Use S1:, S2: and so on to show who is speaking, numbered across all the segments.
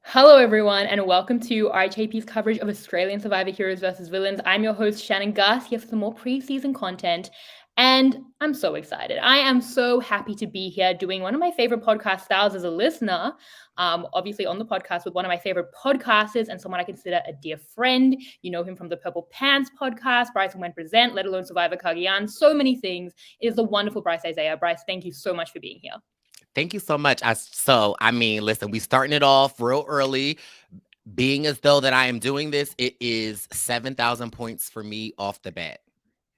S1: Hello, everyone, and welcome to RHAP's coverage of Australian Survivor Heroes versus Villains. I'm your host, Shannon Guss, here for some more pre-season content, and I'm so excited. I am so happy to be here doing one of my favorite podcast styles as a listener, obviously on the podcast with one of my favorite podcasters and someone I consider a dear friend. You know him from the Purple Pants podcast, Brice Izyah Present, let alone Survivor Cagayan, so many things. It is the wonderful Brice Izyah. Brice, thank you so much for being here.
S2: Thank you so much. Listen, we starting it off real early, being as though that I am doing this. It is 7,000 points for me off the bat.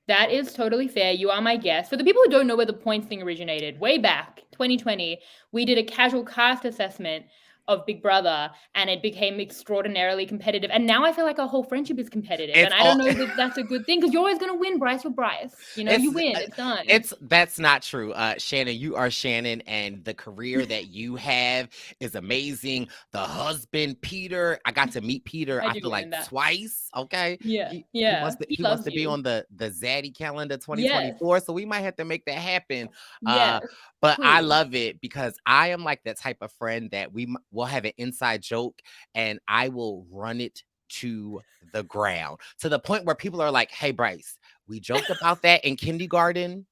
S1: That is totally fair. You are my guest. For the people who don't know where the points thing originated, way back 2020, we did a casual cast assessment of Big Brother, and it became extraordinarily competitive. And now I feel like our whole friendship is competitive, and I don't know that that's a good thing because you're always going to win, Brice. You're Brice. You know, you win. It's done.
S2: That's not true. Shannon, you are Shannon, and the career that you have is amazing. The husband, Peter, I got to meet Peter, I feel like twice. Okay.
S1: Yeah.
S2: He wants to be on the Zaddy calendar 2024. Yes. So we might have to make that happen.
S1: Yes.
S2: But please. I love it because I am like that type of friend that we'll have an inside joke and I will run it to the ground to the point where people are like, hey, Brice, we joked about that in kindergarten.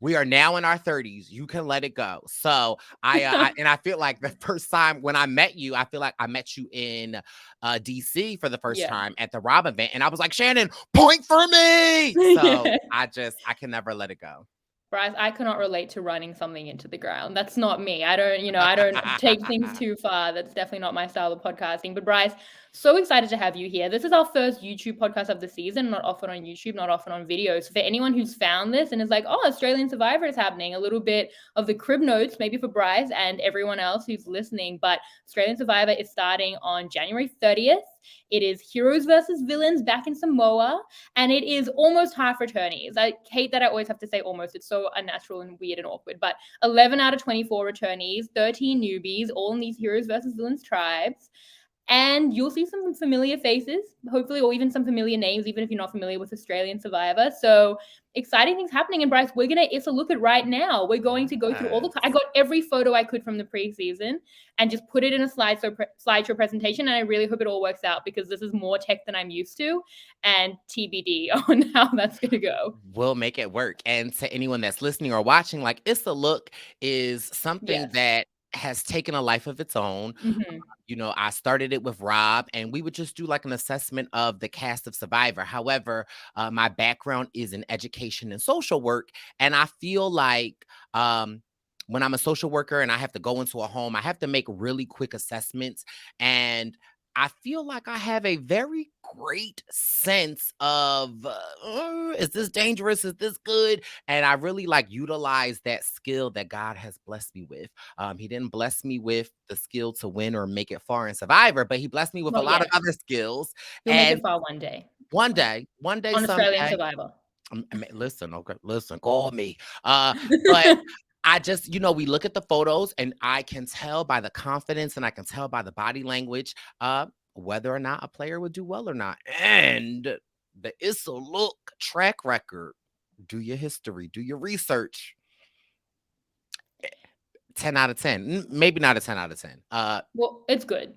S2: We are now in our 30s. You can let it go. So I feel like the first time when I met you, I feel like I met you in DC for the first time at the RHAP event. And I was like, Shannon, point for me. So I can never let it go.
S1: Brice, I cannot relate to running something into the ground. That's not me. I don't take things too far. That's definitely not my style of podcasting. But Brice, so excited to have you here. This is our first YouTube podcast of the season, not often on YouTube, not often on video. So for anyone who's found this and is like, oh, Australian Survivor is happening, a little bit of the crib notes, maybe for Brice and everyone else who's listening. But Australian Survivor is starting on January 30th. It is heroes versus villains back in Samoa, and it is almost half returnees. I hate that I always have to say almost. It's so unnatural and weird and awkward. But 11 out of 24 returnees, 13 newbies, all in these heroes versus villains tribes. And you'll see some familiar faces, hopefully, or even some familiar names, even if you're not familiar with Australian Survivor. So exciting things happening. And Brice, we're going to Issa Look at right now. We're going to go through I got every photo I could from the preseason and just put it in a slideshow presentation. And I really hope it all works out because this is more tech than I'm used to, and TBD on how that's going to go.
S2: We'll make it work. And to anyone that's listening or watching, like Issa Look is something that has taken a life of its own. You know, I started it with Rob and we would just do like an assessment of the cast of Survivor. However, my background is in education and social work. And I feel like when I'm a social worker and I have to go into a home, I have to make really quick assessments. And I feel like I have a very great sense of, is this dangerous? Is this good? And I really like utilize that skill that God has blessed me with. He didn't bless me with the skill to win or make it far in Survivor, but he blessed me with a lot of other skills.
S1: You'll make it far one day.
S2: One day
S1: on Australian Survivor.
S2: Listen, call me. But I just, we look at the photos and I can tell by the confidence and I can tell by the body language whether or not a player would do well or not. And the Issa Look track record, do your history, do your research. 10 out of 10. Maybe not a 10 out of 10.
S1: Well, it's good.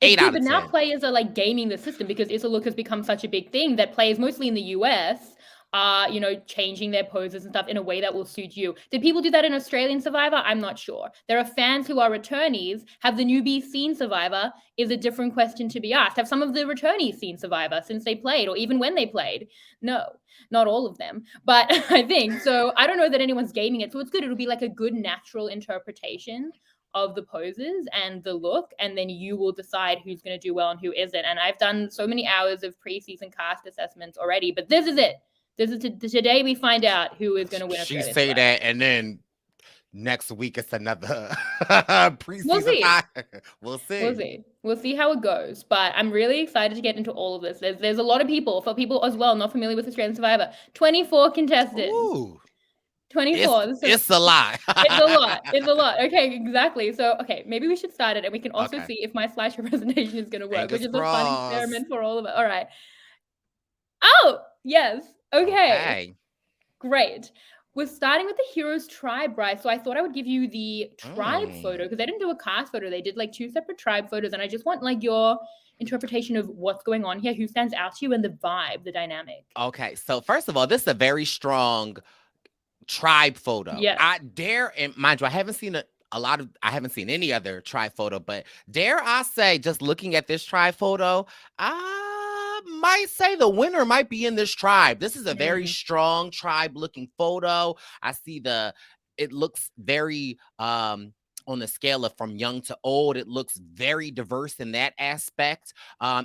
S2: 8 out of 10.
S1: But now players are like gaming the system because Issa Look has become such a big thing that players mostly in the US are, changing their poses and stuff in a way that will suit you. Did people do that in Australian Survivor? I'm not sure. There are fans who are returnees. Have the newbies seen Survivor is a different question to be asked. Have some of the returnees seen Survivor since they played or even when they played? No, not all of them. But I think so. I don't know that anyone's gaming it. So it's good. It'll be like a good natural interpretation of the poses and the look, and then you will decide who's going to do well and who isn't. And I've done so many hours of preseason cast assessments already, but this is it. This is today we find out who is going to win.
S2: She say that, and then next week it's another preseason. We'll see.
S1: We'll see how it goes. But I'm really excited to get into all of this. There's a lot of people as well not familiar with Australian Survivor. 24 contestants.
S2: Ooh.
S1: 24.
S2: It's a lot.
S1: It's a lot. Okay, exactly. So, maybe we should start it, and we can also see if my slideshow presentation is going to work, which is a fun experiment for all of it. All right. Oh, yes. Okay. Great. We're starting with the Heroes Tribe, Brice. So I thought I would give you the tribe photo because they didn't do a cast photo. They did like 2 separate tribe photos, and I just want like your interpretation of what's going on here, who stands out to you, and the vibe, the dynamic.
S2: Okay, so first of all, this is a very strong tribe photo.
S1: Yes.
S2: I dare, and mind you, I haven't seen I haven't seen any other tribe photo, but dare I say, just looking at this tribe photo, I might say the winner might be in this tribe. This is a very strong tribe looking photo. I see it looks very on the scale of from young to old. It looks very diverse in that aspect.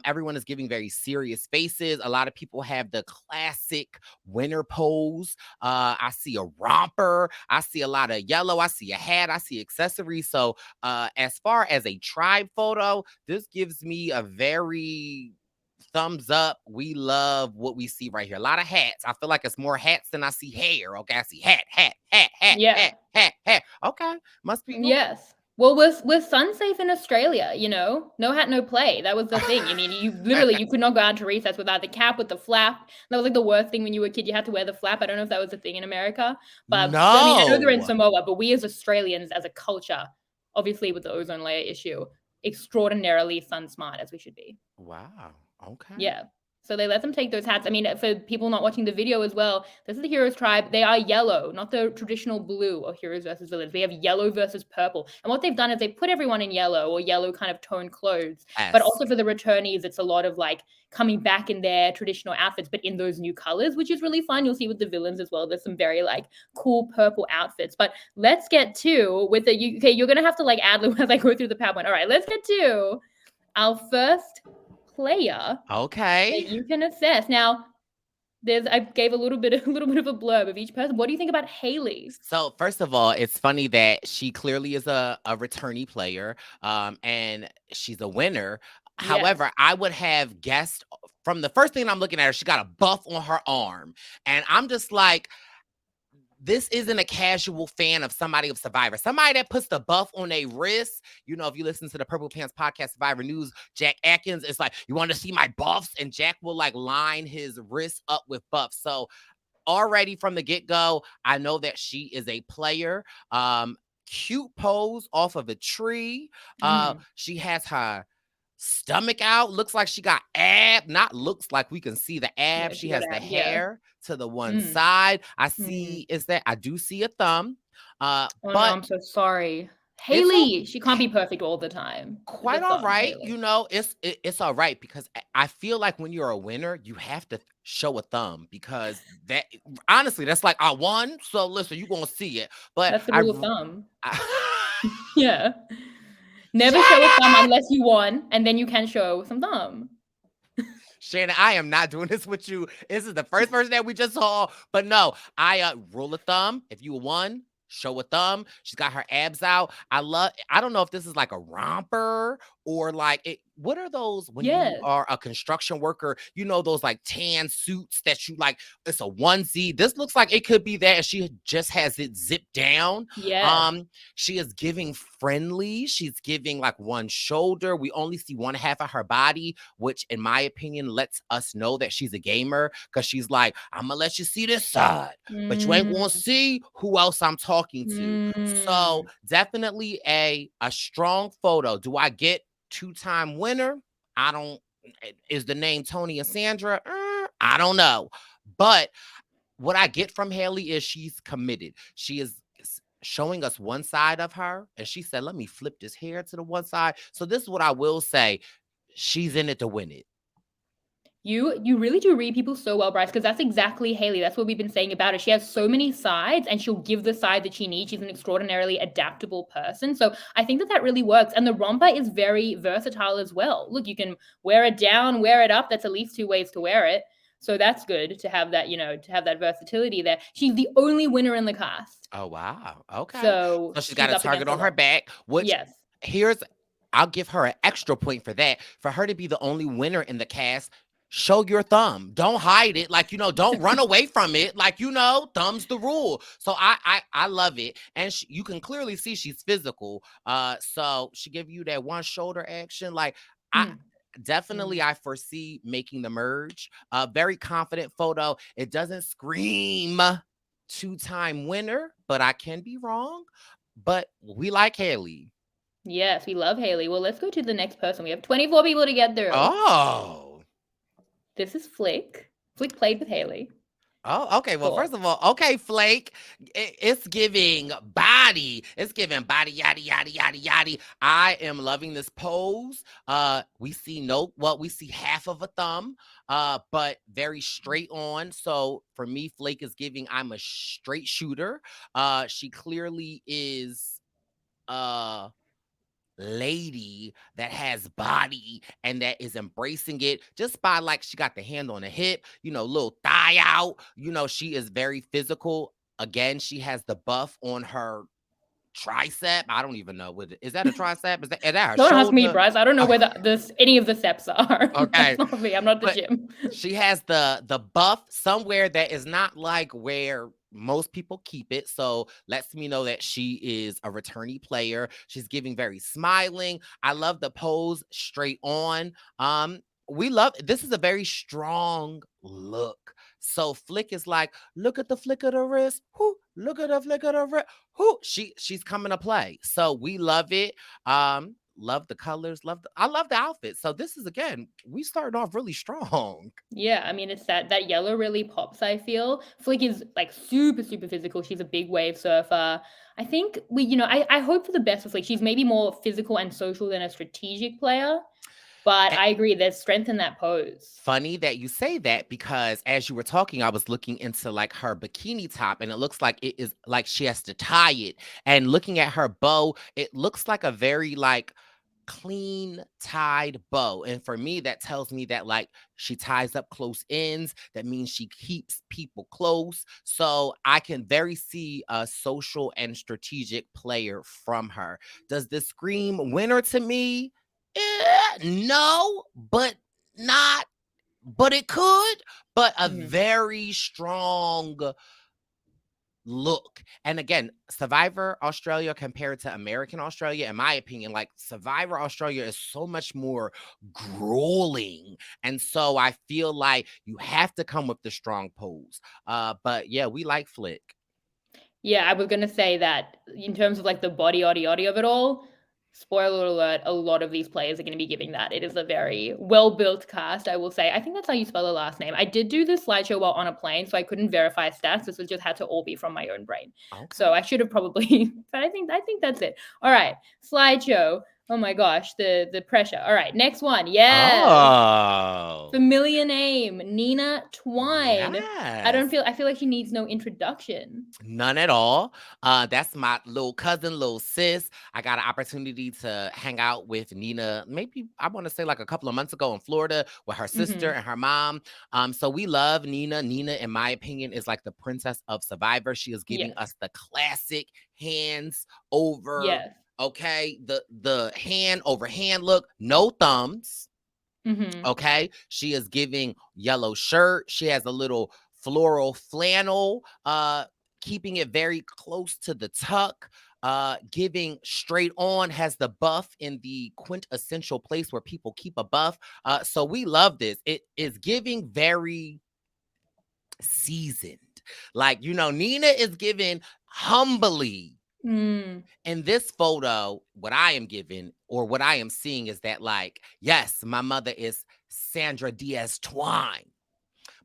S2: Everyone is giving very serious faces. A lot of people have the classic winner pose. I see a romper. I see a lot of yellow. I see a hat. I see accessories. So as far as a tribe photo, this gives me a very thumbs up. We love what we see right here. A lot of hats. I feel like it's more hats than I see hair. Okay, I see hat, hat. Okay, must be good.
S1: Yes. Well, we're sun safe in Australia, you know? No hat, no play. That was the thing. I mean, you could not go out to recess without the cap with the flap. That was like the worst thing when you were a kid. You had to wear the flap. I don't know if that was a thing in America, but I mean, I know they're in
S2: No.
S1: Samoa, but we as Australians, as a culture, obviously with the ozone layer issue, extraordinarily sun smart as we should be.
S2: Wow. Okay.
S1: Yeah. So they let them take those hats. I mean, for people not watching the video as well, this is the Heroes Tribe. They are yellow, not the traditional blue of Heroes versus Villains. We have yellow versus purple. And what they've done is they put everyone in yellow or yellow kind of tone clothes.
S2: Yes.
S1: But also for the returnees, it's a lot of like coming back in their traditional outfits, but in those new colors, which is really fun. You'll see with the villains as well. There's some very like cool purple outfits. But let's get to with the, okay, you're going to have to like ad lib as I go through the PowerPoint. All right, let's get to our first player.
S2: Okay.
S1: That you can assess. Now, I gave a little bit of a blurb of each person. What do you think about Haley?
S2: So first of all, it's funny that she clearly is a returnee player, and she's a winner.
S1: Yes.
S2: However, I would have guessed from the first thing I'm looking at her, she got a buff on her arm, and I'm just like, this isn't a casual fan of somebody of Survivor. Somebody that puts the buff on their wrist. You know, if you listen to the Purple Pants podcast, Survivor News, Jack Atkins, it's like, you want to see my buffs? And Jack will like line his wrist up with buffs. So already from the get-go, I know that she is a player. Cute pose off of a tree. She has her stomach out. Looks like she got ab. Not looks like we can see the ab. She has the hair to the one side. I see I do see a thumb.
S1: Oh,
S2: but
S1: no, I'm so sorry. Haley, she can't be perfect all the time.
S2: Quite all right. Haley. You know, it's all right because I feel like when you're a winner, you have to show a thumb because that honestly, that's like I won. So listen, you're gonna see it. But
S1: that's the rule of thumb. Yeah. Never show a thumb unless you won, and then you can show some thumb.
S2: Shannon, I am not doing this with you. This is the first person that we just saw. But no, I rule of thumb. If you won, show a thumb. She's got her abs out. I don't know if this is like a romper or like what are those when you are a construction worker? You know, those like tan suits that you like, it's a onesie. This looks like it could be that. She just has it zipped down.
S1: Yeah.
S2: She is giving friendly. She's giving like one shoulder. We only see one half of her body, which in my opinion lets us know that she's a gamer because she's like, I'm gonna let you see this side, but you ain't gonna see who else I'm talking to. So definitely a strong photo. Do I get 2-time winner? I don't. Is the name Tony and Sandra? I don't know. But what I get from Haley is she's committed. She is showing us one side of her. And she said, let me flip this hair to the one side. So this is what I will say. She's in it to win it.
S1: You really do read people so well, Brice, because that's exactly Haley. That's what we've been saying about her. She has so many sides, and she'll give the side that she needs. She's an extraordinarily adaptable person. So I think that really works. And the romper is very versatile as well. Look, you can wear it down, wear it up. That's at least 2 ways to wear it. So that's good to have that, to have that versatility there. She's the only winner in the cast.
S2: Oh, wow. Okay.
S1: So
S2: she's got a target on her back, which I'll give her an extra point for that. For her to be the only winner in the cast, show your thumb. Don't hide it. Like, don't run away from it. Like, thumb's the rule. So I love it. And you can clearly see she's physical. So she give you that one shoulder action. Like, I foresee making the merge. Very confident photo. It doesn't scream two-time winner, but I can be wrong. But we like Haley.
S1: Yes, we love Haley. Well, let's go to the next person. We have 24 people to get through.
S2: Oh.
S1: This is Flick. Flick played with Haley.
S2: Oh, okay. Well, first of all, okay, Flake, it's giving body. It's giving body, yada, yada, yada, yada. I am loving this pose. We see we see half of a thumb, but very straight on. So for me, Flake is giving, I'm a straight shooter. She clearly is, lady that has body and that is embracing it just by like she got the hand on the hip, little thigh out, she is very physical. Again, she has the buff on her tricep. I don't even know what is that a tricep? Is that her
S1: Don't ask me,
S2: shoulder?
S1: Brice. I don't know where any of the steps are.
S2: Okay.
S1: That's not me. I'm not the
S2: But
S1: gym.
S2: she has the buff somewhere that is not like where most people keep it. So lets me know that she is a returnee player. She's giving very smiling. I love the pose straight on. We love this is a very strong look. So Flick is like, look at the flick of the wrist. Whoo, look at the flick of the wrist. Whoo, she's coming to play. So we love it. Love the colors, I love the outfit. So this is again, we started off really strong.
S1: Yeah, I mean, it's that yellow really pops, I feel. Flick is like super, super physical. She's a big wave surfer. I think I hope for the best for Flick. She's maybe more physical and social than a strategic player. But I agree, there's strength in that pose.
S2: Funny that you say that because as you were talking, I was looking into like her bikini top and it looks like it is like she has to tie it. And looking at her bow, it looks like a very like clean tied bow. And for me, that tells me that like she ties up close ends. That means she keeps people close. So I can very see a social and strategic player from her. Does this scream winner to me? No, but not, but it could, but a very strong look. And again, Survivor Australia compared to American Australia, in my opinion, like Survivor Australia is so much more grueling. And so I feel like you have to come with the strong pose. But yeah, we like Flick.
S1: Yeah, I was gonna say that in terms of like the body of it all, spoiler alert, a lot of these players are gonna be giving that. It is a very well-built cast, I will say. I think that's how you spell the last name. I did do this slideshow while on a plane, so I couldn't verify stats. This was just had to all be from my own brain.
S2: Okay.
S1: So I should have probably, but I think that's it. All right, slideshow. Oh my gosh, the pressure. All right, next one. Yes.
S2: Oh.
S1: Familiar name, Nina Twine.
S2: Yes.
S1: I feel like she needs no introduction.
S2: None at all. That's my little cousin, little sis. I got an opportunity to hang out with Nina, maybe I want to say like a couple of months ago in Florida with her sister and her mom. So we love Nina. Nina, in my opinion, is like the princess of Survivor. She is giving us the classic hands over.
S1: Yes.
S2: Okay, the hand over hand look, no thumbs. Okay, she is giving yellow shirt. She has a little floral flannel, keeping it very close to the tuck. Giving straight on, has the buff in the quintessential place where people keep a buff. So we love this. It is giving very seasoned. Like, Nina is giving humbly. In this photo, what I am giving or what I am seeing is that, like, yes, my mother is Sandra Diaz Twine.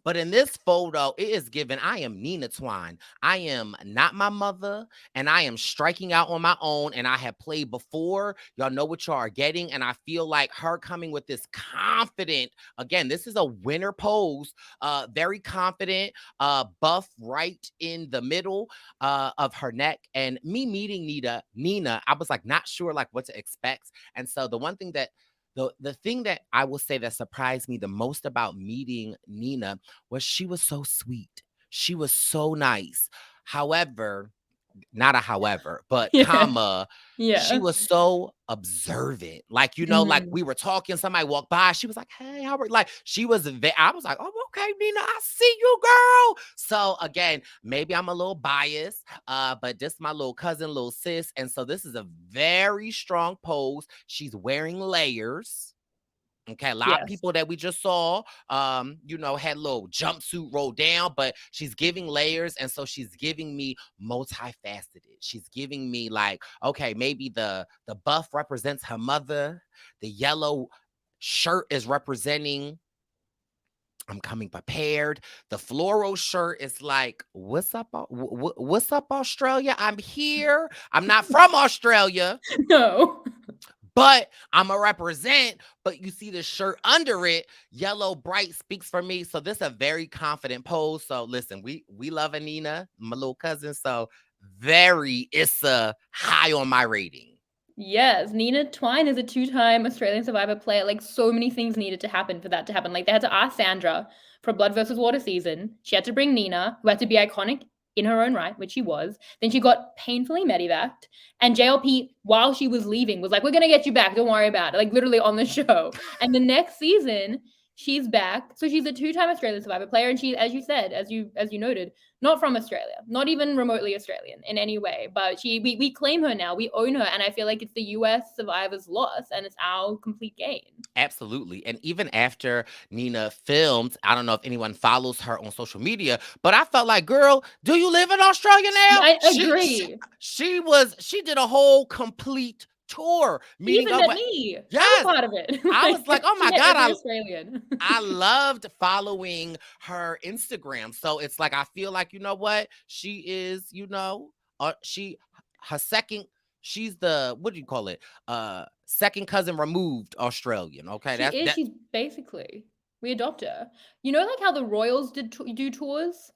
S2: But in this photo, it is given, I am Nina Twine. I am not my mother, and I am striking out on my own, and I have played before. Y'all know what y'all are getting, and I feel like her coming with this confident, again, this is a winner pose, very confident, buff right in the middle of her neck. And me meeting Nina, I was like not sure like what to expect. And so the one thing that the thing that I will say that surprised me the most about meeting Nina was she was so sweet. She was so nice. However, not a however, but comma, she was so observant. Like, like we were talking, somebody walked by, she was like, hey, how are like, she was, I was like, oh, okay, Nina, I see you, girl. So again, maybe I'm a little biased, but this my little cousin, little sis. And so this is a very strong pose. She's wearing layers. Okay, a lot of
S1: Yes.
S2: people that we just saw, you know, had little jumpsuit rolled down, but she's giving layers, and so she's giving me multifaceted. She's giving me like, okay, maybe the buff represents her mother, the yellow shirt is representing I'm coming prepared. The floral shirt is like, what's up? What's up, Australia? I'm here. I'm not from Australia,
S1: No.
S2: but I'm a represent. But you see the shirt under it, yellow bright speaks for me. So this is a very confident pose. So listen, we love Anina, my little cousin. So very Issa high on my rating.
S1: Yes, Nina Twine is a two-time Australian Survivor player. Like, so many things needed to happen for that to happen. Like, they had to ask Sandra for Blood versus Water season. She had to bring Nina, who had to be iconic in her own right, which she was. Then she got painfully medevaced. And JLP, while she was leaving, was like, "We're going to get you back. Don't worry about it." Like, literally on the show. And the next season, she's back. So she's a two-time Australian Survivor player. And she, as you said, as you noted, not from Australia, not even remotely Australian in any way. But we claim her now, we own her, and I feel like it's the US survivors' loss, and it's our complete gain.
S2: Absolutely. And even after Nina filmed, I don't know if anyone follows her on social media, but I felt like, girl, do you live in Australia now?
S1: I agree.
S2: She did a whole complete tour,
S1: She
S2: meeting
S1: even
S2: up
S1: met
S2: with
S1: me. I
S2: yes.
S1: was part of it.
S2: I was like, oh
S1: she
S2: my
S1: met
S2: God,
S1: every Australian.
S2: I loved following her Instagram. So it's like I feel like, you know what? She is, you know, her second, she's the what do you call it? Second cousin removed Australian. Okay.
S1: She is.
S2: That
S1: She's basically, we adopt her. You know, like how the royals do tours.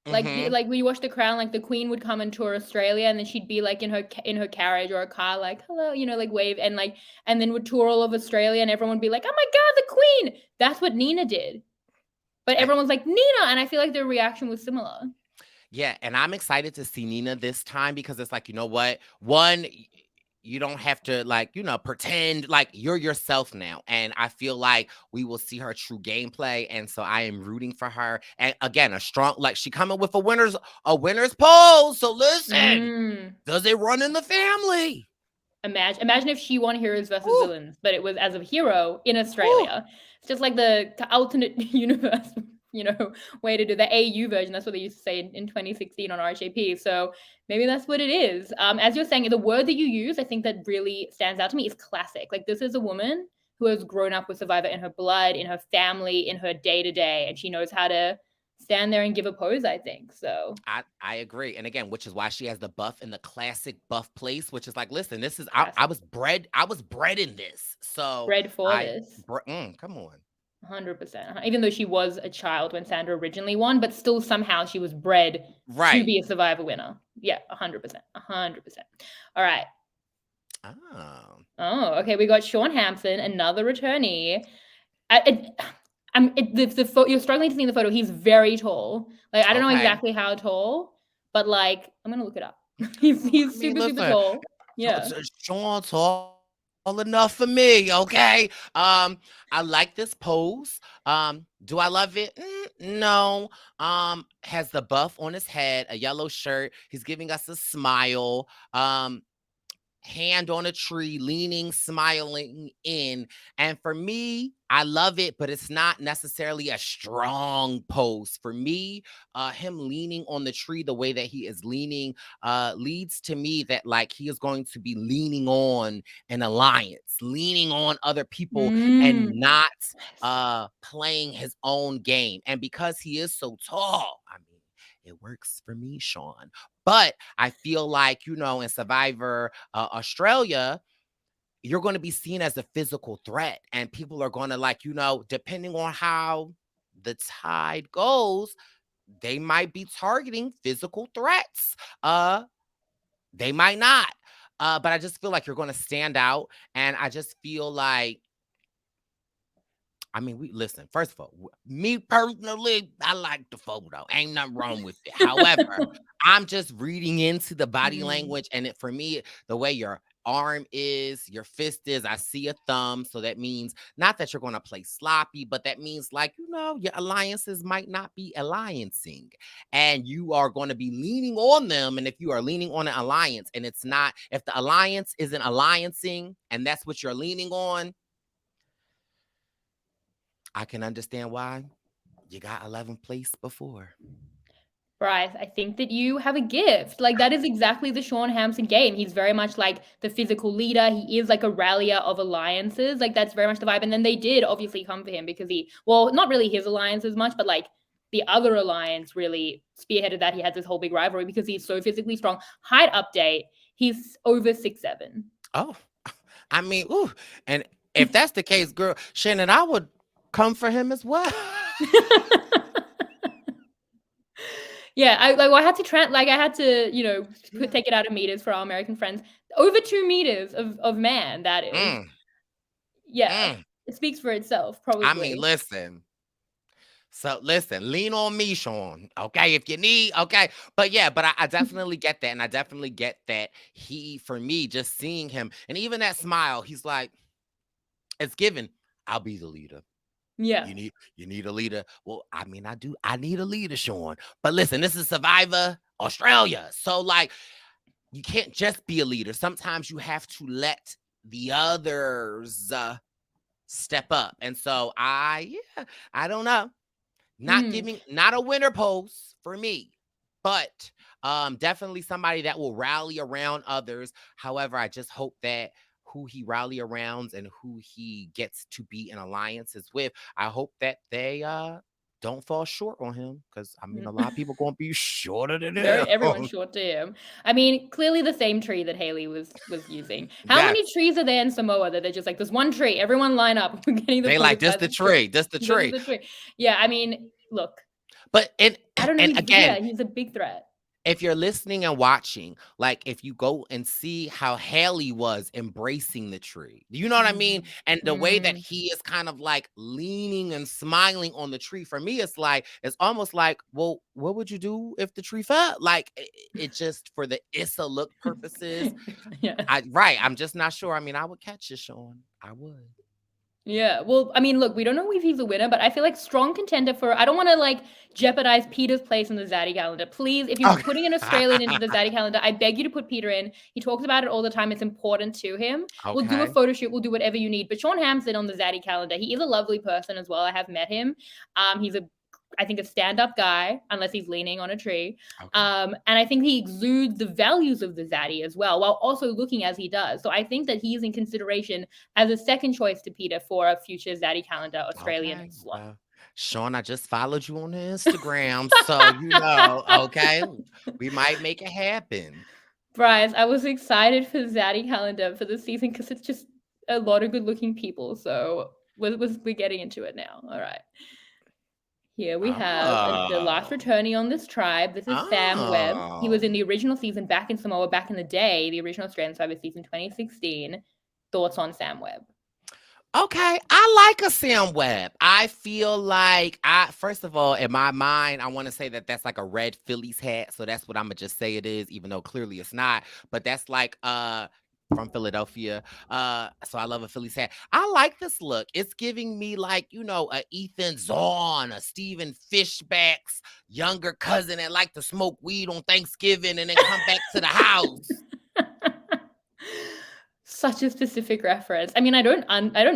S2: mm-hmm.
S1: Like when you watch The Crown, like the Queen would come and tour Australia, and then she'd be like in her carriage or a car, like hello, you know, like wave, and then would tour all of Australia, and everyone would be like, oh my God, the Queen. That's what Nina did, but everyone's like Nina, and I feel like their reaction was similar.
S2: Yeah, and I'm excited to see Nina this time because it's like, you know what? One, you don't have to like, you know, pretend like you're yourself now. And I feel like we will see her true gameplay. And so I am rooting for her. And again, a strong like she coming with a winner's pose. So listen, does it run in the family?
S1: Imagine if she won Heroes versus
S2: Ooh.
S1: Villains, but it was as a hero in Australia. Ooh. It's just like the alternate universe, you know, way to do the AU version. That's what they used to say in 2016 on RHAP. So maybe that's what it is. As you're saying, the word that you use, I think that really stands out to me is classic. Like, this is a woman who has grown up with Survivor in her blood, in her family, in her day-to-day, and she knows how to stand there and give a pose, I think. So
S2: I agree. And again, which is why she has the buff in the classic buff place, which is like, listen, this is I was bred in this. So
S1: bred for this.
S2: Come on.
S1: 100%. Even though she was a child when Sandra originally won, but still somehow she was bred to be a Survivor winner. Yeah, 100%. 100%. All right. Oh, okay. We got Sean Hampson, another returnee. You're struggling to see the photo. He's very tall. Like, I don't know exactly how tall, but like, I'm gonna look it up. he's super tall. Yeah.
S2: Sean tall enough for me. Okay. I like this pose. Do I love it? No. Has the buff on his head, a yellow shirt. He's giving us a smile. Hand on a tree, leaning, smiling in. And for me, I love it, but it's not necessarily a strong pose. For me, him leaning on the tree the way that he is leaning leads to me that like he is going to be leaning on an alliance, leaning on other people and not playing his own game. And because he is so tall, I mean, it works for me, Sean. But I feel like, you know, in Survivor Australia, you're going to be seen as a physical threat. And people are going to like, you know, depending on how the tide goes, they might be targeting physical threats. They might not. But I just feel like you're going to stand out. And I just feel like, I mean, we listen. First of all, me personally, I like the photo. Ain't nothing wrong with it. However, I'm just reading into the body language, and for me, the way your arm is, your fist is, I see a thumb. So that means not that you're going to play sloppy, but that means like, you know, your alliances might not be alliancing, and you are going to be leaning on them. And if you are leaning on an alliance, and it's not, if the alliance isn't alliancing, and that's what you're leaning on. I can understand why you got 11th place before.
S1: Brice, I think that you have a gift. Like, that is exactly the Sean Hampson game. He's very much like the physical leader. He is like a rallier of alliances. Like, that's very much the vibe. And then they did obviously come for him because well, not really his alliance as much, but like the other alliance really spearheaded that. He had this whole big rivalry because he's so physically strong. Height update, he's over 6'7".
S2: Oh, I mean, ooh. And if that's the case, girl, Shannon, I would come for him as well.
S1: Yeah, I had to take it out of meters for our American friends. Over 2 meters of man, that is. Yeah, it speaks for itself, probably.
S2: I mean, listen. So listen, lean on me, Sean. Okay, if you need, okay. But yeah, but I definitely get that. And I definitely get that for me, just seeing him and even that smile, he's like, it's given, I'll be the leader.
S1: Yeah.
S2: You need a leader. Well, I mean, I need a leader, Sean. But listen, this is Survivor Australia. So like, you can't just be a leader. Sometimes you have to let the others step up. And so I don't know. Not a winner pose for me, but definitely somebody that will rally around others. However, I just hope that who he rally around and who he gets to be in alliances with, I hope that they don't fall short on him, because I mean a lot of people gonna be shorter than him.
S1: Everyone's short to him. I mean, clearly the same tree that Haley was using. How many trees are there in Samoa that they're just like, there's one tree, everyone line up? We're getting
S2: they like this the tree.
S1: Yeah, I mean, look.
S2: But
S1: I don't know. He's a big threat.
S2: If you're listening and watching, like if you go and see how Haley was embracing the tree, you know what I mean? And the way that he is kind of like leaning and smiling on the tree, for me, it's almost like, well, what would you do if the tree fell? Like it just for the Issa Look purposes.
S1: Yeah.
S2: I'm just not sure. I mean, I would catch it, Sean. I would.
S1: Yeah, well, I mean, look, we don't know if he's a winner, but I feel like strong contender for. I don't want to like jeopardize Peter's place in the Zaddy calendar. Please, if you're putting an Australian into the Zaddy calendar, I beg you to put Peter in. He talks about it all the time. It's important to him. Okay. We'll do a photo shoot. We'll do whatever you need. But Sean Hampson on the Zaddy calendar, he is a lovely person as well. I have met him. He's I think a stand-up guy, unless he's leaning on a tree. Okay. And I think he exudes the values of the Zaddy as well, while also looking as he does. So I think that he's in consideration as a second choice to Peter for a future Zaddy calendar Australian slot.
S2: Sean, I just followed you on the Instagram, so you know, okay, we might make it happen.
S1: Brice, I was excited for Zaddy calendar for the season because it's just a lot of good-looking people. So we're getting into it now. All right. Here we have the last returnee on this tribe. This is Sam Webb. He was in the original season back in Samoa back in the day, the original Australian Survivor season 2016. Thoughts on Sam Webb?
S2: Okay, I like a Sam Webb. I feel like first of all, in my mind, I want to say that that's like a red Phillies hat. So that's what I'm gonna just say it is, even though clearly it's not. But that's like from Philadelphia. So I love a Phillies hat. I like this look. It's giving me like, you know, a Ethan Zahn, a Stephen Fishback's younger cousin that like to smoke weed on Thanksgiving and then come back to the house.
S1: Such a specific reference. I mean, I don't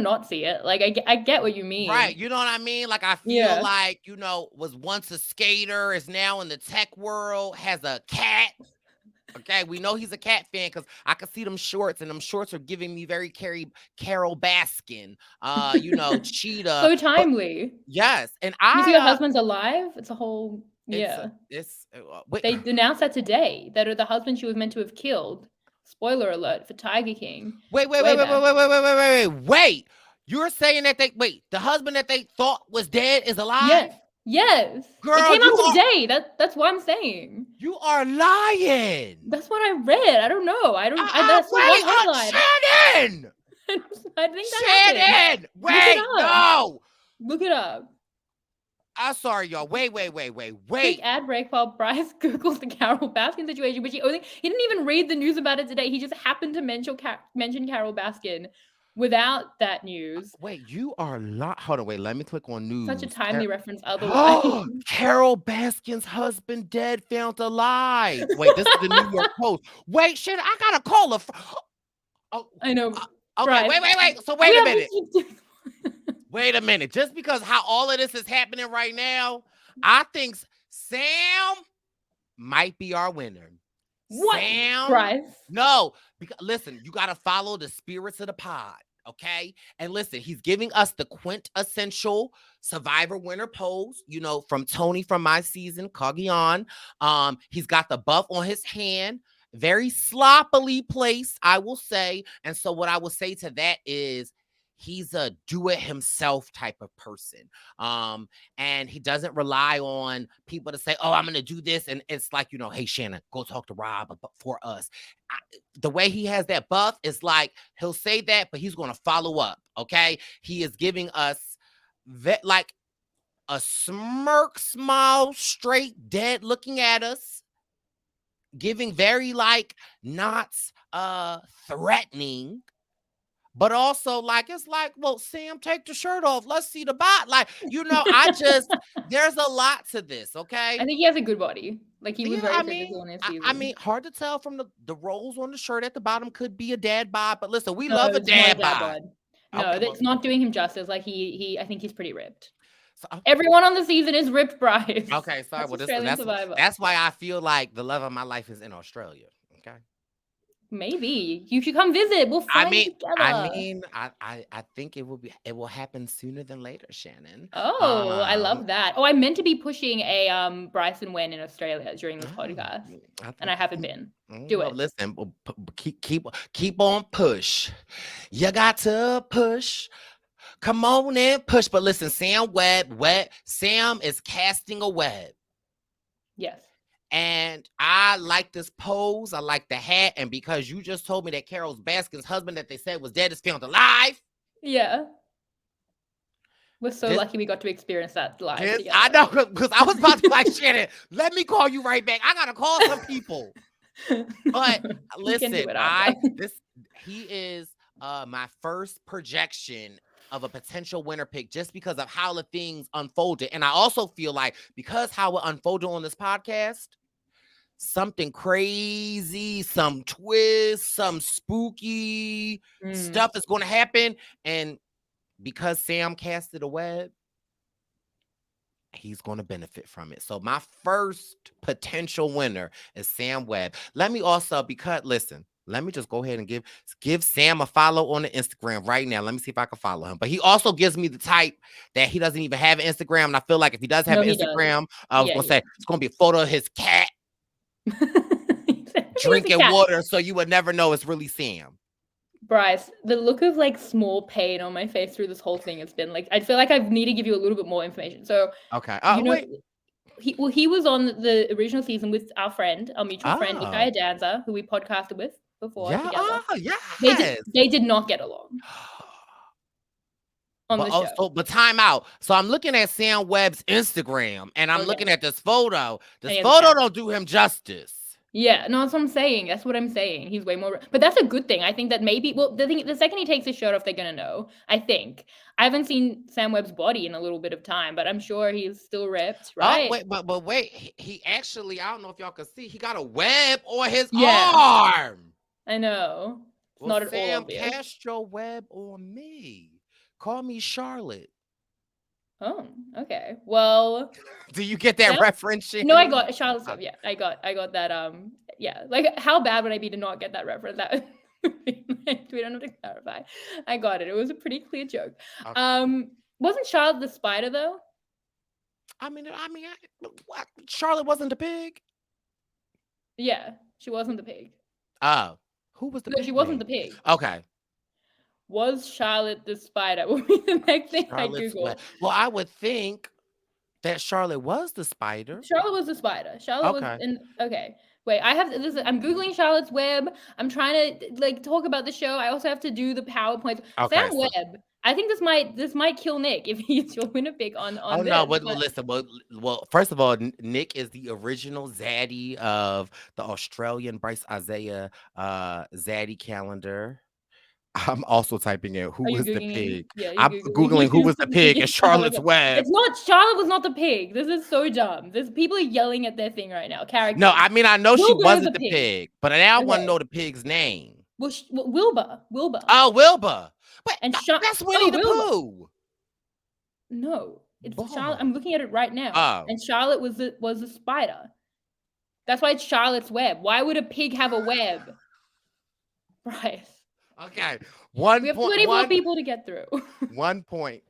S1: not see it. Like I get what you mean.
S2: Right. You know what I mean? Like I feel like, you know, was once a skater, is now in the tech world, has a cat. Okay, we know he's a cat fan because I can see them shorts, and them shorts are giving me very Carol Baskin, you know, Cheetah.
S1: So timely.
S2: Yes, and
S1: you see your husband's alive. It's a whole they announced that today that the husband she was meant to have killed. Spoiler alert for Tiger King.
S2: Wait. You're saying that the husband that they thought was dead is alive?
S1: Yes. Girl, it came out today. That's what I'm saying.
S2: You are lying.
S1: That's what I read. I don't know. That's one headline.
S2: Shannon!
S1: I think that
S2: Shannon! Wait, no!
S1: Look it up.
S2: I'm sorry, y'all. Wait.
S1: Quick ad break while Brice Googles the Carol Baskin situation, but he didn't even read the news about it today. He just happened to mention Carol Baskin without that news.
S2: Wait, you are hold on, wait, let me click on news.
S1: Such a timely reference otherwise.
S2: Carol Baskin's husband dead, found alive. Wait, this is the New York Post. Wait, shit, I gotta call her.
S1: I know.
S2: Okay, wait. So wait a minute. Wait a minute. Just because how all of this is happening right now, I think Sam might be our winner.
S1: What?
S2: Sam?
S1: Brice?
S2: No. Because, listen, you got to follow the spirits of the pod. Okay. And listen, he's giving us the quintessential Survivor winner pose, from Tony from my season, Cagayan. He's got the buff on his hand, very sloppily placed, I will say. And so, what I will say to that is, he's a do-it-himself type of person. And he doesn't rely on people to say, oh, I'm going to do this. And it's like, hey, Shannon, go talk to Rob for us. The way he has that buff is like, he'll say that, but he's going to follow up. Okay. He is giving us like a smirk, smile, straight, dead looking at us, giving very like not threatening. But also, like, it's like, well, Sam, take the shirt off. Let's see the bot. Like, there's a lot to this, okay?
S1: I think he has a good body. Like, he was very physical in his season.
S2: I mean, hard to tell from the rolls on the shirt at the bottom. Could be a dad bod, but listen, we love a dad bod.
S1: No, it's not doing him justice. Like, I think he's pretty ripped. So, everyone on the season is ripped, Brice.
S2: Okay, sorry. That's why I feel like the love of my life is in Australia, okay?
S1: Maybe you should come visit. We'll find together.
S2: I think it will happen sooner than later, Shannon.
S1: Oh, I love that. Oh, I meant to be pushing a Brice and Wen in Australia during this podcast, and I haven't been. Do it.
S2: Listen, keep on push. You got to push. Come on and push. But listen, Sam is casting a web.
S1: Yes.
S2: And I like this pose. I like the hat. And because you just told me that Carol Baskin's husband that they said was dead is found alive.
S1: Yeah. We're so lucky we got to experience that live together.
S2: I know, because I was about to like, Shannon, let me call you right back. I got to call some people. But listen, he is my first projection of a potential winner pick just because of how the things unfolded. And I also feel like because how it unfolded on this podcast, something crazy, some twist, some spooky stuff is going to happen. And because Sam casted a web, he's going to benefit from it. So my first potential winner is Sam Webb. Let me also, let me just go ahead and give Sam a follow on the Instagram right now. Let me see if I can follow him. But he also gives me the type that he doesn't even have an Instagram. And I feel like if he does have an Instagram, I was going to say it's going to be a photo of his cat drinking water, so you would never know it's really Sam.
S1: Brice, the look of like small pain on my face through this whole thing, it's been like, I feel like I need to give you a little bit more information. So,
S2: okay.
S1: Wait. He was on the original season with our mutual friend, Issa Look, who we podcasted with before together.
S2: Yes.
S1: They did not get along. On the show.
S2: But time out. So I'm looking at Sam Webb's Instagram and I'm looking at this photo. This photo don't do him justice.
S1: Yeah, no, that's what I'm saying. That's what I'm saying. He's way more, but that's a good thing. I think that maybe, the second he takes his shirt off, they're gonna know. I think I haven't seen Sam Webb's body in a little bit of time, but I'm sure he's still ripped, right?
S2: But wait, he actually, I don't know if y'all can see, he got a web on his arm.
S1: I know. It's not at all obvious.
S2: Sam cast your web on me. Call me Charlotte.
S1: Oh, okay. Well,
S2: do you get that reference?
S1: No, I got Charlotte's web. Yeah, I got that. Yeah, like how bad would I be to not get that reference? That we don't have to clarify. I got it. It was a pretty clear joke. Okay. Wasn't Charlotte the spider though?
S2: Charlotte wasn't the pig.
S1: Yeah, she wasn't the pig.
S2: Oh, who was the pig?
S1: She wasn't the pig.
S2: Okay.
S1: Was Charlotte the spider? Will be the next thing I Google.
S2: Well, I would think that Charlotte was the spider.
S1: Charlotte was the spider. Charlotte was in. Okay, wait. I have this. I'm googling Charlotte's Web. I'm trying to like talk about the show. I also have to do the PowerPoint. Okay, Sam Webb. I think this might kill Nick if he's your winner pick on. Oh
S2: no! Listen. Well, first of all, Nick is the original zaddy of the Australian Brice Izyah zaddy calendar. I'm also typing in who was the pig. Yeah, I'm Googling who was the pig and Charlotte's Web.
S1: It's not, Charlotte was not the pig. This is so dumb. People are yelling at their thing right now. Character.
S2: No, I mean, I know she wasn't the pig, but now I want to know the pig's name.
S1: Well, Wilbur.
S2: Oh, Wilbur. But that's Winnie the Pooh.
S1: No, it's Charlotte.
S2: Boy.
S1: I'm looking at it right now,
S2: Oh.
S1: and Charlotte was the spider. That's why it's Charlotte's Web. Why would a pig have a web? Brice.
S2: Okay.
S1: We have 24 people to get through.
S2: 1 point.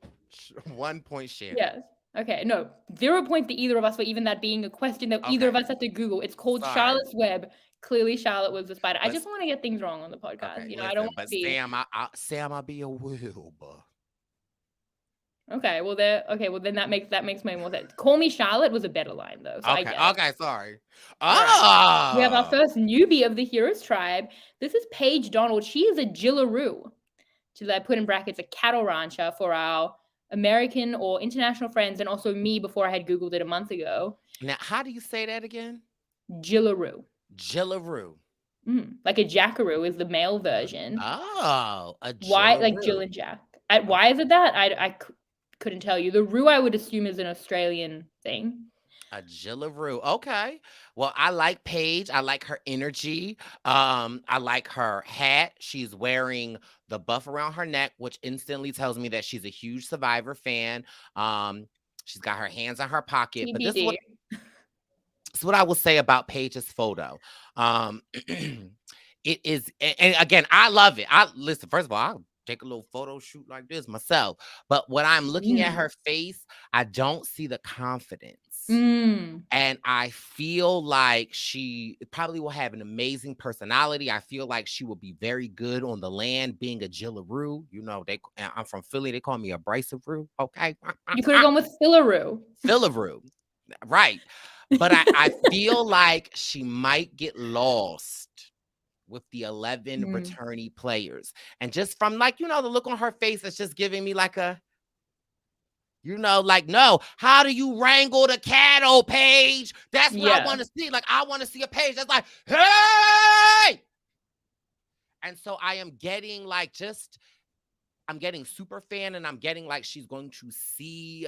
S2: 1 point, Shannon.
S1: Yes. Okay. No, 0 points to either of us for even that being a question that either of us had to Google. It's called Charlotte's Web. Clearly, Charlotte was the spider. I just want to get things wrong on the podcast.
S2: Okay,
S1: You know, I don't want to be.
S2: Sam, I'll be a Wilbur.
S1: Okay, well then that makes my more sense. Call Me Charlotte was a better line though. So
S2: Okay, sorry.
S1: Right. We have our first newbie of the Heroes Tribe. This is Paige Donald. She is a Jillaroo. I put in brackets a cattle rancher for our American or international friends, and also me before I had Googled it a month ago.
S2: Now, how do you say that again?
S1: Jillaroo.
S2: Jillaroo.
S1: Like a jackaroo is the male version.
S2: Oh, a Jillaroo.
S1: Why, like Jill and Jack? Why is it that? I couldn't tell you. The roo I would assume is an Australian thing.
S2: A Jillaroo. Okay. Well, I like Paige. I like her energy. I like her hat. She's wearing the buff around her neck, which instantly tells me that she's a huge Survivor fan. She's got her hands in her pocket. But this is what I will say about Paige's photo. It is, and again, I love it. Listen, first of all, I'll take a little photo shoot like this myself. But when I'm looking at her face, I don't see the confidence. And I feel like she probably will have an amazing personality. I feel like she will be very good on the land, being a Jillaroo. You know, I'm from Philly. They call me a Bricearoo. Okay.
S1: You could have gone with Fillaroo.
S2: Fillaroo. Right. But I feel like she might get lost with the 11 returnee players. And just from like, the look on her face, it's just giving me like a, like, no, how do you wrangle the cattle, Paige? That's what I want to see. Like, I want to see a Paige that's like, hey! And so I am getting like, I'm getting super fan, and I'm getting like, she's going to see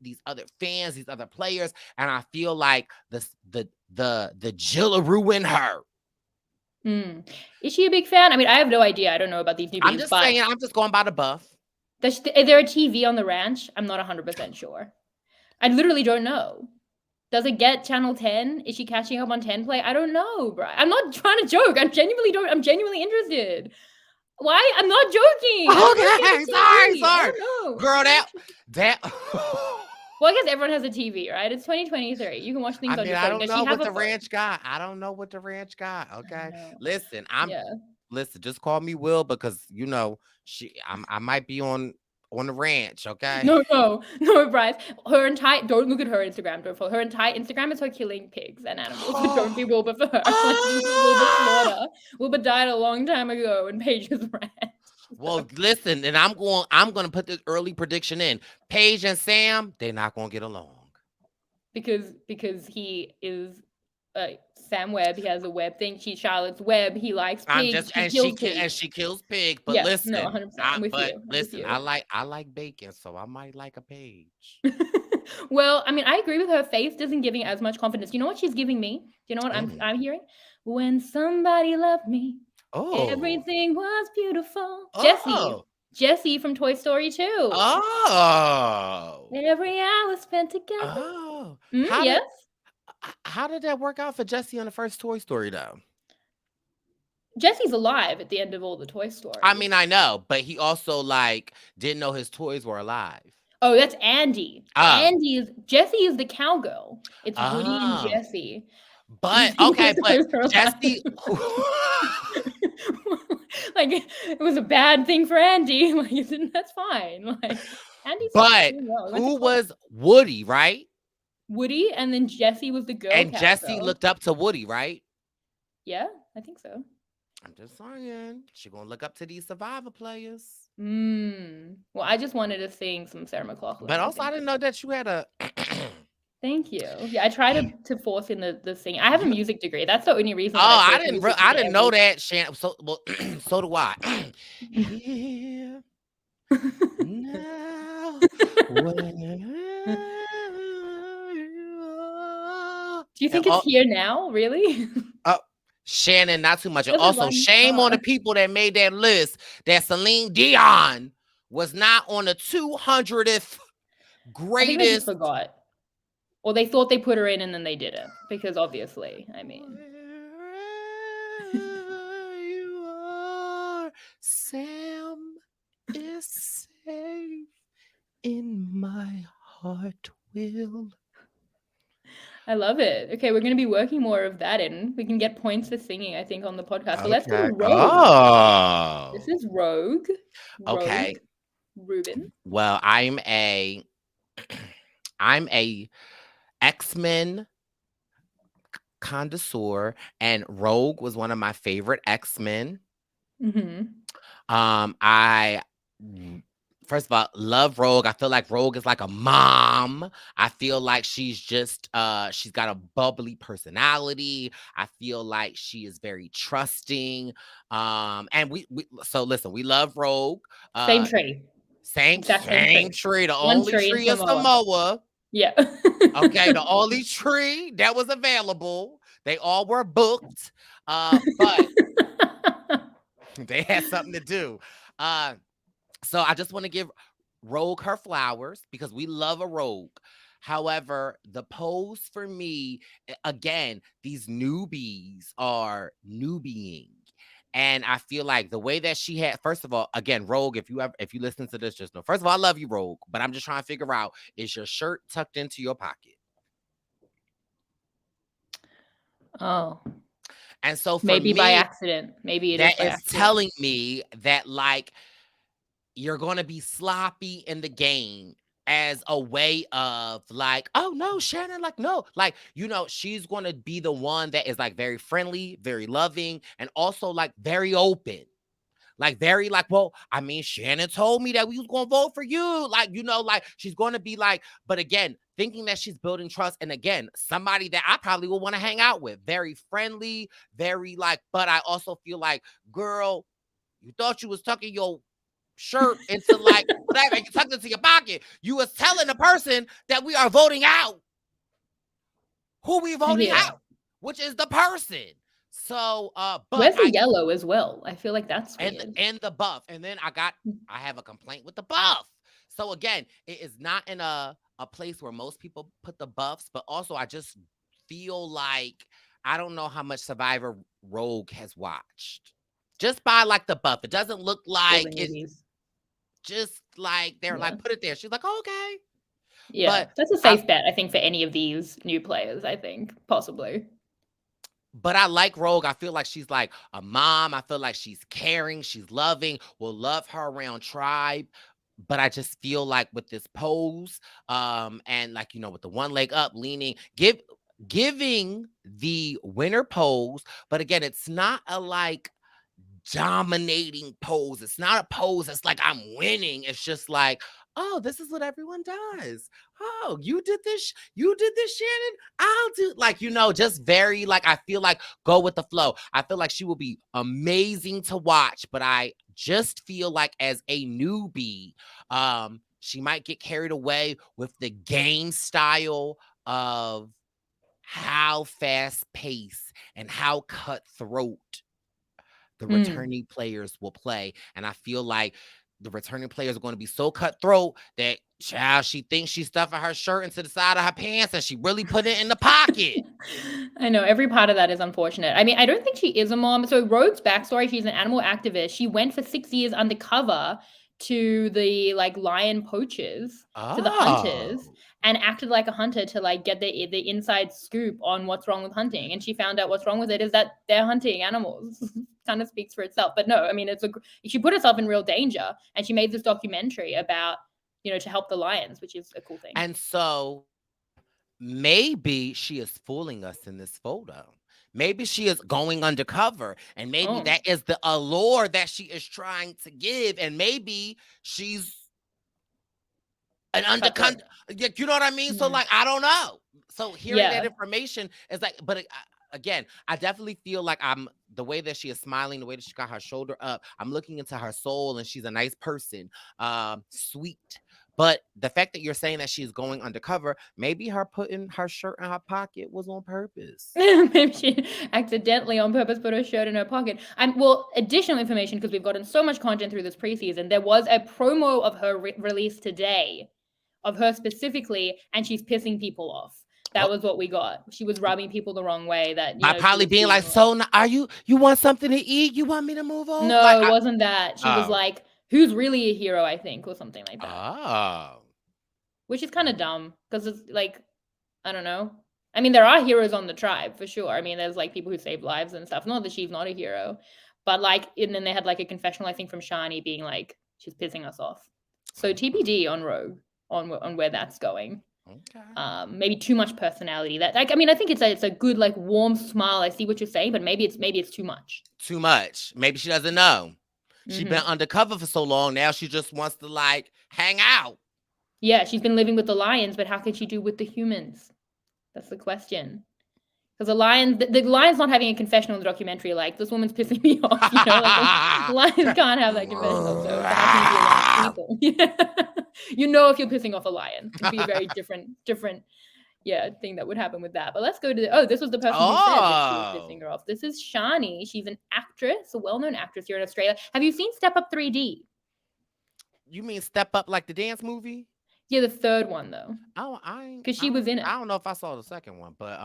S2: these other fans, these other players. And I feel like the Jillaroo in her.
S1: Is she a big fan? I mean, I have no idea. I don't know about these newbies.
S2: I'm just saying, I'm just going by the buff.
S1: Is there a TV on the ranch? I'm not 100% sure. I literally don't know. Does it get Channel 10? Is she catching up on 10 play? I don't know, bro. I'm not trying to joke. I'm genuinely interested. Why? I'm not joking.
S2: Okay, sorry. Girl, that.
S1: Well, I guess everyone has a TV, right? It's 2023. You can watch things on your phone.
S2: I don't know what the ranch got. I don't know what the ranch got. Okay. Listen, listen, just call me Will, because I might be on the ranch, okay?
S1: No, Brice. Don't look at her Instagram. Don't follow her entire Instagram is her killing pigs and animals. So don't be Wilbur for her. Wilbur died a long time ago in Paige's ranch.
S2: Well, listen, and I'm going to put this early prediction in. Paige and Sam, they're not going to get along.
S1: Because he is Sam Webb. He has a web thing. She's Charlotte's Web. He likes pigs.
S2: She kills pig. But listen,
S1: 100%. I'm with you.
S2: Listen, I like bacon, so I might like a Paige.
S1: Well, I mean, I agree with her. Face isn't giving as much confidence. You know what she's giving me? Do you know what I'm hearing? When somebody loved me. Oh. Everything was beautiful. Oh. Jesse from Toy Story 2.
S2: Oh.
S1: Every hour spent together.
S2: Oh.
S1: Yes.
S2: How did that work out for Jesse on the first Toy Story, though?
S1: Jesse's alive at the end of all the Toy Stories.
S2: I mean, I know, but he also didn't know his toys were alive.
S1: Oh, that's Andy. Jesse is the cowgirl. It's Woody and Jesse.
S2: But okay, but Jesse.
S1: It was a bad thing for Andy. That's fine. Andy's.
S2: But who was Woody, right?
S1: Woody, and then Jesse was the girl.
S2: And Jesse looked up to Woody, right?
S1: Yeah, I think so.
S2: I'm just saying, she's gonna look up to these Survivor players.
S1: Well, I just wanted to sing some Sarah McLachlan.
S2: But also, I didn't know that you had a.
S1: Thank you. Yeah, I try to force in the sing. I have a music degree. That's the only reason.
S2: I didn't know that, Shannon. So do I. Yeah. Now,
S1: do you think it's here now? Really?
S2: Shannon, not too much. And also, shame on the people that made that list that Celine Dion was not on the 200th
S1: I think they just
S2: Greatest.
S1: forgot. Or they thought they put her in and then they didn't. Because obviously, I mean.
S2: Wherever you are, Sam is safe in my heart will.
S1: I love it. Okay, we're going to be working more of that in. We can get points for singing, I think, on the podcast. So let's do
S2: Okay.
S1: Rogue. This
S2: Oh.
S1: is Rogue.
S2: Okay.
S1: Ruben.
S2: Well, I'm a X-Men connoisseur, and Rogue was one of my favorite X-Men. I first of all love Rogue. I feel like Rogue is like a mom. I feel like she's just she's got a bubbly personality. I feel like she is very trusting. And we so listen, we love Rogue.
S1: Same tree.
S2: Same tree. The
S1: One
S2: only
S1: tree in
S2: tree is
S1: Samoa.
S2: Samoa.
S1: Yeah.
S2: Okay, the only tree that was available. They all were booked. But they had something to do. So I just want to give Rogue her flowers because we love a Rogue. However, the pose for me, again, these newbies are newbieing. And I feel like the way that she had, first of all, again, Rogue, if you listen to this, just know, first of all, I love you, Rogue, but I'm just trying to figure out, is your shirt tucked into your pocket?
S1: Oh.
S2: And so for
S1: maybe
S2: me,
S1: by accident. Maybe it is by accident.
S2: telling me that like you're going to be sloppy in the game as a way of like, oh no, Shannon, like, no, like, you know, she's going to be the one that is like very friendly, very loving, and also like very open. Like very like, well, I mean, Shannon told me that we was going to vote for you. Like, you know, like she's going to be like, but again, thinking that she's building trust. And again, somebody that I probably will want to hang out with. Very friendly, very like, but I also feel like, girl, you thought you was tucking your shirt into like whatever, you tucked into your pocket. You was telling the person that we are voting out who we voting out, which is the person. So but
S1: where's the yellow as well? I feel like that's weird.
S2: And the buff. And then I have a complaint with the buff. So again, it is not in a place where most people put the buffs, but also I just feel like I don't know how much Survivor Rogue has watched. Just by like the buff. It doesn't look like it's just like they're like, put it there. She's like, oh, okay.
S1: Yeah, but that's a safe bet, I think, for any of these new players, I think, possibly.
S2: But I like Rogue. I feel like she's like a mom. I feel like she's caring. She's loving. We'll love her around tribe. But I just feel like with this pose, and like, you know, with the one leg up, leaning, giving the winner pose. But again, it's not a like dominating pose. It's not a pose that's like I'm winning. It's just like, oh, this is what everyone does. Oh, you did this, Shannon. I'll do, like, you know, just very like, I feel like go with the flow. I feel like she will be amazing to watch, but I just feel like as a newbie, she might get carried away with the game style of how fast paced and how cutthroat the returning players will play. And I feel like the returning players are going to be so cutthroat that child, she thinks she's stuffing her shirt into the side of her pants and she really put it in the pocket.
S1: I know every part of that is unfortunate. I mean, I don't think she is a mom. So Rogue's backstory, she's an animal activist. She went for 6 years undercover to the like lion poachers, to the hunters, and acted like a hunter to like get the inside scoop on what's wrong with hunting. And she found out what's wrong with it is that they're hunting animals. Kind of speaks for itself. But no, I mean, she put herself in real danger, and she made this documentary about, you know, to help the lions, which is a cool thing.
S2: And so maybe she is fooling us in this photo. Maybe she is going undercover, and maybe that is the allure that she is trying to give, and maybe she's an undercover. You know what I mean? So like, I don't know. So hearing that information is like, but again, I definitely feel like the way that she is smiling, the way that she got her shoulder up, I'm looking into her soul, and she's a nice person, sweet. But the fact that you're saying that she's going undercover, maybe her putting her shirt in her pocket was on purpose.
S1: Maybe she accidentally on purpose put her shirt in her pocket. And well, additional information, because we've gotten so much content through this preseason, there was a promo of her release today of her specifically, and she's pissing people off. That was what we got. She was rubbing people the wrong way. That
S2: by probably being like, so are you want something to eat? You want me to move over?
S1: No, like, it wasn't that. She was like, who's really a hero, I think, or something like that.
S2: Oh.
S1: Which is kind of dumb, because it's like, I don't know. I mean, there are heroes on the tribe, for sure. I mean, there's like people who save lives and stuff. Not that she's not a hero. But like, and then they had like a confessional, I think, from Shani being like, she's pissing us off. So TBD on Rogue, on where that's going.
S2: Okay.
S1: Maybe too much personality. That, like, I mean, I think it's a good, like, warm smile. I see what you're saying, but maybe it's too much.
S2: Too much. Maybe she doesn't know. She's been undercover for so long. Now she just wants to like hang out.
S1: Yeah, she's been living with the lions, but how can she do with the humans? That's the question. Because the lion's not having a confessional in the documentary. Like, this woman's pissing me off. You know, like, the lions can't have that confessional. So how can you be around people? You know, if you're pissing off a lion, it'd be a very different thing that would happen with that. But let's go to this was the person who said that she was pissing her off. This is Shani. She's an actress, a well-known actress here in Australia. Have you seen Step Up 3D?
S2: You mean Step Up, like the dance movie?
S1: Yeah, the third one though.
S2: Oh,
S1: because she was in it.
S2: I don't know if I saw the second one, but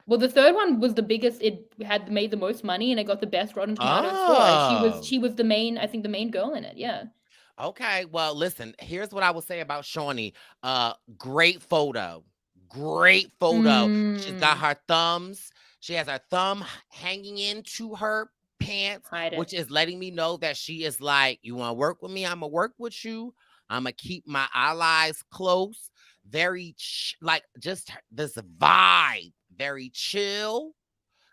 S1: well, the third one was the biggest. It had made the most money, and it got the best Rotten Tomatoes score. She was the main, I think, the main girl in it. Yeah.
S2: Okay. Well, listen. Here's what I will say about Shani. Great photo. Great photo. She's got her thumbs. She has her thumb hanging into her pants, which is letting me know that she is like, you want to work with me? I'm gonna work with you. I'm gonna keep my allies close. Very like just this vibe. Very chill.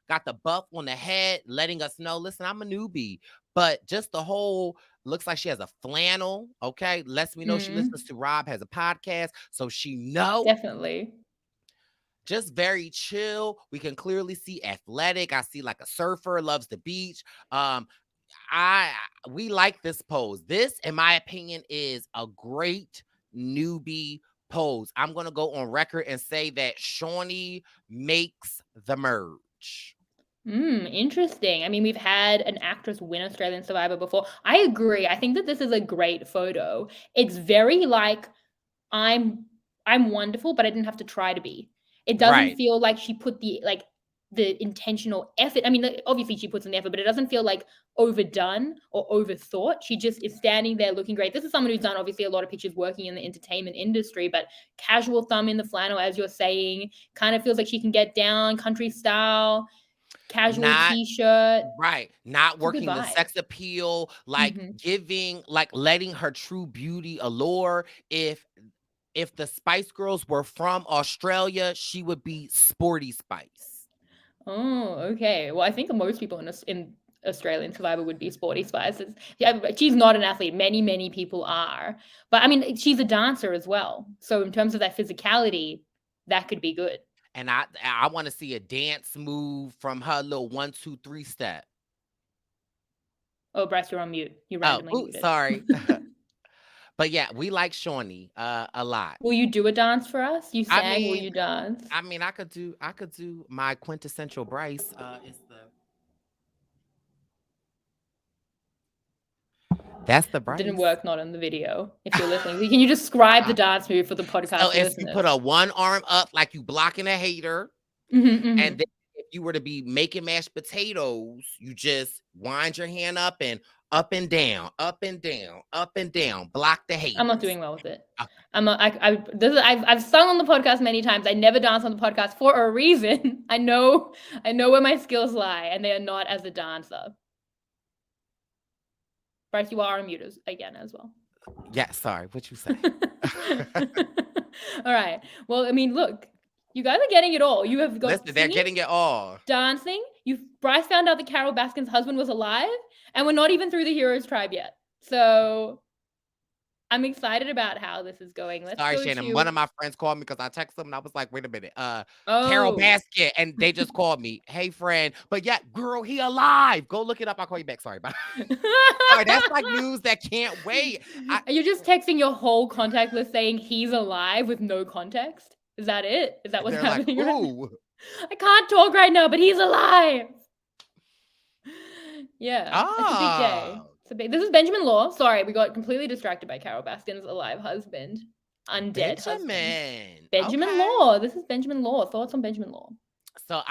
S2: Got the buff on the head, letting us know, listen, I'm a newbie. But just the whole looks like she has a flannel. Okay. Lets me know she listens to Rob, has a podcast. So she knows.
S1: Definitely.
S2: Just very chill. We can clearly see athletic. I see like a surfer, loves the beach. We like this pose. This, in my opinion, is a great newbie pose. I'm gonna go on record and say that Shani makes the merge.
S1: Interesting. I mean, we've had an actress win Australian Survivor before. I agree. I think that this is a great photo. It's very like, I'm wonderful, but I didn't have to try to be. It doesn't feel like she put the intentional effort. I mean, obviously she puts in the effort, but it doesn't feel like overdone or overthought. She just is standing there looking great. This is someone who's done obviously a lot of pictures working in the entertainment industry, but casual thumb in the flannel, as you're saying, kind of feels like she can get down country style, casual t-shirt.
S2: Right. Not working the sex appeal, like giving, like letting her true beauty allure. If the Spice Girls were from Australia, she would be Sporty Spice.
S1: Oh, okay. Well, I think most people in Australian Survivor would be Sporty Spice. Yeah, she's not an athlete. Many people are. But I mean, she's a dancer as well. So in terms of that physicality, that could be good.
S2: And I want to see a dance move from her little 1, 2, 3 step.
S1: Oh, Brice, you're on mute. You randomly muted.
S2: Sorry. But yeah, we like Shani a lot.
S1: Will you do a dance for us? You sang, will you dance?
S2: I mean, I could do my quintessential Brice. That's the Brice.
S1: Didn't work, not in the video. If you're listening, can you describe the dance move for the podcast?
S2: So if you put a one arm up like you blocking a hater, and then if you were to be making mashed potatoes, you just wind your hand up and down, up and down, up and down. Block the hate.
S1: I'm not doing well with it. I've sung on the podcast many times. I never dance on the podcast for a reason. I know where my skills lie, and they are not as a dancer. Brice, you are on mute again as well.
S2: Yeah, sorry. What you say?
S1: All right. Well, I mean, look, you guys are getting it all. You have got.
S2: Listen, they're getting it all.
S1: Dancing. Brice found out that Carol Baskin's husband was alive, and we're not even through the Heroes Tribe yet. So I'm excited about how this is going.
S2: Sorry, Shannon. One of my friends called me because I texted them and I was like, wait a minute. Carol Baskin. And they just called me. Hey, friend. But yeah, girl, he alive. Go look it up. I'll call you back. Sorry. Bye. Sorry, that's like news that can't wait.
S1: You're just texting your whole contact list saying he's alive with no context? Is that it? Is that what's happening?
S2: Like,
S1: right? I can't talk right now, but he's alive. Yeah. It's a big day. This is Benjamin Law. Sorry, we got completely distracted by Carol Baskin's alive husband. undead husband.
S2: Benjamin.
S1: Benjamin
S2: Okay.
S1: Law. This is Benjamin Law. Thoughts on Benjamin Law?
S2: So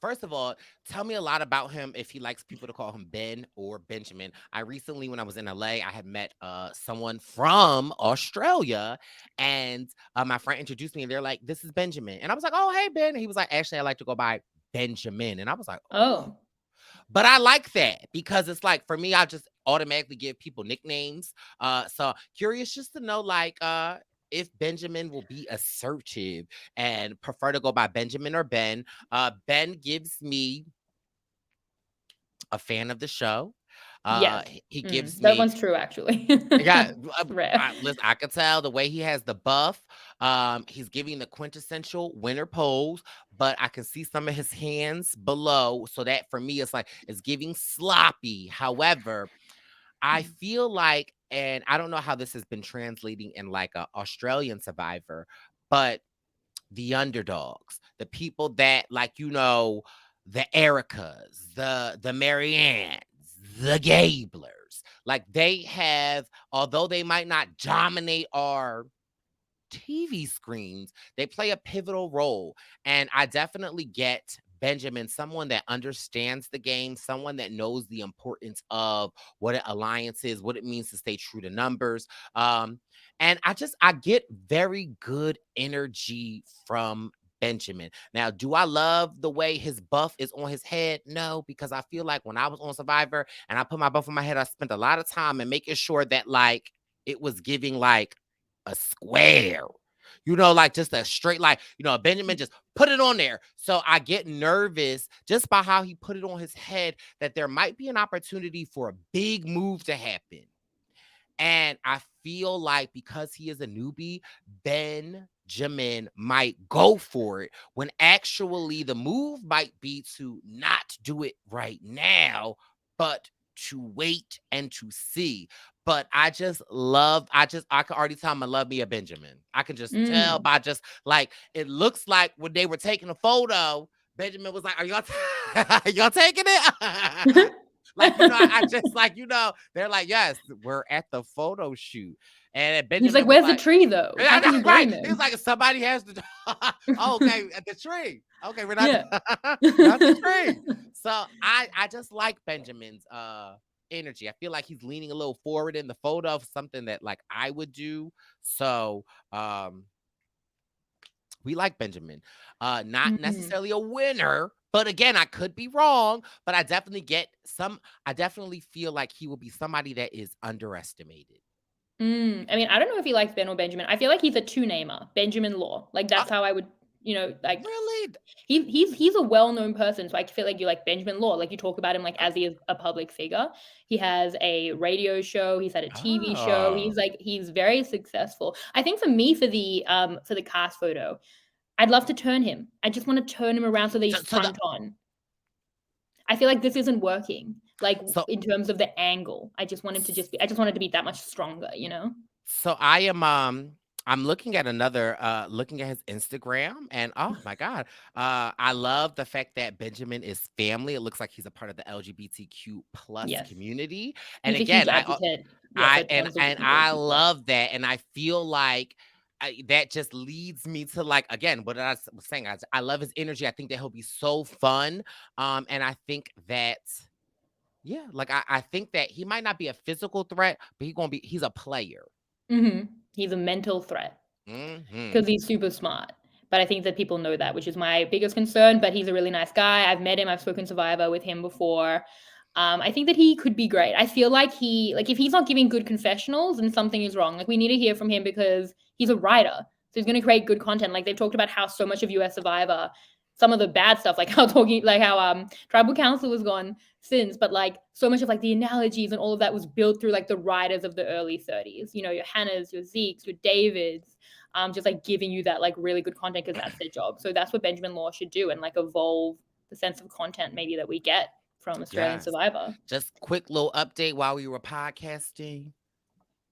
S2: first of all, tell me a lot about him if he likes people to call him Ben or Benjamin. I recently, when I was in LA, I had met someone from Australia, and my friend introduced me, and they're like, "This is Benjamin," and I was like, "Oh, hey Ben." And he was like, "Actually, I like to go by Benjamin," and I was like, "Oh."
S1: Oh,
S2: But I like that because it's like for me, I just automatically give people nicknames. So curious just to know, like, if Benjamin will be assertive and prefer to go by Benjamin or Ben. Ben gives me a fan of the show.
S1: yes.
S2: He gives
S1: That
S2: me
S1: one's true, actually.
S2: yeah,
S1: Rare.
S2: listen, I could tell the way he has the buff. He's giving the quintessential winter pose, but I can see some of his hands below. So that for me, it's giving sloppy. However, I feel like, and I don't know how this has been translating in like a Australian Survivor, but the underdogs, the people that like, the Ericas, the Mariannes, the Gablers, like they have, although they might not dominate our TV screens, they play a pivotal role. And I definitely get Benjamin, someone that understands the game, someone that knows the importance of what an alliance is, what it means to stay true to numbers. And I get very good energy from Benjamin. Now, do I love the way his buff is on his head? No, because I feel like when I was on Survivor and I put my buff on my head, I spent a lot of time in making sure that like it was giving like a square, like just a straight, like, Benjamin just put it on there. So I get nervous just by how he put it on his head that there might be an opportunity for a big move to happen. And I feel like because he is a newbie, Benjamin might go for it when actually the move might be to not do it right now, but to wait and to see. But I can already tell I love me a Benjamin. I can just tell by just like, it looks like when they were taking a photo, Benjamin was like, are y'all taking it? Like, I just like, they're like, yes, we're at the photo shoot. And Benjamin
S1: He's like,
S2: was
S1: where's the
S2: like,
S1: tree, though? How can you
S2: right.
S1: blame
S2: He was
S1: him?
S2: like, somebody has to. Oh, okay, at the tree. Okay, we're not,
S1: Yeah.
S2: not the tree. So I just like Benjamin's energy. I feel like he's leaning a little forward in the photo of something that like I would do. So we like Benjamin. Not necessarily a winner, but again, I could be wrong, but I definitely feel like he will be somebody that is underestimated.
S1: I mean, I don't know if he likes Ben or Benjamin. I feel like he's a two-namer, Benjamin Law. Like that's how I would, like
S2: Really?
S1: he's a well-known person, so I feel like you like Benjamin Law. Like you talk about him like as he is a public figure. He has a radio show, he's had a TV show.
S2: Oh.
S1: He's very successful. I think for me for the cast photo, I'd love to turn him. I just want to turn him around so that he's front on. I feel like this isn't working. Like in terms of the angle, I just want him to I just want it to be that much stronger,
S2: So I'm looking at looking at his Instagram, and oh my God, I love the fact that Benjamin is family. It looks like he's a part of the LGBTQ plus community. And
S1: he's
S2: again,
S1: a huge advocate.
S2: I love that, and I feel like that just leads me to like, again, what I was saying. I love his energy. I think that he'll be so fun, and I think that. Yeah, like I think that he might not be a physical threat, but he's a player.
S1: He's a mental threat because
S2: Mhm.
S1: he's super smart. But I think that people know that, which is my biggest concern. But he's a really nice guy. I've met him. I've spoken Survivor with him before. I think that he could be great. I feel like if he's not giving good confessionals, then something is wrong. Like we need to hear from him because he's a writer. So he's going to create good content. Like they've talked about how so much of US Survivor, some of the bad stuff, like how Tribal Council was gone since, but like so much of like the analogies and all of that was built through like the writers of the early 30s. Your Hannahs, your Zeeks, your Davids, just like giving you that like really good content because that's their job. So that's what Benjamin Law should do and like evolve the sense of content maybe that we get from Australian Survivor.
S2: Just quick little update while we were podcasting.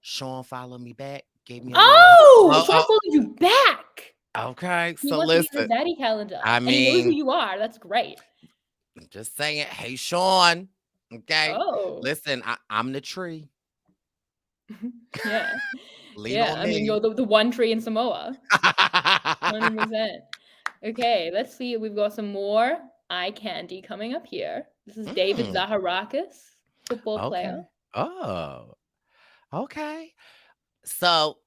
S2: Sean followed me back, gave me a
S1: Sean followed you back.
S2: Okay,
S1: He
S2: so
S1: wants to be in
S2: listen.
S1: the daddy calendar.
S2: I
S1: And he knows who
S2: mean,
S1: you are. That's great.
S2: I'm just saying, hey Sean. Okay.
S1: Oh.
S2: Listen, I'm the tree.
S1: Yeah.
S2: Lean
S1: Yeah,
S2: on
S1: I mean,
S2: me.
S1: you're the one tree in Samoa. 100%. Okay, let's see. We've got some more eye candy coming up here. This is David Zaharakis, football player.
S2: Okay. Oh, okay. So,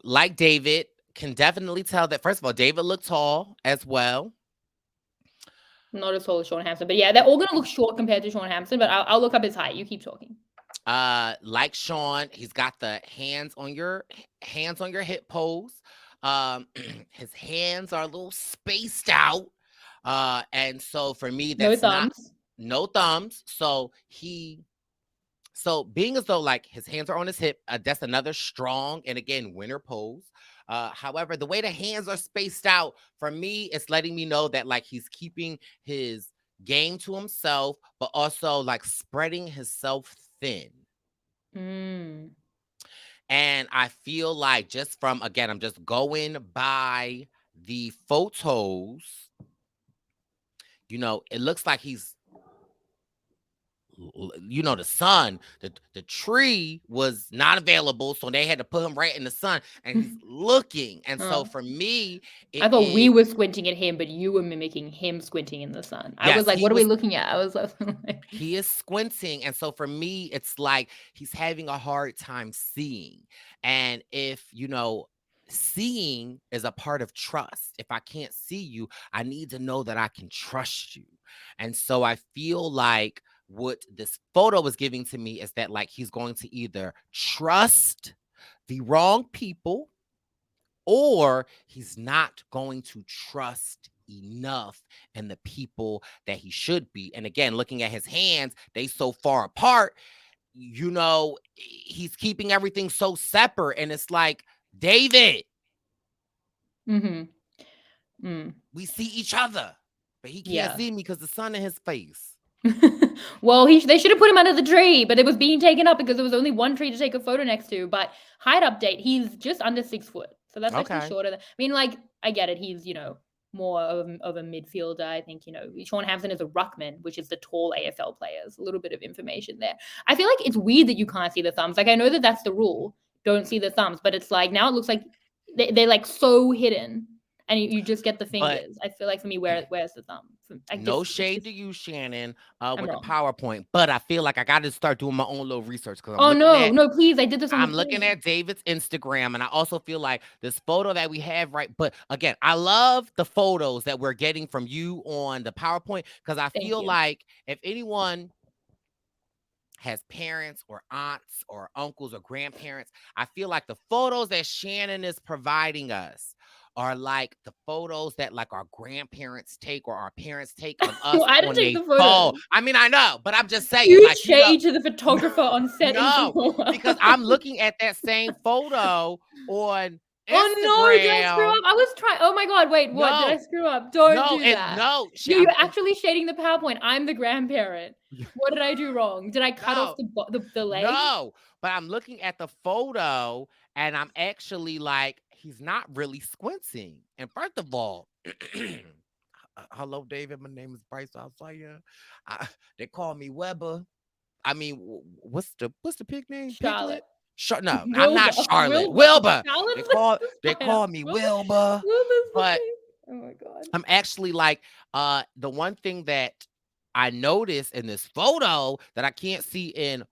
S2: like David, can definitely tell that, first of all, David looked tall as well.
S1: Not as tall as Sean Hampson, but yeah, they're all gonna look short compared to Sean Hampson. But I'll look up his height. You keep talking.
S2: Like Sean, he's got the hands on your hip pose. His hands are a little spaced out. And so for me,
S1: No
S2: that's not
S1: thumbs.
S2: no thumbs. So being as though like his hands are on his hip, that's another strong and again winner pose. However, the way the hands are spaced out, for me, it's letting me know that like he's keeping his game to himself, but also like spreading himself thin.
S1: Mm.
S2: And I feel like just from, again, I'm just going by the photos, it looks like he's, the sun, the tree was not available. So they had to put him right in the sun and he's looking. And so for me,
S1: I thought we were squinting at him, but you were mimicking him squinting in the sun. I was like, what are we looking at? I was like,
S2: he is squinting. And so for me, it's like he's having a hard time seeing. And if, seeing is a part of trust. If I can't see you, I need to know that I can trust you. And so I feel like what this photo is giving to me is that like he's going to either trust the wrong people or he's not going to trust enough in the people that he should be. And again, looking at his hands, they so far apart, he's keeping everything so separate. And it's like, David, we see each other, but he can't see me because the sun in his face.
S1: Well, they should have put him under the tree, but it was being taken up because there was only one tree to take a photo next to. But height update, he's just under 6 foot. So that's actually shorter than, I mean, like, I get it. He's, more of a midfielder. I think, Sean Hampson is a ruckman, which is the tall AFL players. A little bit of information there. I feel like it's weird that you can't see the thumbs. Like, I know that that's the rule. Don't see the thumbs. But it's like, now it looks like they're like so hidden. And you just get the fingers. I feel like for me, where's the thumb?
S2: No shade to you, Shannon, with the PowerPoint, but I feel like I got to start doing my own little research because
S1: no, please, I did this.
S2: I'm looking at David's Instagram, and I also feel like this photo that we have, right? But again, I love the photos that we're getting from you on the PowerPoint because I feel like if anyone has parents or aunts or uncles or grandparents, I feel like the photos that Shannon is providing us are like the photos that like our grandparents take or our parents take of us.
S1: Well, I didn't take the photo.
S2: I mean, I know, but I'm just saying.
S1: Huge shade to the photographer on set.
S2: No, because I'm looking at that same photo on Instagram.
S1: Oh no, did I screw up? I was trying. Oh my God, wait, what? Did I screw up? Don't do that.
S2: No,
S1: you're actually shading the PowerPoint. I'm the grandparent. What did I do wrong? Did I cut off the leg?
S2: No, but I'm looking at the photo and I'm actually like, he's not really squinting. And first of all, hello, David. My name is Brice Izyah. They call me Weber. I mean, what's the pig name?
S1: Charlotte.
S2: No, Wilbur. I'm not Charlotte. Wilbur. They call me Wilbur. But
S1: oh my God.
S2: I'm actually like, the one thing that I noticed in this photo that I can't see in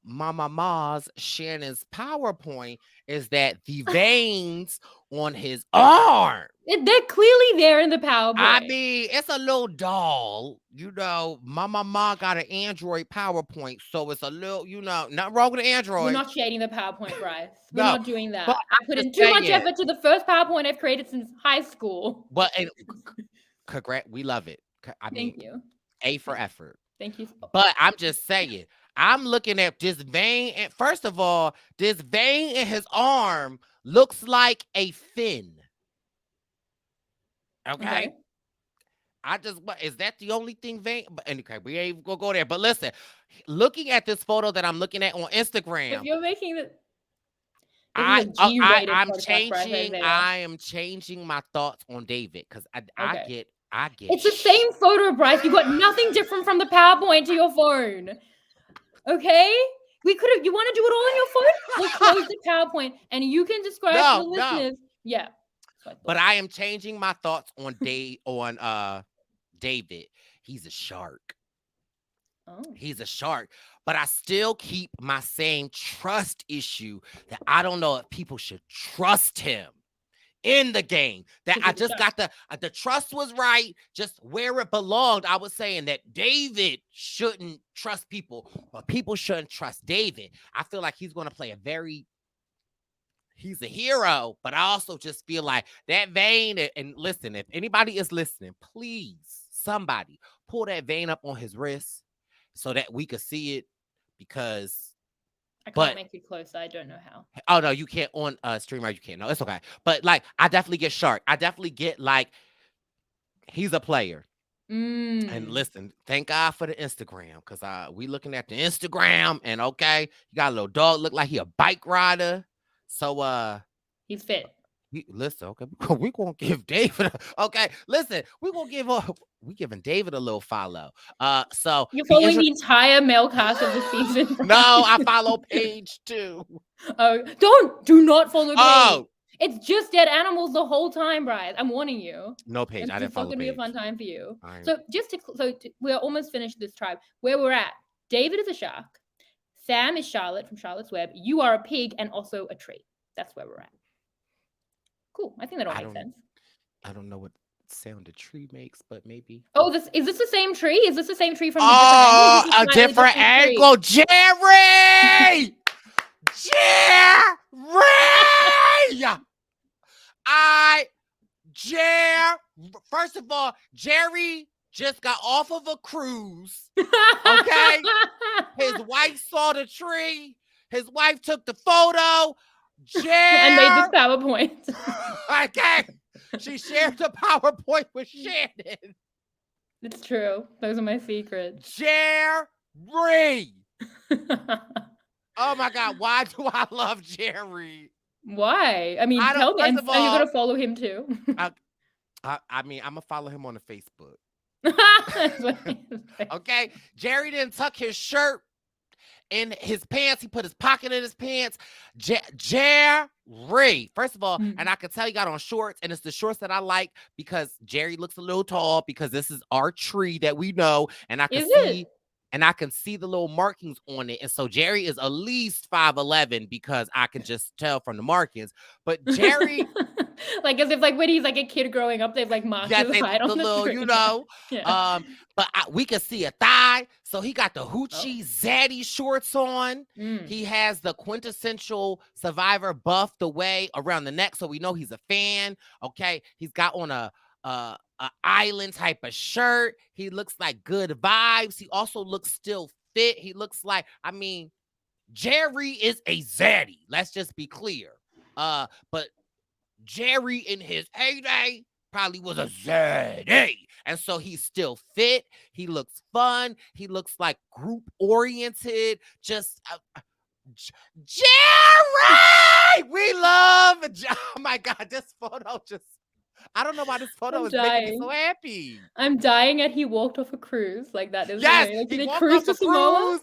S2: Mama's Shannon's PowerPoint is that the veins on his arm.
S1: They're clearly there in the PowerPoint.
S2: I mean, it's a little dull. My mama got an Android PowerPoint, so it's a little, nothing wrong with the Android.
S1: We're not shading the PowerPoint, Brice. We're not doing that. I put in too much effort to the first PowerPoint I've created since high school.
S2: But congrats, we love it.
S1: Thank you.
S2: A for effort.
S1: Thank you.
S2: But I'm just saying, I'm looking at this vein, and first of all, this vein in his arm looks like a fin. Okay. Is that the only thing vein? But anyway, we ain't gonna go there. But listen, looking at this photo that I'm looking at on Instagram,
S1: if you're making it,
S2: I'm changing. I am changing my thoughts on David because I get.
S1: It's the same photo, Brice. You got nothing different from the PowerPoint to your phone. Okay, you want to do it all on your phone? We'll close the PowerPoint and you can describe to the listeners. Yeah.
S2: But I am changing my thoughts on David. He's a shark.
S1: Oh.
S2: He's a shark. But I still keep my same trust issue that I don't know if people should trust him in the game. That I just got the trust was right, just where it belonged. I was saying that David shouldn't trust people, but people shouldn't trust David. I feel like he's going to play he's a hero, but I also just feel like that vein, and listen, if anybody is listening, please, somebody pull that vein up on his wrist so that we could see it, because
S1: I can't make it closer. I don't know how.
S2: Oh, no, you can't on streamer. You can't. No, it's okay. But like, I definitely get shark. I definitely get like, he's a player. And listen, thank God for the Instagram, because we looking at the Instagram, and okay, you got a little dog, look like he a bike rider. So
S1: he's fit.
S2: Listen, okay, we gonna give David we giving David a little follow. So
S1: you're following the entire male cast of the season.
S2: No, I follow Paige too.
S1: Oh, do not follow Paige. Oh. It's just dead animals the whole time, Brice. I'm warning you.
S2: No, Paige, I didn't follow Paige.
S1: It's not gonna be a fun time for you. So we're almost finished this tribe. Where we're at, David is a shark. Sam is Charlotte from Charlotte's Web. You are a pig and also a tree. That's where we're at. Cool. I think that all makes sense.
S2: I don't know what sound a tree makes, but maybe.
S1: Oh, is this the same tree? Is this the same tree from
S2: a different angle? Jerry! First of all, Jerry just got off of a cruise. Okay? His wife saw the tree. His wife took the photo.
S1: And made this PowerPoint.
S2: Okay. She shared the PowerPoint with Shannon.
S1: It's true. Those are my secrets.
S2: Jerry. Oh my God. Why do I love Jerry?
S1: Why? I mean, tell me. And you're going to follow him too?
S2: I mean, I'm going to follow him on the Facebook. Okay. Jerry didn't tuck his shirt in his pants. He put his pocket in his pants. Jerry, first of all, and I can tell he got on shorts, and it's the shorts that I like because Jerry looks a little tall, because this is our tree that we know, and I can see the little markings on it. And so Jerry is at least 5'11", because I can just tell from the markings. But Jerry,
S1: like as if like when he's like a kid growing up, they've like marked his height on the
S2: little,
S1: tree.
S2: you know. Yeah. But we can see a thigh. So he got the hoochie zaddy shorts on. He has the quintessential Survivor buff the way around the neck, so we know he's a fan. Okay, he's got on a island type of shirt. He looks like good vibes. He also looks still fit. He looks like, I mean, Jerry is a zaddy. Let's just be clear. But Jerry in his heyday probably was a zaddy. And so he's still fit. He looks fun. He looks like group oriented. Just Jerry! We love. Oh my God, this photo just. I don't know why this photo is making me so happy.
S1: I'm dying at he walked off a cruise. Like that is
S2: like,
S1: he walked off a cruise.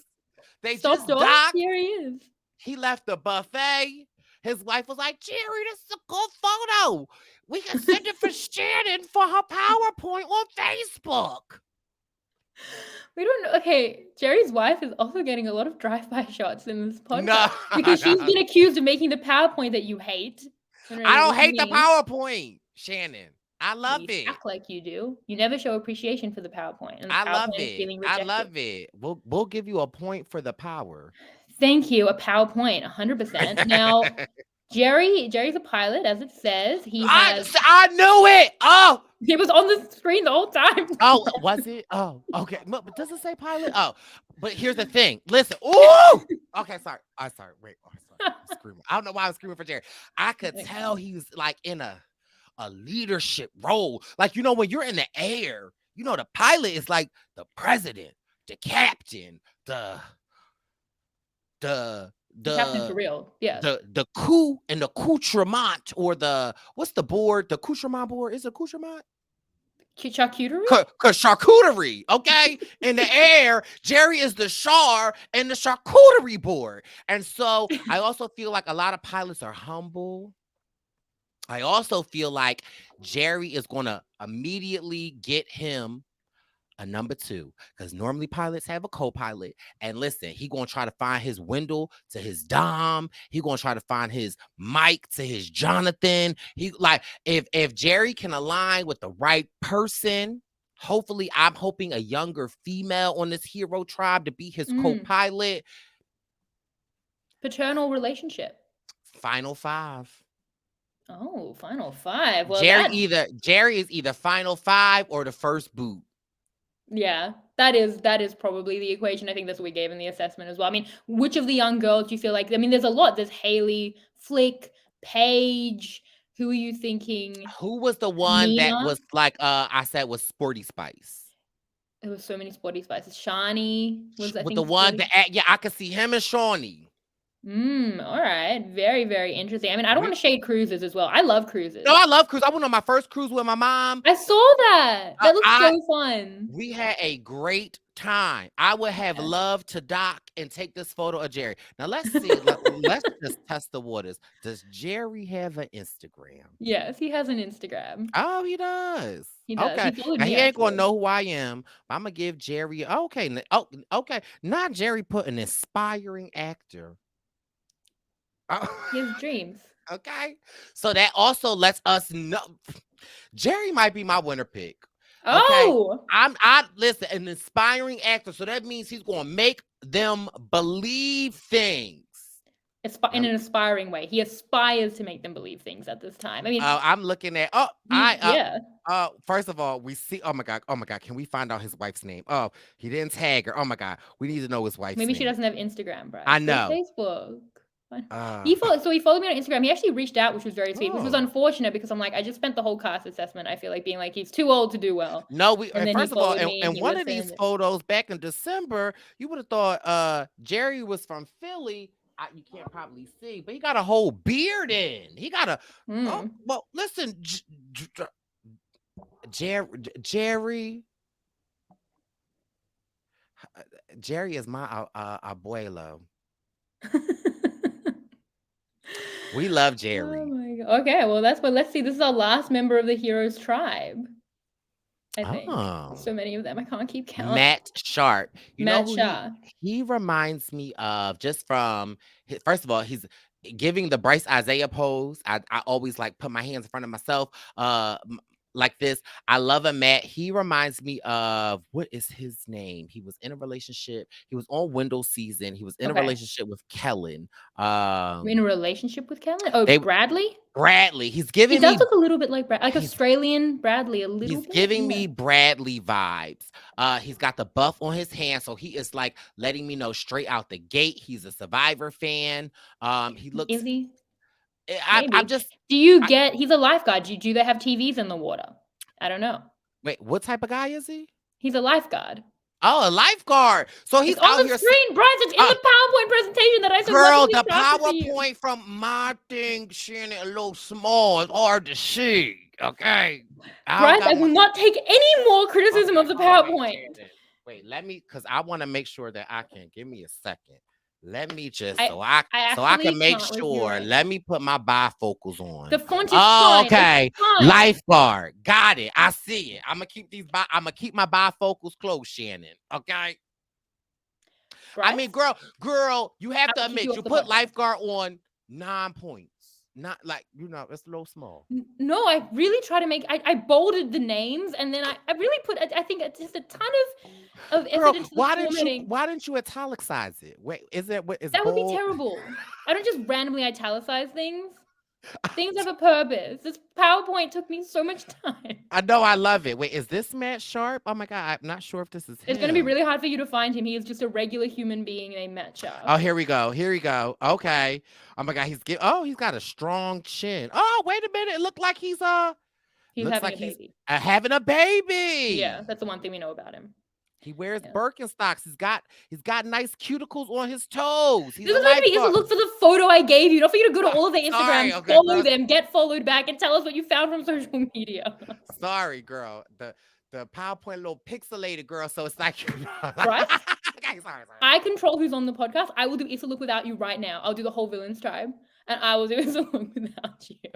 S2: They just docked.
S1: Here he is.
S2: He left the buffet. His wife was like, Jerry, this is a good photo. We can send it for Shannon for her PowerPoint on Facebook.
S1: We don't know. Okay, Jerry's wife is also getting a lot of drive-by shots in this podcast because she's been accused of making the PowerPoint that you hate.
S2: I don't hate the PowerPoint, Shannon. I love it.
S1: Act like you do. You never show appreciation for the PowerPoint. And the
S2: I
S1: PowerPoint
S2: love it. I love it. We'll give you a point for the power.
S1: Thank you. A PowerPoint, 100%. Now, Jerry's a pilot, as it says.
S2: I knew it. Oh,
S1: he was on the screen the whole time.
S2: Oh, was it? Oh, okay. But does it say pilot? Oh, but here's the thing. Listen. Ooh. Okay, sorry. I'm sorry. Wait. Oh, sorry. I'm screaming. I don't know why I was screaming for Jerry. I could tell he was like in a leadership role. Like, you know, when you're in the air, you know, the pilot is like the president, the captain, the
S1: captain for real. Yeah.
S2: The coup and the accoutrement, or what's the board? The accoutrement board. Is it accoutrement?
S1: Charcuterie?
S2: Cause charcuterie, okay? In the air, Jerry is the char and the charcuterie board. And so I also feel like a lot of pilots are humble. I also feel like Jerry is gonna immediately get him a number two, because normally pilots have a co-pilot. And listen, he gonna try to find his Wendell to his Dom. He gonna try to find his Mike to his Jonathan. He like if Jerry can align with the right person. Hopefully, I'm hoping a younger female on this hero tribe to be his co-pilot.
S1: Paternal relationship.
S2: Final five.
S1: Oh, final five. Well,
S2: Jerry is either final five or the first boot.
S1: Yeah, that is probably the equation. I think that's what we gave in the assessment as well. I mean, which of the young girls do you feel like? I mean, there's a lot. There's Haley, Flick, Paige. Who are you thinking?
S2: Who was the one that was like I said was Sporty Spice?
S1: There was so many Sporty Spices. Shani was, I think,
S2: the one that I could see him and Shawnee.
S1: All right. Very, very interesting. I mean, I don't want to shade cruises as well. I love cruises.
S2: No, I love cruise. I went on my first cruise with my mom.
S1: I saw that. That looks so fun.
S2: We had a great time. I would have loved to dock and take this photo of Jerry. Now let's see. Let's just test the waters. Does Jerry have an Instagram?
S1: Yes, he has an Instagram.
S2: Oh, he does.
S1: He does.
S2: Okay. Now, he ain't gonna know who I am. But I'm gonna give Jerry. Okay. Oh, okay. Not Jerry put an inspiring actor.
S1: His dreams.
S2: Okay. So that also lets us know Jerry might be my winner pick. Okay?
S1: Oh,
S2: I listen, an inspiring actor. So that means he's gonna make them believe things.
S1: In an inspiring way. He aspires to make them believe things at this time. I mean,
S2: I'm looking at first of all, we see oh my god, can we find out his wife's name? Oh, he didn't tag her. Oh my god, we need to know his wife's name.
S1: Maybe she doesn't have Instagram, bro.
S2: I know.
S1: Facebook. He followed me on Instagram. He actually reached out, which was very sweet, which was unfortunate because I'm like, I just spent the whole cast assessment. I feel like being like, he's too old to do well.
S2: No, first of all, in one of these photos back in December, you would have thought Jerry was from Philly. You can't probably see, but he got a whole beard in. He got a well. Listen, Jerry is my abuelo. We love Jerry.
S1: Oh my God. Okay, well let's see. This is our last member of the Heroes tribe. I think so many of them. I can't keep count.
S2: Matt Sharp.
S1: Matt Sharp.
S2: He reminds me of just from first of all, he's giving the Brice Izyah pose. I always like put my hands in front of myself. Like this. I love a Matt. He reminds me of what is his name? He was in a relationship. He was on Wendell season. He was in a relationship with Kellen.
S1: In a relationship with Kellen? Oh, Bradley?
S2: Bradley. He
S1: does look a little bit like like Australian Bradley, a little bit.
S2: He's giving me Bradley vibes. He's got the buff on his hand, so he is like letting me know straight out the gate. He's a Survivor fan. He looks.
S1: Is he?
S2: I'm just.
S1: He's a lifeguard. Do they have TVs in the water? I don't know.
S2: Wait, what type of guy is he?
S1: He's a lifeguard.
S2: Oh, a lifeguard. So he's
S1: on the screen, Brice. It's in the PowerPoint presentation that I said.
S2: Girl, the PowerPoint from my thing, Shannon, a little small. It's hard to see. Okay.
S1: Brice, I will not take any more criticism of the PowerPoint.
S2: Wait, because I want to make sure that I can. Give me a second. Let me just so I can make sure. Let me put my bifocals on.
S1: The font is fine.
S2: Okay. Lifeguard. Got it. I see it. I'm gonna keep my bifocals closed, Shannon. Okay. Brice? I mean, girl, you have to admit you put lifeguard on 9 points. Not like, it's a little small.
S1: No, I really try to make. I bolded the names, and then I really put. I think it's just a ton of effort into the formatting.
S2: Why didn't you italicize it? Wait,
S1: that would be terrible. I don't just randomly italicize things. Things have a purpose. This PowerPoint took me so much time.
S2: I know, I love it. Wait, is this Matt Sharp? Oh my God, I'm not sure if this is him.
S1: It's going to be really hard for you to find him. He is just a regular human being named Matt Sharp.
S2: Oh, here we go. Okay. Oh my God, he's got a strong chin. Oh, wait a minute. It looked like he's
S1: having a baby.
S2: Having a baby.
S1: Yeah, that's the one thing we know about him.
S2: He wears
S1: Yeah.
S2: Birkenstocks. He's got nice cuticles on his toes. He's
S1: This
S2: a
S1: is meant to be Issa
S2: lifeguard.
S1: Look for the photo I gave you, not for you to go to all of their
S2: Sorry,
S1: Instagrams,
S2: okay,
S1: follow
S2: girl.
S1: them, get followed back, and tell us what you found from social media.
S2: Sorry, girl. The PowerPoint a little pixelated, girl. So it's like
S1: Bryce,
S2: okay, sorry.
S1: I control who's on the podcast. I will do Issa Look without you right now. I'll do the whole Villains tribe, and I will do Issa Look without you.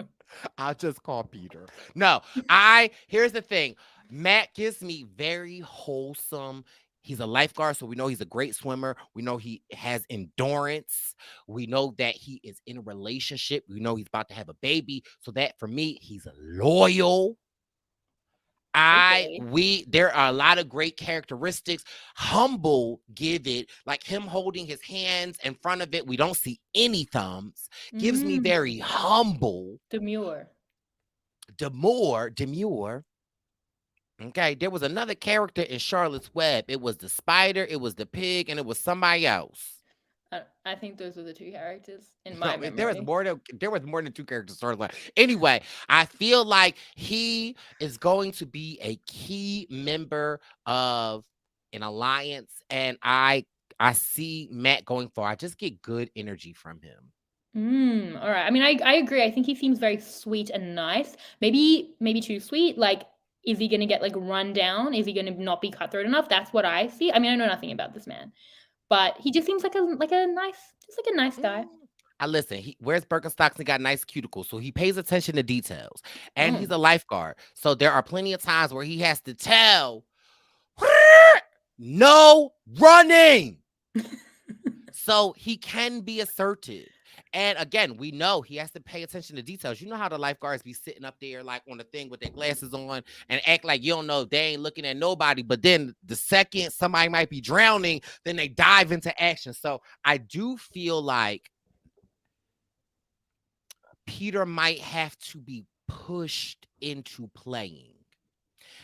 S2: I'll just call Peter. No, here's the thing. Matt gives me very wholesome. He's a lifeguard, so we know he's a great swimmer. We know he has endurance. We know that he is in a relationship. We know he's about to have a baby. So that for me, he's loyal. There are a lot of great characteristics. Humble, give it, like him holding his hands in front of it. We don't see any thumbs. Gives me very humble.
S1: Demure.
S2: Okay, there was another character in Charlotte's Web. It was the spider, it was the pig, and it was somebody else.
S1: I think those were the two characters in my memory.
S2: There was more than two characters. Anyway, I feel like he is going to be a key member of an alliance, and I see Matt going far. I just get good energy from him.
S1: All right. I mean, I agree. I think he seems very sweet and nice. Maybe too sweet. Like, is he gonna get like run down? Is he gonna not be cutthroat enough? That's what I see. I mean, I know nothing about this man, but he just seems like a nice guy.
S2: I listen. He wears Birkenstocks and got nice cuticles, so he pays attention to details. And he's a lifeguard, so there are plenty of times where he has to tell, no running. So he can be assertive. And again, we know he has to pay attention to details. You know how the lifeguards be sitting up there like on the thing with their glasses on and act like you don't know they ain't looking at nobody. But then the second somebody might be drowning, then they dive into action. So I do feel like Peter might have to be pushed into playing.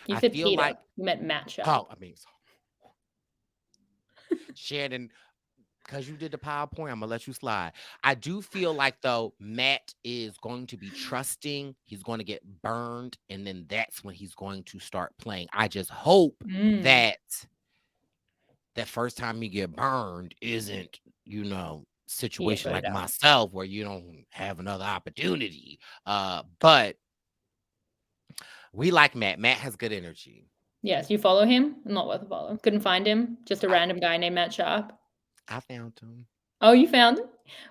S1: You said Peter. Like, you meant Matt Sharp.
S2: Oh, I mean, Shannon, because you did the PowerPoint, I'm gonna let you slide. I do feel like though Matt is going to be trusting. He's going to get burned, and then that's when he's going to start playing. I just hope that the first time you get burned isn't, situation like myself where you don't have another opportunity. But we like Matt. Matt has good energy.
S1: Yes, you follow him? Not worth a follow. Couldn't find him. Just a random guy named Matt Sharp.
S2: I found him.
S1: Oh, you found him?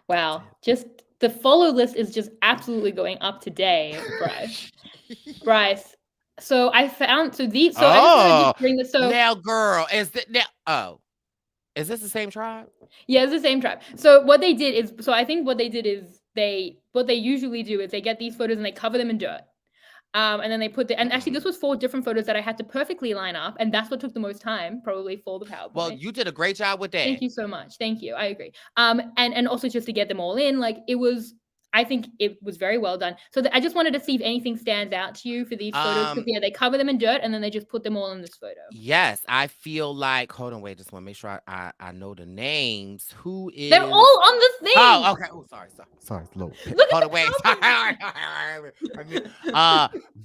S1: Wow. Just the follow list is just absolutely going up today, Brice. Brice. So I found I just wanted to bring this. So
S2: now, girl, is this the same tribe?
S1: Yeah, it's the same tribe. So what they did is, I think what they did is what they usually do is they get these photos and they cover them in dirt. And then they put and actually this was 4 different photos that I had to perfectly line up, and that's what took the most time, probably for the PowerPoint.
S2: Well, you did a great job with that.
S1: Thank you so much. Thank you. I agree. And also just to get them all in, like I think it was very well done. So I just wanted to see if anything stands out to you for these photos. Because they cover them in dirt and then they just put them all in this photo.
S2: Yes, I feel like. Hold on, wait. Just want to make sure I know the names. Who is?
S1: They're all on the thing.
S2: Oh, okay. Oh, sorry. Look. Hold on, wait.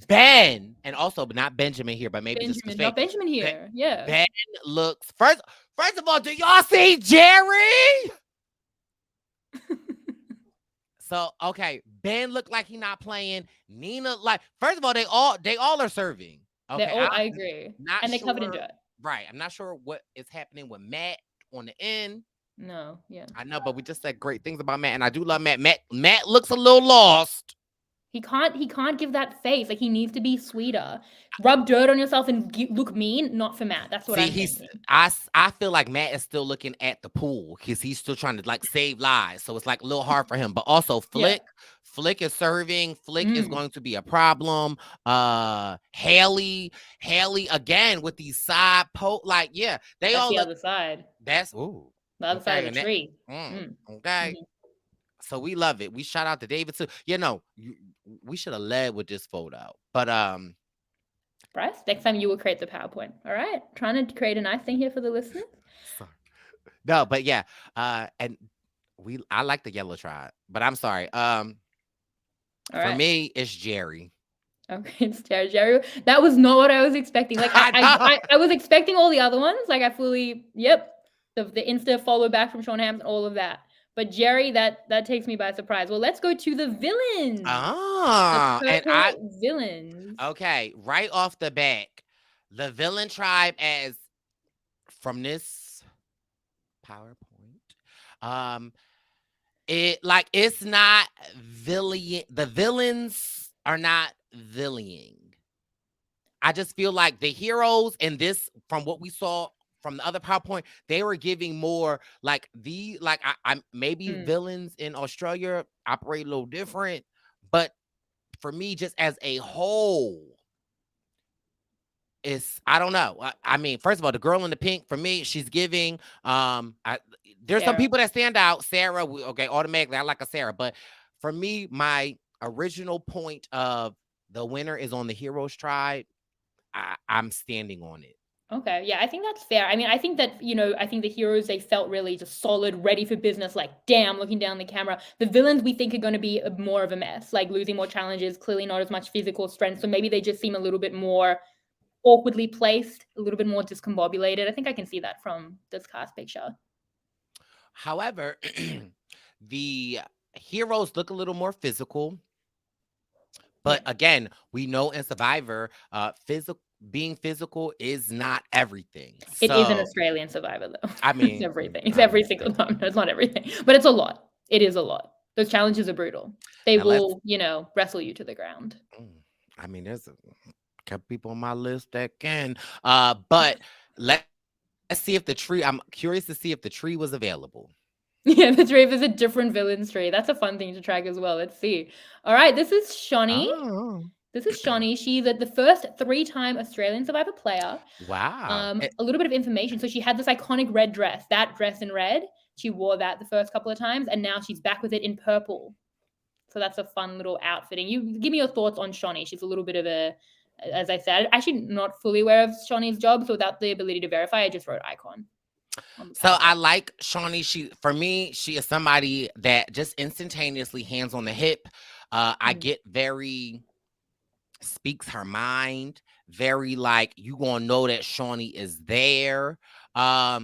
S2: Ben, and also, but not Benjamin here, but maybe
S1: Benjamin, not Benjamin here. Yeah.
S2: Ben looks first of all. Do y'all see Jerry? So okay, Ben looked like he not playing. Nina, like, first of all, they all are serving. Okay,
S1: I agree. And they covered in dirt.
S2: Right. I'm not sure what is happening with Matt on the end.
S1: No, yeah.
S2: I know, but we just said great things about Matt, and I do love Matt. Matt looks a little lost.
S1: He can't give that face. Like, he needs to be sweeter. Rub dirt on yourself and look mean. Not for Matt. That's what I'm thinking.
S2: I feel like Matt is still looking at the pool because he's still trying to like save lives. So it's like a little hard for him. But also Flick is serving. Flick is going to be a problem. Haley again with these side like they all
S1: the other side.
S2: That's
S1: the other side of the tree.
S2: Okay. So we love it. We shout out to David too. We should have led with this photo. But
S1: Brice, next time you will create the PowerPoint. All right. Trying to create a nice thing here for the listeners.
S2: No, but yeah. And I like the yellow tribe, but I'm sorry. For me, it's Jerry.
S1: Okay, it's Jerry. That was not what I was expecting. Like I was expecting all the other ones. Like I fully, yep, the Insta follow back from Sean Hampton, all of that. But Jerry, that takes me by surprise. Well, let's go to the villains. The purple villains.
S2: Okay, right off the back, the villain tribe as from this PowerPoint, it's not villain. The villains are not villain. I just feel like the heroes in this, from what we saw from the other PowerPoint, they were giving more like I'm maybe villains in Australia operate a little different, but for me, just as a whole, I don't know. I mean, first of all, the girl in the pink, for me, she's giving. There's some people that stand out. Sarah, okay, automatically, I like a Sarah. But for me, my original point of the winner is on the heroes tribe. I'm standing on it.
S1: Okay, yeah, I think that's fair. I mean, I think that, I think the heroes, they felt really just solid, ready for business, like, damn, looking down the camera. The villains we think are going to be more of a mess, like losing more challenges, clearly not as much physical strength. So maybe they just seem a little bit more awkwardly placed, a little bit more discombobulated. I think I can see that from this cast picture.
S2: However, the heroes look a little more physical. But again, we know in Survivor, being physical is not everything.
S1: It is an Australian Survivor, though.
S2: I mean,
S1: it's everything. It's every single time. No, it's not everything, but it's a lot. It is a lot. Those challenges are brutal. They will, wrestle you to the ground.
S2: I mean, there's a couple people on my list that can. But let's see if the tree. I'm curious to see if the tree was available.
S1: Yeah, the tree is a different villains tree. That's a fun thing to track as well. Let's see. All right, this is Shani.
S2: Oh.
S1: This is Shani. She's the first 3-time Australian Survivor player.
S2: Wow.
S1: A little bit of information. So she had this iconic red dress, that dress in red. She wore that the first couple of times, and now she's back with it in purple. So that's a fun little outfitting. You give me your thoughts on Shani. She's a little bit of as I said, actually not fully aware of Shani's job, so without the ability to verify, I just wrote icon.
S2: So I like Shani. For me, she is somebody that just instantaneously hands on the hip. I get very speaks her mind, very like you gonna know that Shani is there. Does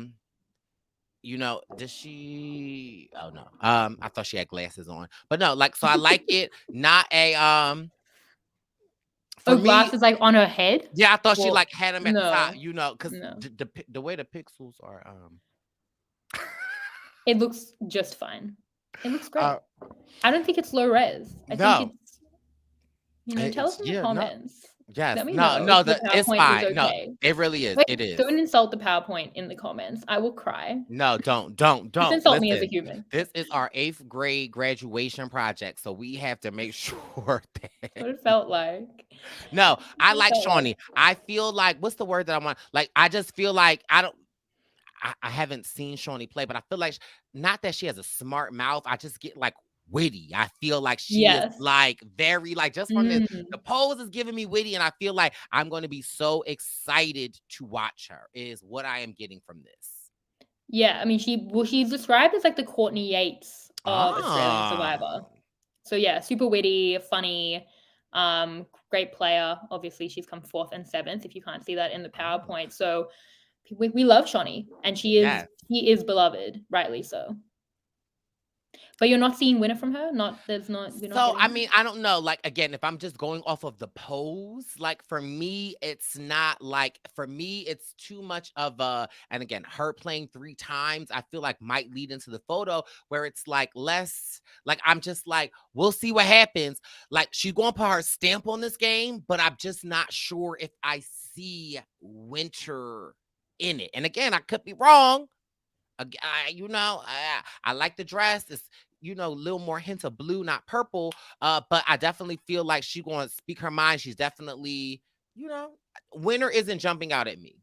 S2: she? Oh no. I thought she had glasses on, but no. Like, so I like it. Not a
S1: glasses like on her head.
S2: Yeah, I thought she like had them at the top. Because the way the pixels are.
S1: It looks just fine. It looks great. I don't think it's low res. I think it's, tell us in the comments.
S2: Yes. No, it's fine. Okay. No, it really is. It is.
S1: Don't insult the PowerPoint in the comments. I will cry.
S2: No, don't.
S1: Just insult me as a human.
S2: This is our 8th grade graduation project, so we have to make sure that.
S1: What it felt like.
S2: No, I like Shani. I feel like, what's the word that I want? Like, I just feel like I haven't seen Shani play, but I feel like not that she has a smart mouth. I just get like witty. I feel like she is like very like just from the pose is giving me witty, and I feel like I'm going to be so excited to watch her. Is what I am getting from this.
S1: Yeah, I mean she's described as like the Courtney Yates of Australian Survivor. So yeah, super witty, funny, great player. Obviously, she's come 4th and 7th. If you can't see that in the PowerPoint, so. We love Shani, and she is beloved, rightly so. But you're not seeing winner from her?
S2: I mean, I don't know. Like, again, if I'm just going off of the pose, like for me, it's not like, for me, it's too much of and again, her playing 3 times, I feel like might lead into the photo where it's like less, like, I'm just like, we'll see what happens. Like, she's going to put her stamp on this game, but I'm just not sure if I see winter in it. And again, I could be wrong. I like the dress. It's a little more hint of blue, not purple. But I definitely feel like she's going to speak her mind. She's definitely, winter isn't jumping out at me.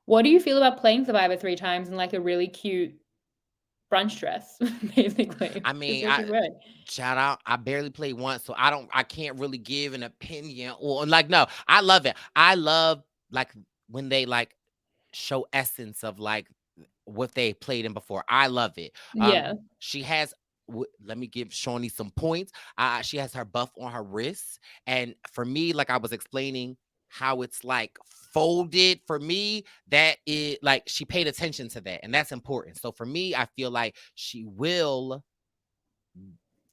S1: What do you feel about playing Survivor 3 times in like a really cute brunch dress, basically?
S2: I mean, shout out. I barely played once, so I can't really give an opinion or like, no, I love it. I love like when they like show essence of like what they played in before. I love it.
S1: Yeah.
S2: She has let me give Shawnee some points. She has her buff on her wrist, and for me, like I was explaining how it's like folded. For me, that is like she paid attention to that, and that's important. So for me, I feel like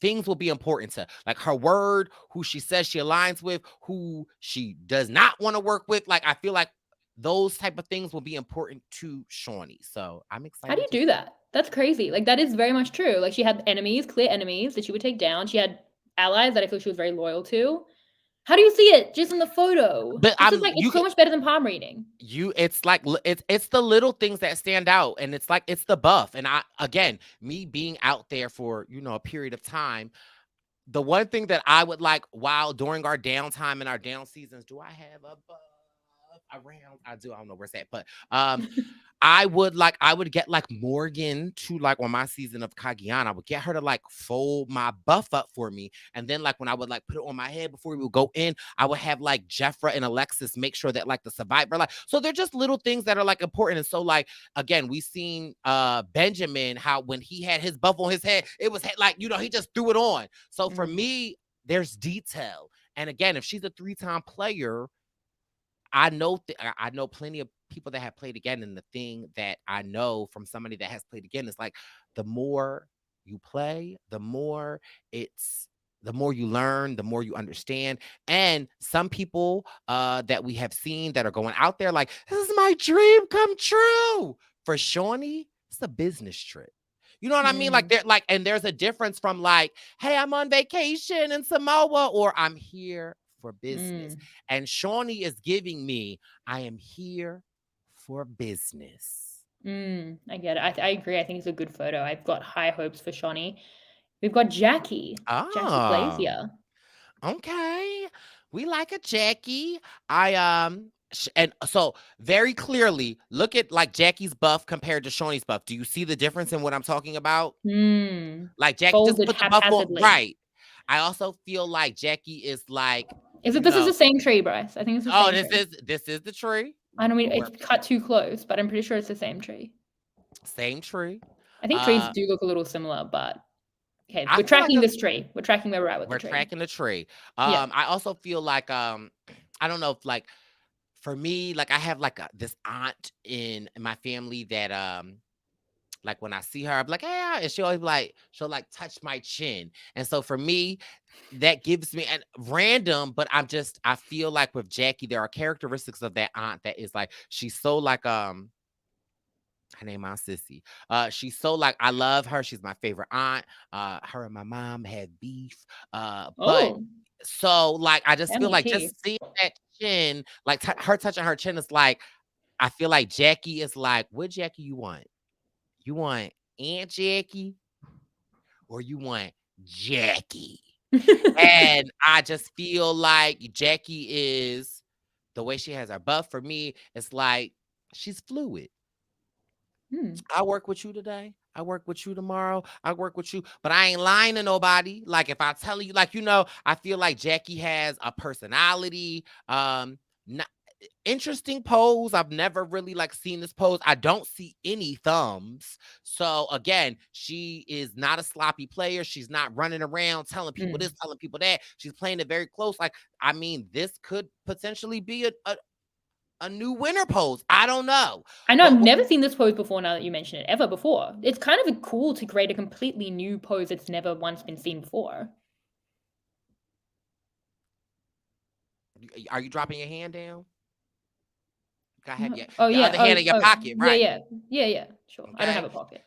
S2: things will be important to like her word, who she says she aligns with, who she does not want to work with. Like I feel like those type of things will be important to Shawnee. So I'm
S1: How do
S2: excited
S1: you
S2: to
S1: do that? That's crazy. Like, that is very much true. Like, she had enemies, clear enemies that she would take down. She had allies that I feel she was very loyal to. How do you see it just in the photo?
S2: but
S1: This is
S2: I'm
S1: like,
S2: you
S1: it's so much better than palm reading.
S2: it's like it's the little things that stand out, and it's like it's the buff. And I again, me being out there for a period of time, the one thing that I would like while during our downtime and our down seasons, do I have a buff around? I do. I don't know where's that, but I would get like Morgan to like on my season of Kagiana, I would get her to like fold my buff up for me. And then like when I would like put it on my head before we would go in, I would have like Jeffra and Alexis make sure that like the survivor, like, so they're just little things that are like important. And so like again, we seen Benjamin, how when he had his buff on his head, it was like, he just threw it on. So for me, there's detail. And again, if she's a 3-time player, I know plenty of people that have played again, and the thing that I know from somebody that has played again is like the more you play, the more you learn, the more you understand. And some people that we have seen that are going out there like, this is my dream come true. For Shawnee, it's a business trip. You know what I mean? Like and there's a difference from like, hey, I'm on vacation in Samoa, or I'm here for business. And Shawnee is giving me, I am here for business.
S1: I get it. I agree. I think it's a good photo. I've got high hopes for Shawnee. We've got Jackie. Jackie
S2: Oh,
S1: Glazier.
S2: okay. We like a Jackie. And so very clearly look at like Jackie's buff compared to Shawnee's buff. Do you see the difference in what I'm talking about? Like Jackie just
S1: Folded
S2: put the buff on,
S1: haphazardly.
S2: right. I also feel like Jackie is like,
S1: This is the same tree, Brice. I think it's the
S2: oh,
S1: same tree.
S2: this is the tree.
S1: I don't mean it's cut too close, but I'm pretty sure it's the same tree.
S2: Same tree.
S1: I think trees do look a little similar, but okay,
S2: I
S1: we're
S2: feel like
S1: tracking this tree. We're tracking where we're at with the
S2: we're
S1: tree.
S2: tracking the tree.
S1: Yeah.
S2: I also feel like I don't know if like for me, like I have like this aunt in my family that like when I see her, I'm like, yeah, and she'll like touch my chin. And so for me, that gives me and random, but I feel like with Jackie, there are characteristics of that aunt that is like she's so like her name Aunt Sissy. She's so like I love her. She's my favorite aunt. Her and my mom had beef. But
S1: Oh,
S2: so like I just feel
S1: family
S2: like
S1: tea.
S2: just seeing that chin, like her touching her chin is like I feel like Jackie is like, what Jackie you want? You want Aunt Jackie or you want Jackie? And I just feel like Jackie is the way she has her buff for me, it's like she's fluid. I work with you today. I work with you tomorrow. I work with you, but I ain't lying to nobody. Like if I tell you, like I feel like Jackie has a personality. Not, interesting pose. I've never really like seen this pose. I don't see any thumbs. So again, she is not a sloppy player. She's not running around telling people this, telling people that. She's playing it very close. Like I mean, this could potentially be a new winner pose. I don't know.
S1: I know
S2: But
S1: I've never seen this pose before now that you mention it, ever before. It's kind of cool to create a completely new pose that's never once been seen before.
S2: are you dropping your hand down? I have your
S1: Oh,
S2: your
S1: yeah.
S2: other hand in your pocket,
S1: Yeah,
S2: right?
S1: yeah. Yeah, yeah. Sure. I don't have
S2: Okay.
S1: a pocket.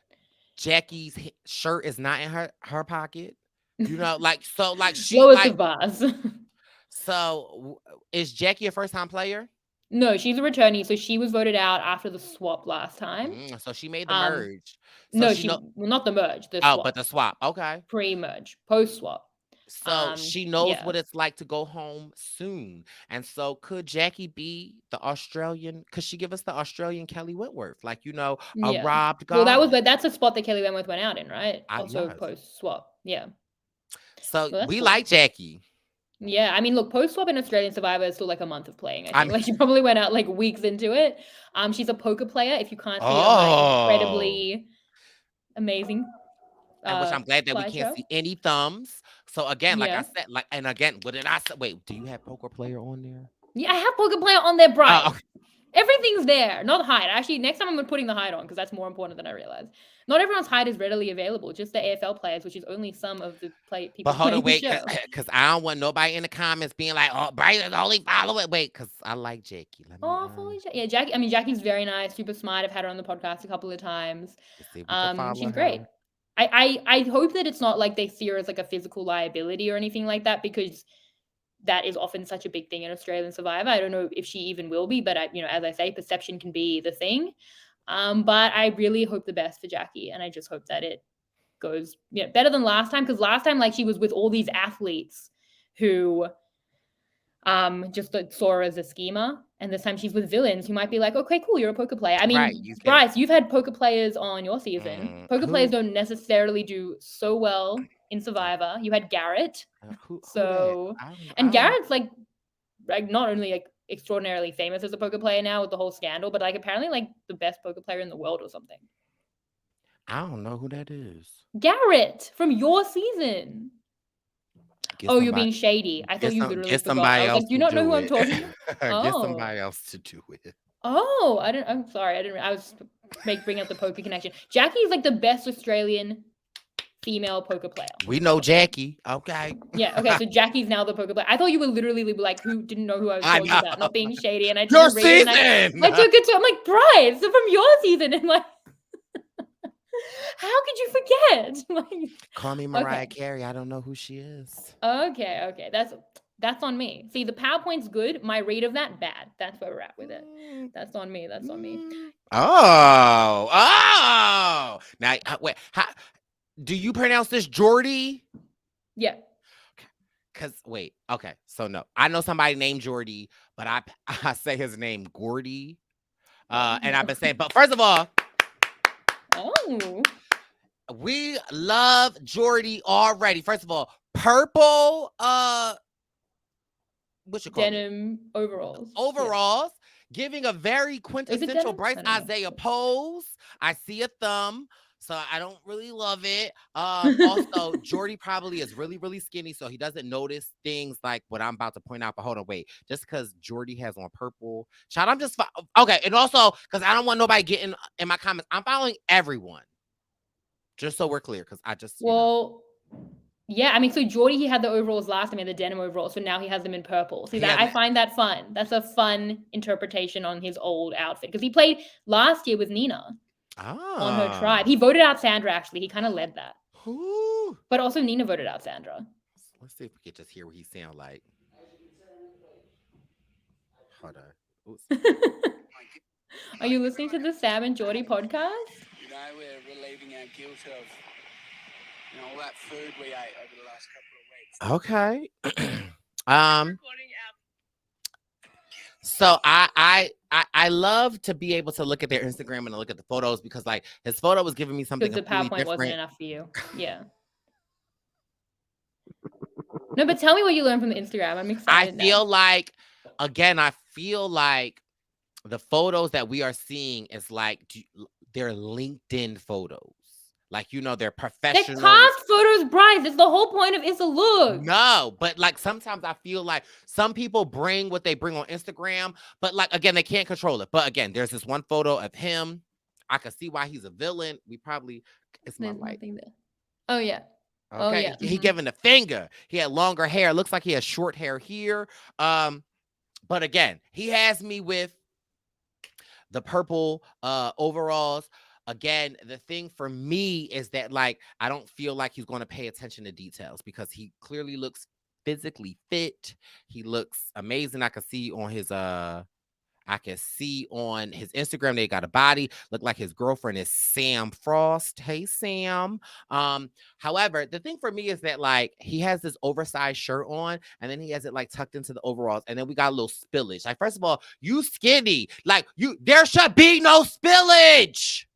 S2: Jackie's shirt is not in her pocket. Like so, like she
S1: Lowest
S2: like
S1: of bars.
S2: so. Is Jackie a first time player?
S1: No, she's a returnee, so she was voted out after the swap last time.
S2: So she made the
S1: Um,
S2: merge. So
S1: no,
S2: she know.
S1: not the merge, the
S2: Oh, but
S1: swap.
S2: the swap. Okay.
S1: Pre-merge, post-swap.
S2: So she knows
S1: Yeah.
S2: what it's like to go home soon. And so could Jackie be the Australian? Could she give us the Australian Kelly Whitworth? Like, a
S1: Yeah.
S2: robbed
S1: Well,
S2: goddess.
S1: that's a spot that Kelly Wentworth went out in, right? Also
S2: Yes.
S1: post-swap. Yeah.
S2: So
S1: Well, that's
S2: we
S1: cool.
S2: like Jackie.
S1: Yeah, I mean, look, post-swap in Australian Survivor is still like a month of playing, I
S2: I
S1: think.
S2: mean,
S1: Like, she probably went out like weeks into it. She's a poker player, if you can't see on my
S2: oh.
S1: incredibly amazing
S2: which I'm glad that we can't
S1: slideshow.
S2: see any thumbs. So again, like I
S1: Yeah.
S2: said, like, and again, what did I say? Wait, do you have poker player on there?
S1: Yeah, I have poker player on there, Bright.
S2: Oh,
S1: Everything's there. Not hide. Actually, next time I'm putting the hide on because that's more important than I realized. Not everyone's hide is readily available. Just the AFL players, which is only some of the people
S2: but hold
S1: playing
S2: on,
S1: the
S2: wait,
S1: show.
S2: because I don't want nobody in the comments being like, "Oh, Brice is only following." Wait, because I like Jackie. Let me
S1: Yeah, Jackie. I mean, Jackie's very nice, super smart. I've had her on the podcast a couple of times.
S2: let's see if we can follow
S1: She's great.
S2: her.
S1: I hope that it's not like they see her as like a physical liability or anything like that, because that is often such a big thing in Australian Survivor. I don't know if she even will be, but as I say, perception can be the thing. But I really hope the best for Jackie, and I just hope that it goes better than last time, because last time, like, she was with all these athletes who just saw her as a schemer, and this time she's with villains who might be like, okay, cool, you're a poker player. I mean,
S2: Right,
S1: Brice, you've had poker players on your season. Poker players don't necessarily do so well in Survivor. You had Garrett, and Garrett's like not only like extraordinarily famous as a poker player now with the whole scandal, but like apparently like the best poker player in the world or something.
S2: I don't know who that is.
S1: Garrett from your season. You're being shady. I thought you literally forgot. I was like, do you not know who I'm talking about?
S2: Get somebody else to do it.
S1: Oh, I'm sorry. I was bringing up the poker connection. Jackie is like the best Australian female poker player.
S2: We know Jackie. Okay.
S1: Yeah. Okay. So Jackie's now the poker player. I thought you were literally like, who didn't know who I was talking about, not being shady. And I didn't read it. And I took it to. I'm like, Brice, so from your season, and like, how could you forget? Like,
S2: call me Mariah Carey. I don't know who she is.
S1: Okay. That's on me. See, the PowerPoint's good. My read of that, bad. That's where we're at with it. That's on me.
S2: Oh. Now, wait. Do you pronounce this Jordy?
S1: Yeah.
S2: Wait. Okay. So no, I know somebody named Jordy, but I say his name Gordy. And I've been saying, but first of all, we love Jordy already. First of all, purple what you call
S1: denim overalls.
S2: Overalls, giving a very quintessential Brice Izyah pose. I see a thumb, so I don't really love it. Also, Jordy probably is really, really skinny, so he doesn't notice things like what I'm about to point out. But hold on, wait. Just because Jordy has on purple, child, I'm just okay. And also, because I don't want nobody getting in my comments, I'm following everyone. Just so we're clear, because I just
S1: yeah, I mean, so Jordy, he had the overalls last time, he had the denim overalls, so now he has them in purple. See, that I find that fun. That's a fun interpretation on his old outfit, because he played last year with Nina on her tribe. He voted out Sandra, actually. He kind of led that. But also Nina voted out Sandra.
S2: Let's see if we can just hear what he sound like. Hold on.
S1: Are you listening to the Sam and Jordy podcast?
S3: You know, we're relieving our guilt of all that food we ate over the last couple of weeks.
S2: Okay. So I love to be able to look at their Instagram and look at the photos, because like his photo was giving me something
S1: because the
S2: PowerPoint
S1: different. Wasn't enough for you. Yeah. No, but tell me what you learned from the Instagram. I'm excited.
S2: I feel like the photos that we are seeing is like they're LinkedIn photos. Like, they're professional.
S1: They're cast photos, Brice. It's the whole point of Issa Look.
S2: No, but like sometimes I feel like some people bring what they bring on Instagram, but like, again, they can't control it. But again, there's this one photo of him. I can see why he's a villain. It's my light.
S1: Oh, yeah.
S2: Okay. Oh, yeah. He giving the finger. He had longer hair. Looks like he has short hair here. But again, he has me with the purple overalls. Again, the thing for me is that, like, I don't feel like he's going to pay attention to details, because he clearly looks physically fit. He looks amazing. I can see on his Instagram they got a body. Look like his girlfriend is Sam Frost. Hey, Sam. However, the thing for me is that, like, he has this oversized shirt on, and then he has it like tucked into the overalls, and then we got a little spillage. Like, first of all, you skinny. Like, there should be no spillage.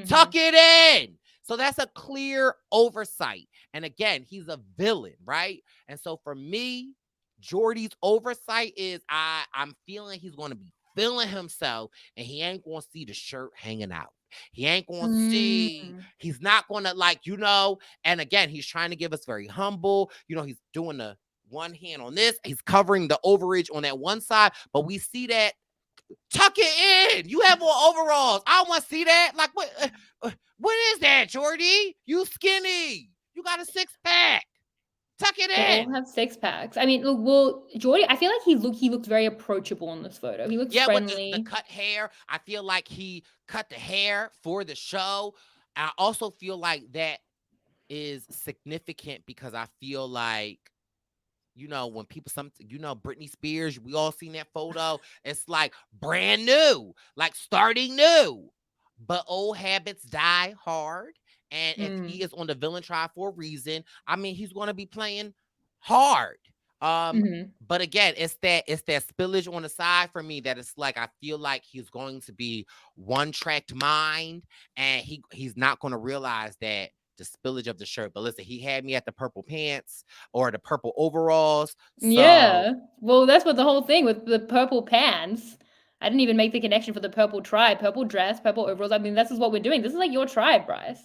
S2: Tuck it in. So that's a clear oversight. And again, he's a villain, right? And so for me, Jordy's oversight is I'm feeling he's going to be feeling himself, and he ain't going to see the shirt hanging out. He ain't gonna see. He's not gonna and again, he's trying to give us very humble. He's doing the one hand on this. He's covering the overage on that one side, but we see that. Tuck it in. You have on overalls. I don't want to see that. Like what is that, Jordy? You skinny. You got a 6-pack. Tuck it in.
S1: They all have 6-packs. I mean, look, well, Jordy, I feel like he looks very approachable in this photo. He looks friendly.
S2: With the cut hair. I feel like he cut the hair for the show. I also feel like that is significant because I feel like, when people, Britney Spears, we all seen that photo. It's like brand new, like starting new. But old habits die hard. And if he is on the villain tribe for a reason, I mean, he's going to be playing hard. But again, it's that spillage on the side for me that it's like I feel like he's going to be one-tracked mind, and he's not going to realize that the spillage of the shirt. But listen, he had me at the purple pants or the purple overalls. So.
S1: Yeah. Well, that's what the whole thing with the purple pants. I didn't even make the connection for the purple tribe, purple dress, purple overalls. I mean, this is what we're doing. This is like your tribe, Brice,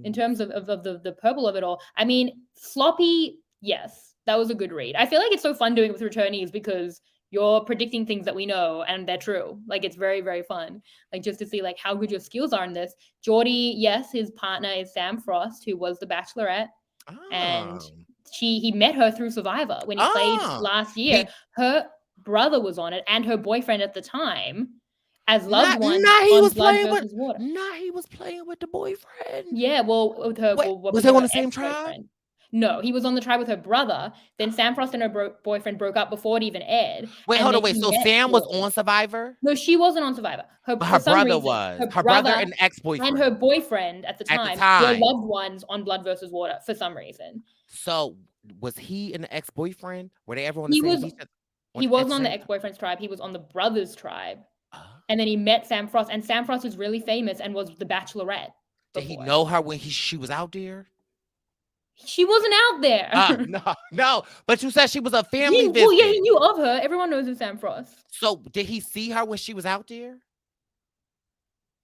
S1: in terms of the purple of it all. I mean, sloppy, yes, that was a good read. I feel like it's so fun doing it with returnees because you're predicting things that we know and they're true. Like, it's very, very fun. Like, just to see like how good your skills are in this. Jordy, yes, his partner is Sam Frost, who was the Bachelorette. And he met her through Survivor when he played last year. Her brother was on it and her boyfriend at the time as loved ones on Blood versus Water.
S2: He was playing with the boyfriend.
S1: Yeah, well, with her.
S2: Was they on the same tribe?
S1: No, he was on the tribe with her brother. Then Sam Frost and her boyfriend broke up before it even aired.
S2: Wait, hold on, wait. So Sam was on Survivor?
S1: No, she wasn't on Survivor.
S2: Her brother was. Her brother and ex-boyfriend.
S1: And her boyfriend at the time were loved ones on Blood versus Water for some reason.
S2: So was he an ex-boyfriend? Were they ever on the same beach?
S1: He wasn't on the ex-boyfriend's tribe. He was on the brother's tribe. And then he met Sam Frost. And Sam Frost was really famous and was the Bachelorette.
S2: Did he know her when she was out there?
S1: She wasn't out there.
S2: No. But you said she was a family visit.
S1: Well, yeah, he knew of her. Everyone knows it's Sam Frost.
S2: So did he see her when she was out there?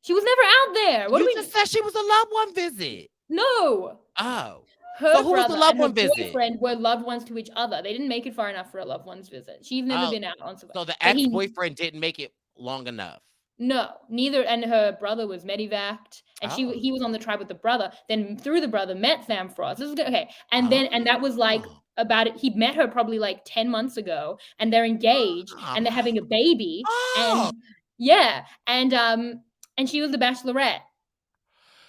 S1: She was never out there.
S2: You just said she was a loved one visit.
S1: No.
S2: Oh.
S1: Her who was the loved one visit? Boyfriend were loved ones to each other. They didn't make it far enough for a loved one's visit. She's never been out on Survivor.
S2: So the ex-boyfriend didn't make it long enough.
S1: No, neither. And her brother was medevaced, and he was on the tribe with the brother. Then through the brother met Sam Frost. This is good. Okay, and then that was like about it. He met her probably like 10 months ago, and they're engaged, and they're having a baby. And yeah, and she was the Bachelorette,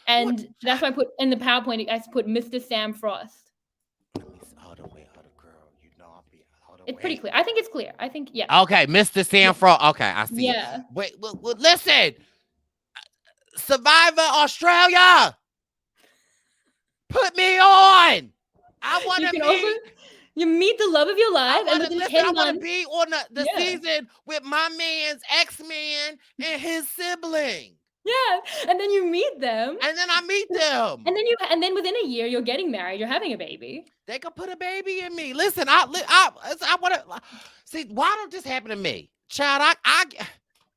S1: and that's why I put in the PowerPoint. I put Mr. Sam Frost. It's pretty clear. I think it's clear. I think, yeah.
S2: Okay, Mr. Sam Frost. Okay, I see.
S1: Yeah.
S2: Wait, listen. Survivor Australia. Put me on. I want to be.
S1: You meet the love of your life.
S2: I want to be on the season with my man's ex-man and his sibling.
S1: Yeah, and then you meet them.
S2: And then I meet them.
S1: And then within a year, you're getting married. You're having a baby.
S2: They could put a baby in me. Listen, I want to see. Why don't this happen to me, child?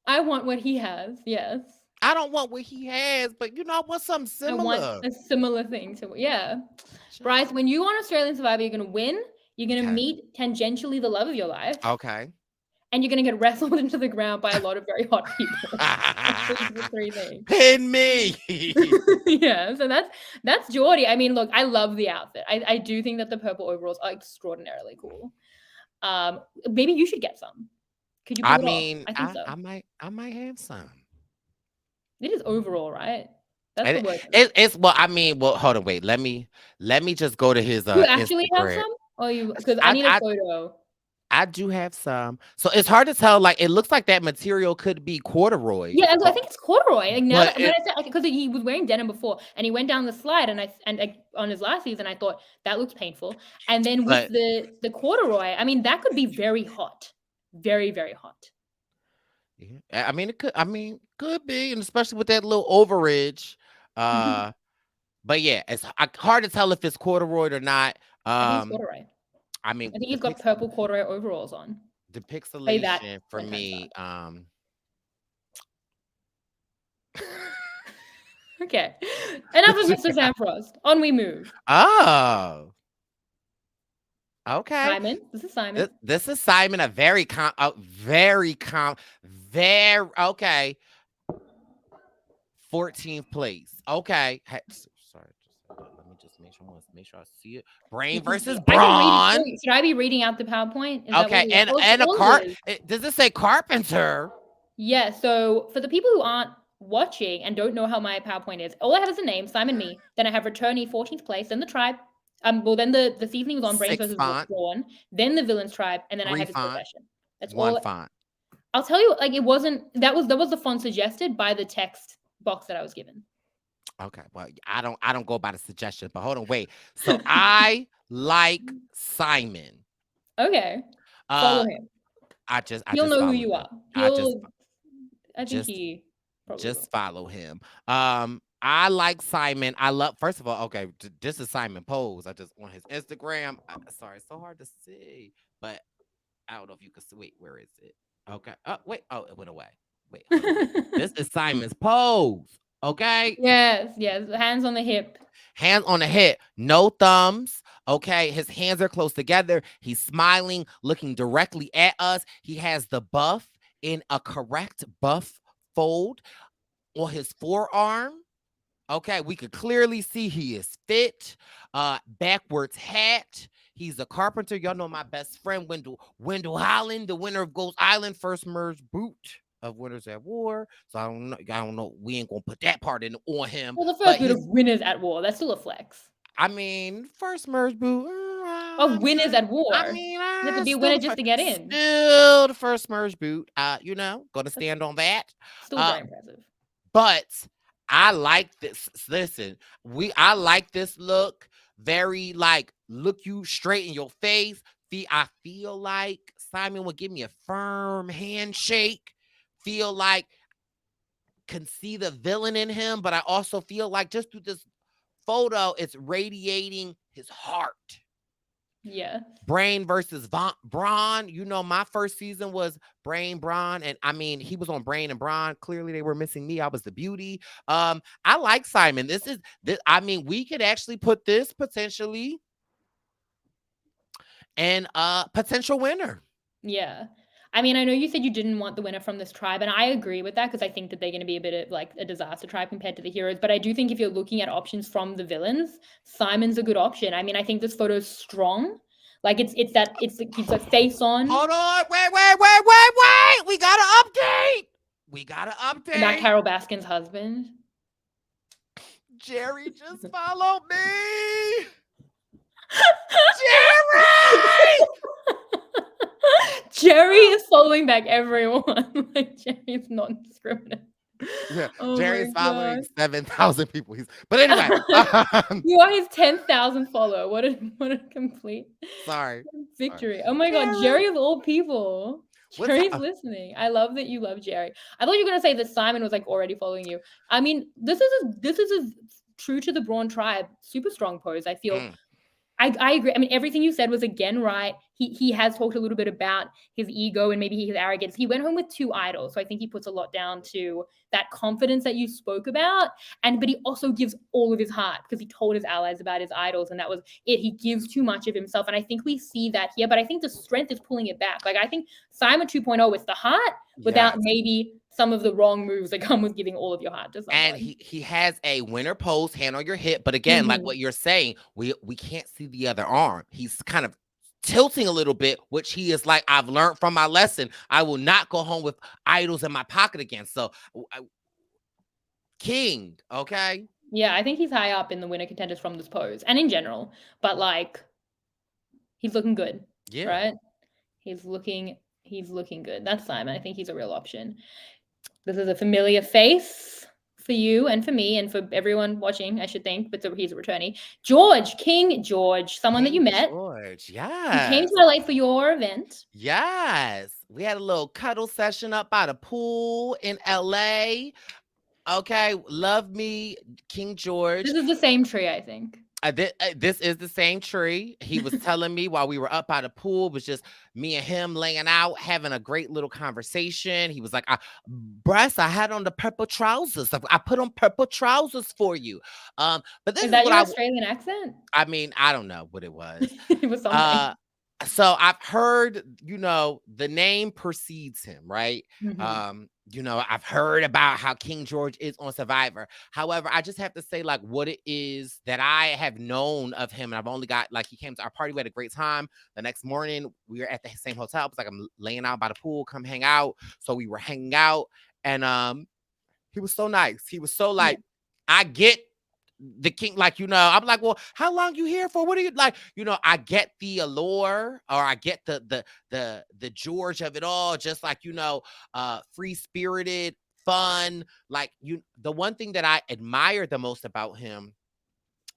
S1: I want what he has. Yes.
S2: I don't want what he has, but I want something similar.
S1: I want a similar thing to Brice, when you on Australian Survivor, you're gonna win. You're gonna meet tangentially the love of your life.
S2: Okay.
S1: And you're gonna get wrestled into the ground by a lot of very hot people. These three things.
S2: Pin me.
S1: Yeah, so that's Jordy. I mean, look, I love the outfit. I do think that the purple overalls are extraordinarily cool. Maybe you should get some. Could you? I think so.
S2: I might have some.
S1: It is overall, right? That's the word.
S2: It's hold on, wait. Let me just go to his
S1: You actually Instagram. Have some? Or you? Because I need a photo.
S2: I do have some. So it's hard to tell. Like, it looks like that material could be corduroy.
S1: Yeah, I think it's corduroy. Like, now, because he was wearing denim before, and he went down the slide, and on his last season, I thought that looks painful. And then with the corduroy, I mean, that could be very hot, very, very hot.
S2: Yeah, I mean, it could. I mean, could be, and especially with that little overage. But yeah, it's hard to tell if it's corduroy or not.
S1: I think it's corduroy.
S2: I mean,
S1: I think he's got purple corduroy overalls on.
S2: The pixelation for me,
S1: Okay. Enough of Mr. Sam Frost. On we move.
S2: Oh. Okay.
S1: Simon. This is Simon.
S2: This is Simon, a very okay. 14th place. Okay. Sorry. Let me just make sure I see it. Brain versus Brawn.
S1: Should I be reading out the PowerPoint? Is
S2: okay, and a does it say Carpenter?
S1: Yeah, so for the people who aren't watching and don't know how my PowerPoint is, all I have is a name, Simon Me. Then I have returnee, 14th place, then the tribe. Well, then the seasoning was on Brains versus Brawn, then the villains tribe, and then I have his profession. That's
S2: one font.
S1: I'll tell you, like, it wasn't that was the font suggested by the text box that I was given.
S2: Okay, well, I don't go by the suggestion, but hold on, wait. So I like Simon.
S1: Okay, follow him. He'll know who you are. I think he probably
S2: just
S1: will.
S2: follow him. I like Simon. First of all, okay, this is Simon Pose. I just on his Instagram. Sorry, it's so hard to see, but I don't know if you can see. Wait, where is it? Okay. Oh, wait. Oh, it went away. Wait. This is Simon's pose. Okay.
S1: Yes. Hands on the hip.
S2: Hands on the hip. No thumbs. Okay. His hands are close together. He's smiling, looking directly at us. He has the buff in a correct buff fold on his forearm. Okay. We could clearly see he is fit. Backwards hat. He's a carpenter. Y'all know my best friend, Wendell Holland, the winner of Ghost Island, first merged boot of Winners at War. So I don't know. We ain't gonna put that part on him.
S1: Well, the first boot of Winners at War. That's still a flex.
S2: I mean, first merged boot
S1: of Winners at War.
S2: I mean,
S1: you have to be a winner just to get in.
S2: Still the first merged boot. Gonna stand on that.
S1: Still very impressive.
S2: But I like this. Listen, I like this look. Very look you straight in your face. I feel like Simon would give me a firm handshake. Feel like can see the villain in him, but I also feel like just through this photo, it's radiating his heart.
S1: Yeah.
S2: Brain versus Brawn. My first season was Brain, Brawn, and I mean, he was on Brain and Brawn. Clearly, they were missing me. I was the beauty. I like Simon. This. I mean, we could actually put this potentially and potential winner.
S1: Yeah. I mean, I know you said you didn't want the winner from this tribe, and I agree with that because I think that they're going to be a bit of like a disaster tribe compared to the heroes. But I do think if you're looking at options from the villains, Simon's a good option. I mean, I think this photo is strong. Like it's keeps like face on.
S2: Hold on, wait! We gotta update.
S1: Not Carol Baskin's husband.
S2: Jerry just followed me. Jerry.
S1: Jerry is following back everyone. Like Jerry's not discriminate.
S2: Yeah, Jerry's following 7,000 people. But anyway,
S1: you are his 10,000 follower. What a complete victory! Sorry. Oh my God, Jerry of all people. Jerry's listening. I love that you love Jerry. I thought you were gonna say that Simon was like already following you. I mean, this is a true to the Brawn tribe, super strong pose. I feel. I agree. I mean, everything you said was again right. He has talked a little bit about his ego and maybe his arrogance. He went home with 2 idols, so I think he puts a lot down to that confidence that you spoke about. But he also gives all of his heart because he told his allies about his idols, and that was it. He gives too much of himself, and I think we see that here. But I think the strength is pulling it back. Like I think Simon 2.0 with the heart without maybe some of the wrong moves that come with giving all of your heart to someone.
S2: And he has a winner pose, hand on your hip. But again, like what you're saying, we can't see the other arm. He's kind of tilting a little bit, which he is like, I've learned from my lesson. I will not go home with idols in my pocket again. So, King, okay?
S1: Yeah, I think he's high up in the winner contenders from this pose and in general. But like, he's looking good. Yeah. Right? He's looking good. That's Simon. I think he's a real option. This is a familiar face for you and for me and for everyone watching, I should think, but he's a returnee. King George, someone that you met.
S2: George, yeah.
S1: He came to LA for your event.
S2: Yes. We had a little cuddle session up by the pool in LA. Okay, love me, King George.
S1: This is the same tree, I think.
S2: This is the same tree. He was telling me while we were up by the pool, it was just me and him laying out, having a great little conversation. He was like, Brice, I had on the purple trousers. I put on purple trousers for you. But this
S1: Is
S2: is
S1: that
S2: what
S1: your Australian accent?
S2: I mean, I don't know what it was.
S1: It was something.
S2: So I've heard, the name precedes him, right? I've heard about how King George is on Survivor. However, I just have to say, like, what it is that I have known of him. And I've only got, like, he came to our party. We had a great time. The next morning, we were at the same hotel. It was like, I'm laying out by the pool, come hang out. So we were hanging out. And he was so nice. He was so like, I get the king, like, I'm like, well, how long you here for? What are you like? I get the allure, or I get the George of it all, just like, free spirited, fun. Like, the one thing that I admired the most about him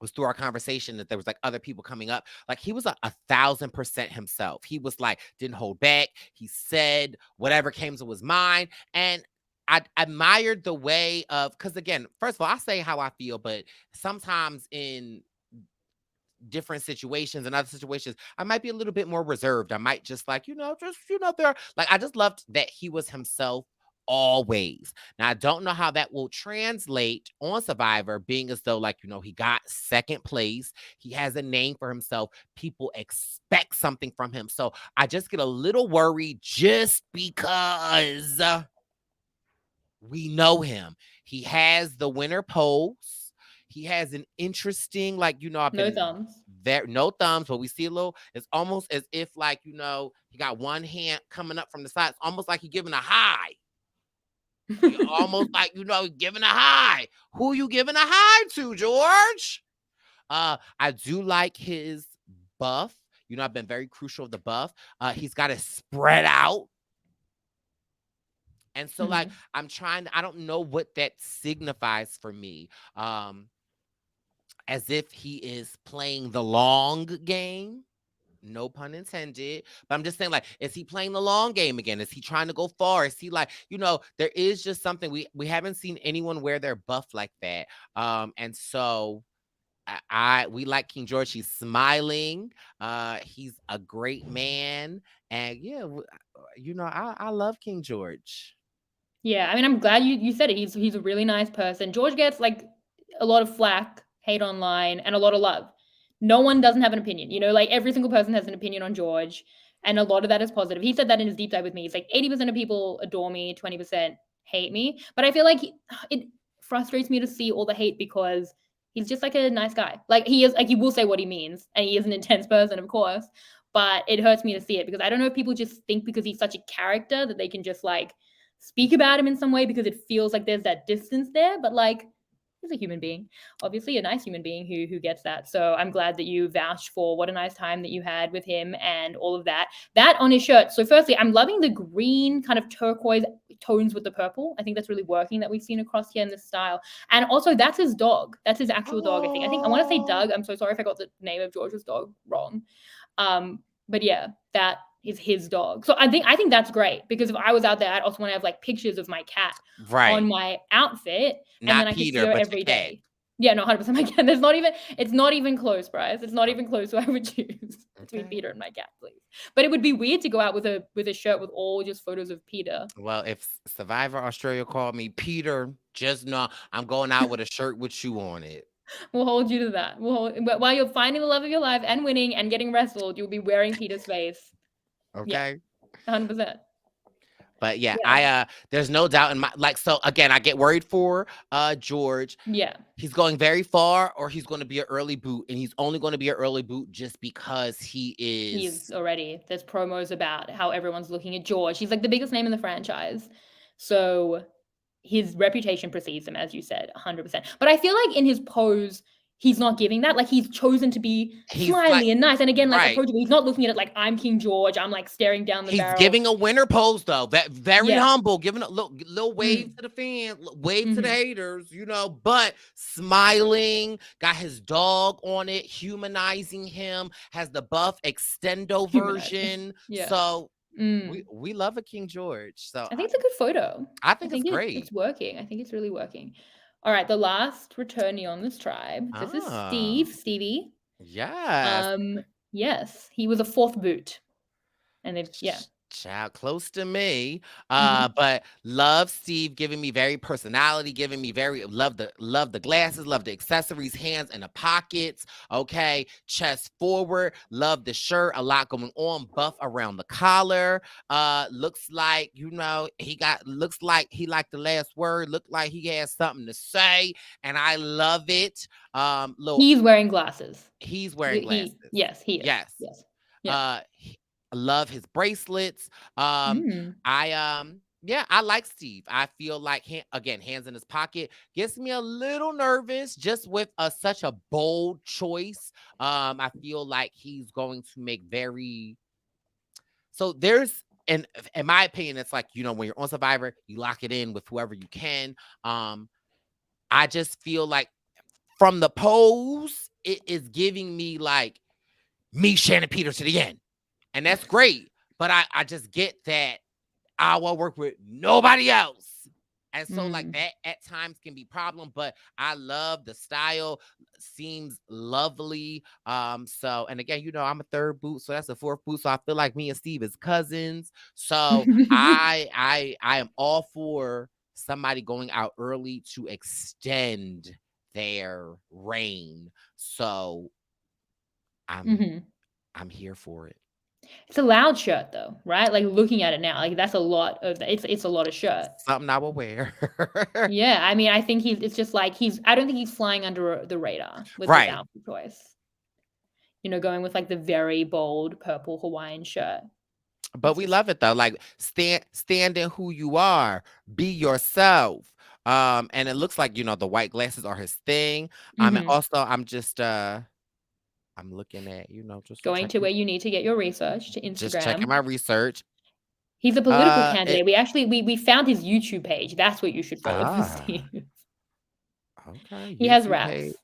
S2: was through our conversation that there was like other people coming up. Like, he was 1,000% himself. He was like, didn't hold back. He said whatever came to his mind. And I admired the way of, because again, first of all, I say how I feel, but sometimes in different situations and other situations, I might be a little bit more reserved. I might just like, there, like, I just loved that he was himself always. Now, I don't know how that will translate on Survivor, being as though, like, he got second place. He has a name for himself. People expect something from him. So I just get a little worried just because we know him. He has the winner pose. He has an interesting, like, I've
S1: No
S2: been
S1: thumbs.
S2: there, no thumbs, but we see a little, it's almost as if, like, he got one hand coming up from the side. It's almost like he's giving a high. Almost like, giving a high. Who you giving a high to, George? I do like his buff. I've been very crucial of the buff. He's got it spread out. And so, like, I don't know what that signifies for me. As if he is playing the long game. No pun intended. But I'm just saying, like, is he playing the long game again? Is he trying to go far? Is he like, there is just something. We haven't seen anyone wear their buff like that. And so we like King George. He's smiling. He's a great man. And yeah, I love King George.
S1: Yeah, I mean, I'm glad you said it. He's a really nice person. George gets like a lot of flack, hate online, and a lot of love. No one doesn't have an opinion. Like every single person has an opinion on George, and a lot of that is positive. He said that in his deep dive with me. He's like 80% of people adore me, 20% hate me. But I feel like it frustrates me to see all the hate because he's just like a nice guy. Like he is, like he will say what he means, and he is an intense person, of course. But it hurts me to see it because I don't know if people just think because he's such a character that they can just like speak about him in some way because it feels like there's that distance there, but like he's a human being, obviously a nice human being who gets that. So I'm glad that you vouched for what a nice time that you had with him and all of that on his shirt. So firstly, I'm loving the green kind of turquoise tones with the purple. I think that's really working that we've seen across here in this style. And also that's his dog. That's his actual dog. I want to say Doug. I'm so sorry if I got the name of George's dog wrong. But yeah, that is his dog. So I think that's great because if I was out there, I'd also want to have like pictures of my cat on my outfit, and then I could see her every day. Yeah, no, 100% my cat. It's not even close, Brice. It's not even close who I would choose between Peter and my cat, please. But it would be weird to go out with a shirt with all just photos of Peter.
S2: Well, if Survivor Australia called me Peter, just know I'm going out with a shirt with you on it.
S1: We'll hold you to that. While you're finding the love of your life and winning and getting wrestled, you'll be wearing Peter's face.
S2: Okay.
S1: Yeah, 100%.
S2: But yeah, there's no doubt in my, like, so again, I get worried for George.
S1: Yeah.
S2: He's going very far, or he's going to be an early boot, and he's only going to be an early boot just because he's
S1: already, there's promos about how everyone's looking at George. He's like the biggest name in the franchise. So his reputation precedes him, as you said, 100%. But I feel like in his pose, he's not giving that. Like he's chosen to be smiley and nice. And again, like approachable. He's not looking at it like I'm King George. I'm like staring down the barrel.
S2: He's giving a winner pose though. Very humble, giving a little wave to the fans, wave to the haters, but smiling, got his dog on it, humanizing him, has the buff extendo version. So we love a King George. So
S1: I think it's a good photo.
S2: I think it's great.
S1: It's working. I think it's really working. All right, the last returnee on this tribe. This is Stevie.
S2: Yes.
S1: Yes, he was a fourth boot. And
S2: Child close to me.
S1: Mhm.
S2: But love Steve giving me very personality, giving me very love the glasses, love the accessories, hands in the pockets. Okay, chest forward, love the shirt, a lot going on, buff around the collar. Looks like looks like he liked the last word, looked like he has something to say, and I love it.
S1: He's wearing glasses.
S2: He's wearing glasses.
S1: Yes, he is.
S2: Yes.
S1: Yes. Yeah.
S2: Love his bracelets. I like Steve. I feel like hands in his pocket gets me a little nervous just with such a bold choice. I feel like he's going to make in my opinion, it's like, when you're on Survivor, you lock it in with whoever you can. I just feel like from the pose, it is giving me like me, Shannon Peter to the end. And that's great. But I just get that I will work with nobody else. And so like that at times can be a problem, but I love the style, seems lovely. So, and again, I'm a third boot, so that's a fourth boot. So I feel like me and Steve is cousins. So I am all for somebody going out early to extend their reign. So I'm here for it.
S1: It's a loud shirt though, right? Like looking at it now, like that's a lot of it's a lot of shirt.
S2: Something I will wear.
S1: Yeah, I mean, I think it's just like I don't think he's flying under the radar with his outfit choice. Going with like the very bold purple Hawaiian shirt.
S2: But we love it though. Like stand in who you are, be yourself. And it looks like, the white glasses are his thing. And also I'm just I'm looking at, just
S1: going to where you need to get your research to Instagram.
S2: Just checking my research.
S1: He's a political candidate. We found his YouTube page. That's what you should follow for Steve.
S2: Okay.
S1: He has raps.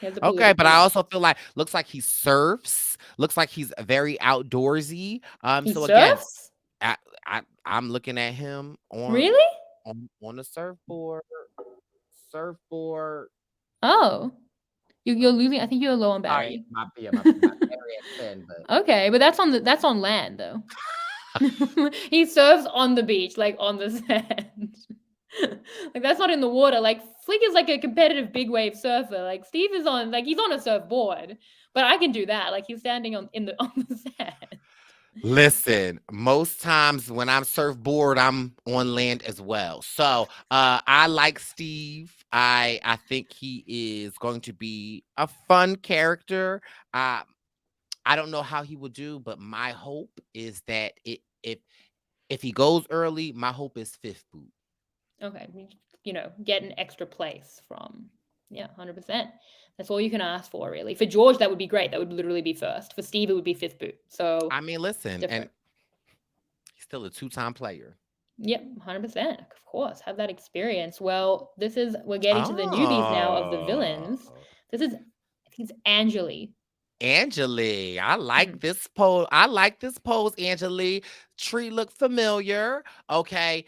S2: Okay, but I also feel like looks like he surfs. Looks like he's very outdoorsy.
S1: He
S2: so
S1: surfs?
S2: Again, I'm looking at him on the surfboard.
S1: Oh. You're losing. I think you're low on battery.
S2: My battery at 10, but
S1: okay, but that's on land though. He surfs on the beach, like on the sand. Like that's not in the water. Like Flick is like a competitive big wave surfer. Like Steve is he's on a surfboard, but I can do that. Like he's standing on the sand.
S2: Listen, most times when I'm surfboard, I'm on land as well. So I like Steve. I think he is going to be a fun character. I don't know how he will do, but my hope is that if he goes early, my hope is fifth boot.
S1: Okay, get an extra place from 100%. That's all you can ask for, really. For George, that would be great. That would literally be first. For Steve, it would be fifth boot. So
S2: I mean, listen, and he's still a 2-time player.
S1: Yep, 100%. Of course, have that experience. Well, we're getting to the newbies now of the villains. I think it's Angeli.
S2: Angeli, I like this pose. Angeli. Tree look familiar. Okay.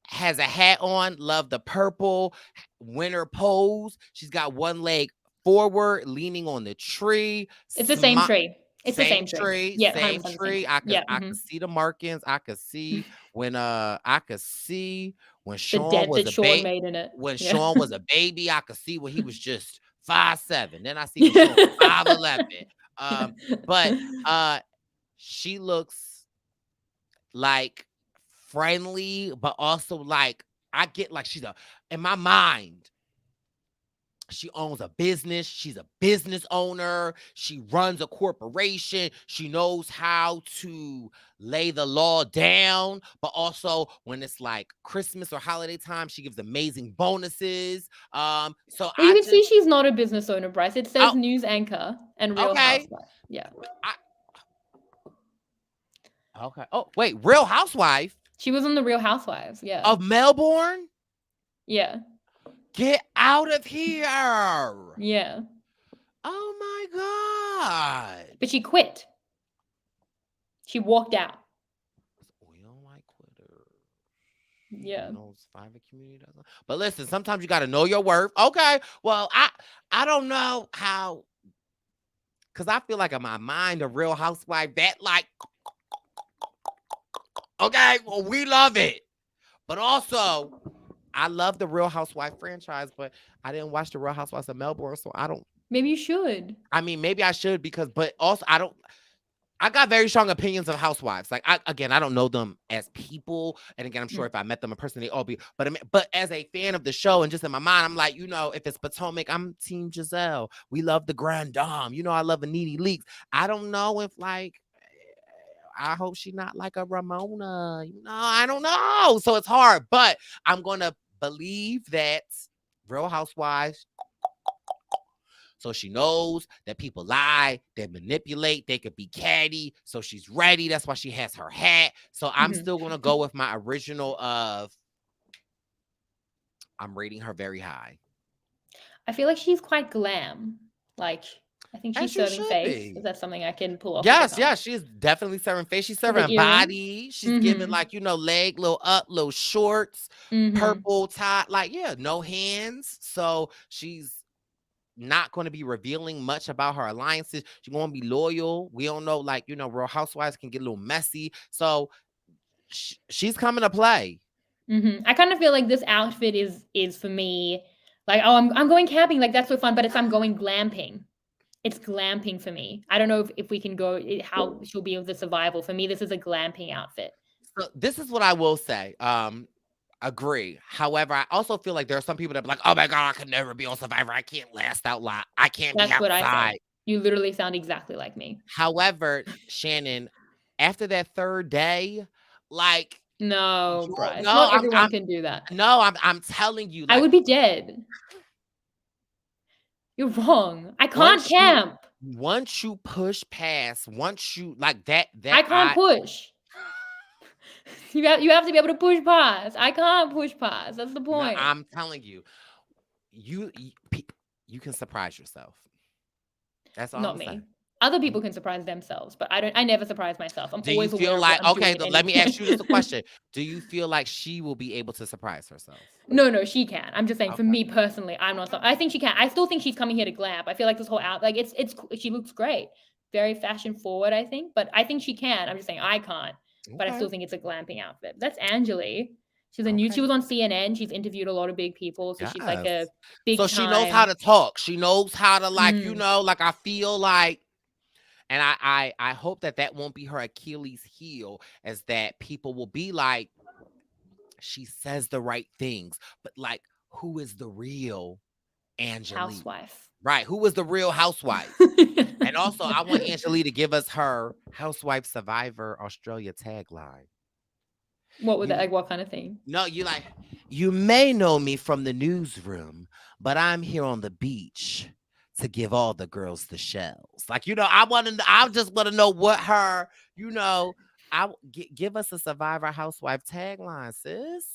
S2: Has a hat on. Love the purple winter pose. She's got one leg forward, leaning on the tree.
S1: It's the same tree. It's the same
S2: tree.
S1: Yeah,
S2: same tree. I could see the markings. I could see when Sean was a baby.
S1: made in it.
S2: When Sean was a baby, I could see when he was just 5'7". Then I see when Sean was 5'11". But she looks like friendly, but also like I get like in my mind, she owns a business. She's a business owner. She runs a corporation. She knows how to lay the law down, but also when it's like Christmas or holiday time, she gives amazing bonuses. So
S1: you can see she's not a business owner, Brice. It says news anchor and Real Housewife. Yeah.
S2: Okay. Oh, wait, Real Housewife?
S1: She was on the Real Housewives, yeah.
S2: Of Melbourne?
S1: Yeah.
S2: Get out of here.
S1: Yeah.
S2: Oh my God.
S1: But she quit. She walked out.
S2: We don't like quitters.
S1: Yeah.
S2: No Survivor community doesn't. But listen, sometimes you got to know your worth. Okay. Well, I don't know how, because I feel like in my mind, a Real Housewife that like, okay, well, we love it. But also, I love the Real Housewife franchise, but I didn't watch the Real Housewives of Melbourne, so I don't.
S1: Maybe you should.
S2: I mean, maybe I should but also I don't. I got very strong opinions of housewives. Like, I don't know them as people, and again, I'm sure if I met them in person, they all be. But as a fan of the show, and just in my mind, I'm like, if it's Potomac, I'm Team Giselle. We love the Grand Dame. I love Anita Leaks. I don't know if like. I hope she's not like a Ramona. I don't know. So it's hard, but I'm gonna believe that Real Housewives. So she knows that people lie, they manipulate, they could be catty. So she's ready. That's why she has her hat. So I'm still going to go with my original of, I'm rating her very high.
S1: I feel like she's quite glam. Like, I think she's serving face. Is that something I can pull off?
S2: Yes, she's definitely serving face. She's serving body. She's giving like, leg, little up, little shorts, purple tie. Like, no hands. So she's not going to be revealing much about her alliances. She's going to be loyal. We don't know, like, Real Housewives can get a little messy. So she's coming to play.
S1: I kind of feel like this outfit is for me, like, oh, I'm going camping. Like, that's so fun. But I'm going glamping. It's glamping for me. I don't know if we can go how she'll be with the survival. For me, this is a glamping outfit.
S2: So this is what I will say. Agree. However, I also feel like there are some people that be like, oh my God, I could never be on Survivor. I can't last out loud. I can't be outside. That's what I say.
S1: You literally sound exactly like me.
S2: However, Shannon, after that third day, like,
S1: no, Brice. Not everyone can do that.
S2: No, I'm telling you.
S1: Like, I would be dead. You're wrong. I can't camp.
S2: Once you push past, once you like that
S1: I can't push. You have to be able to push past. I can't push past. That's the point.
S2: No, I'm telling you, you can surprise yourself. That's all.
S1: Not me. Other people can surprise themselves, but I never surprise myself.
S2: Do you feel like, okay, let me ask you this question. Do you feel like she will be able to surprise herself?
S1: No, she can. I'm just saying, for me personally, I'm not. I think she can. I still think she's coming here to glamp. I feel like this whole like she looks great, very fashion forward. I think, but I think she can. I'm just saying I can't. But I still think it's a glamping outfit. That's Angeli. She's she was on CNN. She's interviewed a lot of big people, so she's like a big.
S2: So she knows how to talk. She knows how to like, like I feel like. And I hope that won't be her Achilles heel, as that people will be like, she says the right things, but like, who is the real Angeli?
S1: Housewife.
S2: Right. Who was the real housewife? And also, I want Angeli to give us her Housewife Survivor Australia tagline.
S1: What would that, like, what kind of thing?
S2: No, you may know me from the newsroom, but I'm here on the beach to give all the girls the shells. Like, I just want to know what her, give us a Survivor Housewife tagline, sis.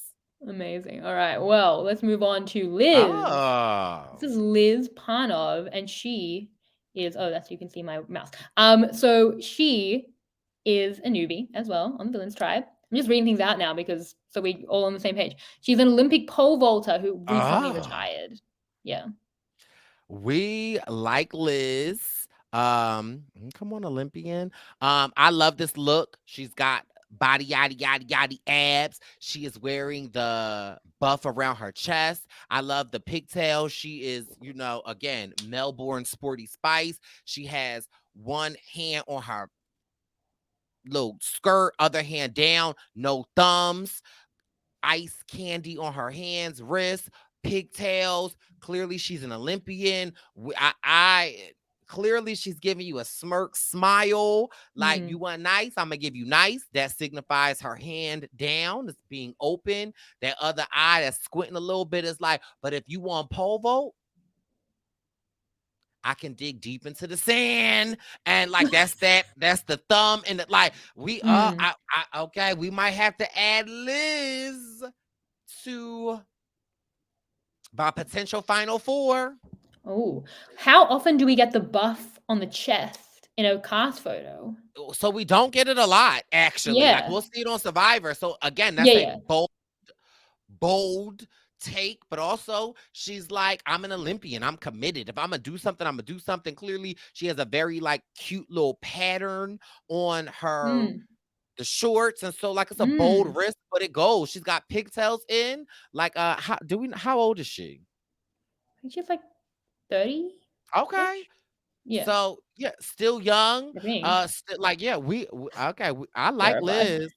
S1: Amazing. All right. Well, let's move on to Liz. Oh. This is Liz Panov, and she is, that's, you can see my mouse. So she is a newbie as well on the Villains Tribe. I'm just reading things out now so we all on the same page. She's an Olympic pole vaulter who recently retired. Yeah.
S2: We like Liz. Come on, Olympian. I love this look. She's got body yaddy abs. She is wearing the buff around her chest. I love the pigtails. She is, again, Melbourne sporty spice. She has one hand on her little skirt, other hand down, no thumbs, ice candy on her hands, wrists, pigtails. Clearly she's an Olympian. Clearly she's giving you a smirk smile, like, you want nice, I'm gonna give you nice. That signifies her hand down, it's being open. That other eye that's squinting a little bit is like, but if you want pole vault, I can dig deep into the sand. And like, that's the thumb. And like, we okay, we might have to add Liz to my potential final four.
S1: Oh, how often do we get the buff on the chest in a cast photo?
S2: So we don't get it a lot, actually. Yeah. Like, we'll see it on Survivor. So again, that's a bold bold take, but also she's like, I'm an Olympian. I'm committed. If I'm gonna do something, I'm gonna do something. Clearly, she has a very like cute little pattern on her the shorts, and so like it's a bold risk, but it goes. She's got pigtails in. Like, how old is she?
S1: I think she's like 30.
S2: Okay.
S1: Yeah.
S2: So yeah, still young.
S1: I think.
S2: Like yeah, I like
S1: Verified.
S2: Liz.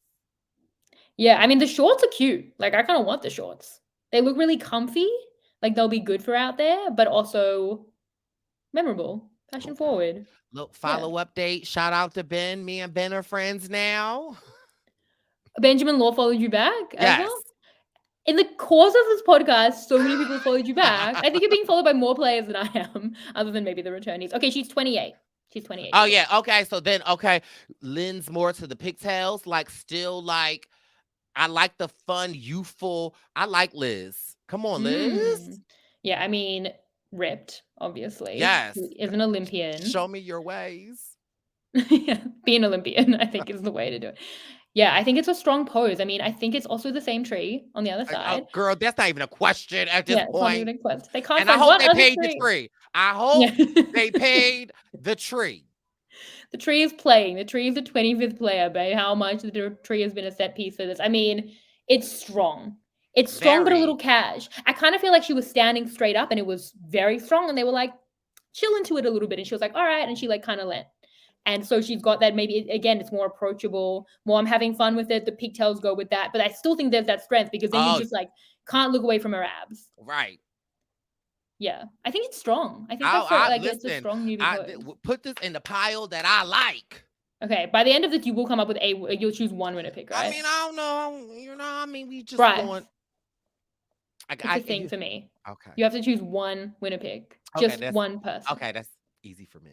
S1: Yeah, I mean the shorts are cute. Like I kind of want the shorts. They look really comfy. Like they'll be good for out there, but also memorable, fashion
S2: Okay.
S1: forward.
S2: Look,
S1: Yeah.
S2: follow update. Shout out to Ben. Me and Ben are friends now.
S1: Benjamin Law followed you back as
S2: Yes.
S1: well? In the course of this podcast, so many people followed you back. I think you're being followed by more players than I am, other than maybe the returnees. Okay, she's 28. She's 28.
S2: Oh yeah. Okay. So then, okay, lends more to the pigtails. Like, still like, I like the fun, youthful. I like Liz. Come on, Liz.
S1: Yeah, I mean, ripped, obviously.
S2: Yes.
S1: Is an Olympian.
S2: Show me your ways.
S1: Yeah, be an Olympian, I think, is the way to do it. Yeah, I think it's a strong pose. I mean, I think it's also the same tree on the other side.
S2: Girl, that's not even a question at this
S1: It's not even
S2: point.
S1: a question. They can't
S2: And I
S1: find
S2: hope
S1: one
S2: they
S1: other
S2: paid the
S1: tree.
S2: tree. I hope they paid the tree.
S1: The tree is playing. The tree is the 25th player, by how much the tree has been a set piece for this. I mean, it's strong. It's strong, but a little cash. I kind of feel like she was standing straight up and it was very strong. And they were like, chill into it a little bit. And she was like, all right. And she like kind of let. And so she's got that, maybe, again, it's more approachable, more I'm having fun with it. The pigtails go with that. But I still think there's that strength because then you just like can't look away from her abs.
S2: Right.
S1: Yeah. I think it's strong. I think that's it's a strong newbie pose.
S2: Put this in the pile that I like.
S1: Okay. By the end of this, you will come up with you'll choose one winner pick, right?
S2: I mean, I don't know. You know, I mean, we just
S1: Brice,
S2: going.
S1: it's a thing for me.
S2: Okay.
S1: You have to choose one winner pick. Just one person.
S2: Okay, that's easy for me.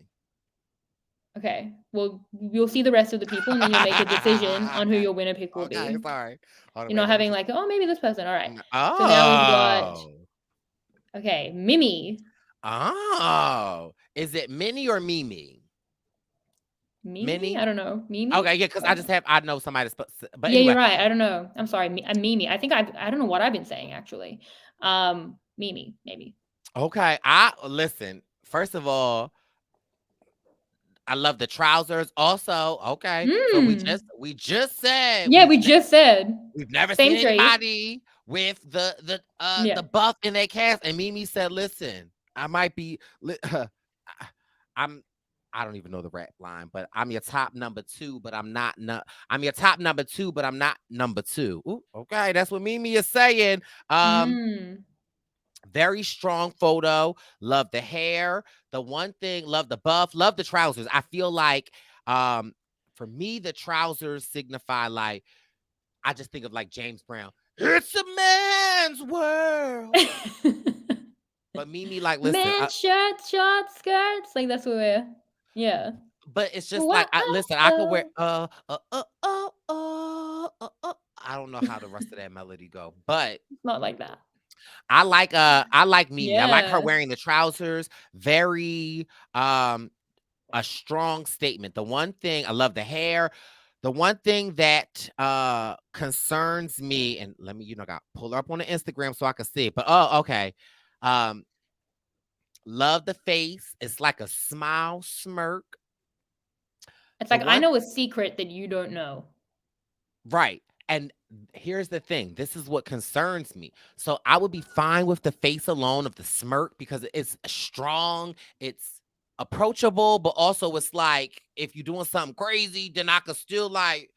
S1: Okay. Well, you'll see the rest of the people and then you'll make a decision on who your winner pick will be.
S2: Sorry.
S1: You're not having like, oh, maybe this person. All right.
S2: Oh.
S1: So now we've got, okay, Mimi.
S2: Oh. Is it Minnie or Mimi?
S1: Mimi? I don't know. Mimi?
S2: Okay, yeah, because I know somebody's, but
S1: yeah, anyway. You're right. I don't know. I'm sorry. Mimi. I think I don't know what I've been saying actually. Mimi, maybe.
S2: Okay. Listen, first of all, I love the trousers. Also, okay. So we just said.
S1: Yeah, we just said.
S2: We've never seen anybody with the buff in their cast. And Mimi said, listen, I might be I don't even know the rap line, but I'm your top number 2, but I'm not I'm your top number 2, but I'm not number 2. Ooh, okay, that's what Mimi is saying. Very strong photo. Love the hair. The one thing, love the buff, love the trousers. I feel like for me, the trousers signify like, I just think of like James Brown. It's a man's world. But Mimi, like, listen.
S1: Man, shirts, shorts, skirts. Like that's what we're, yeah.
S2: But it's just like, listen, I could wear I don't know how the rest of that melody go, but
S1: it's not like that.
S2: I like Mimi. Yeah. I like her wearing the trousers. Very a strong statement. The one thing, I love the hair. The one thing that concerns me, and let me, got pull her up on the Instagram so I can see it. But okay. Love the face. It's like a smile, smirk.
S1: It's like, I know a secret that you don't know.
S2: Right. And here's the thing. This is what concerns me. So I would be fine with the face alone of the smirk because it's strong. It's approachable, but also it's like, if you're doing something crazy, then I could still like,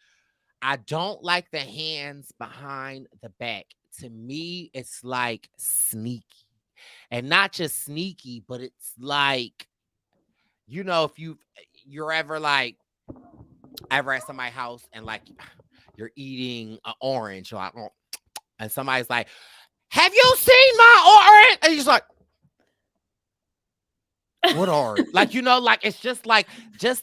S2: I don't like the hands behind the back. To me, it's like sneaky. And not just sneaky, but it's like, if you're ever like, ever at somebody's house and like you're eating an orange, or and somebody's like, have you seen my orange? And you're like, what orange? Like, like it's just like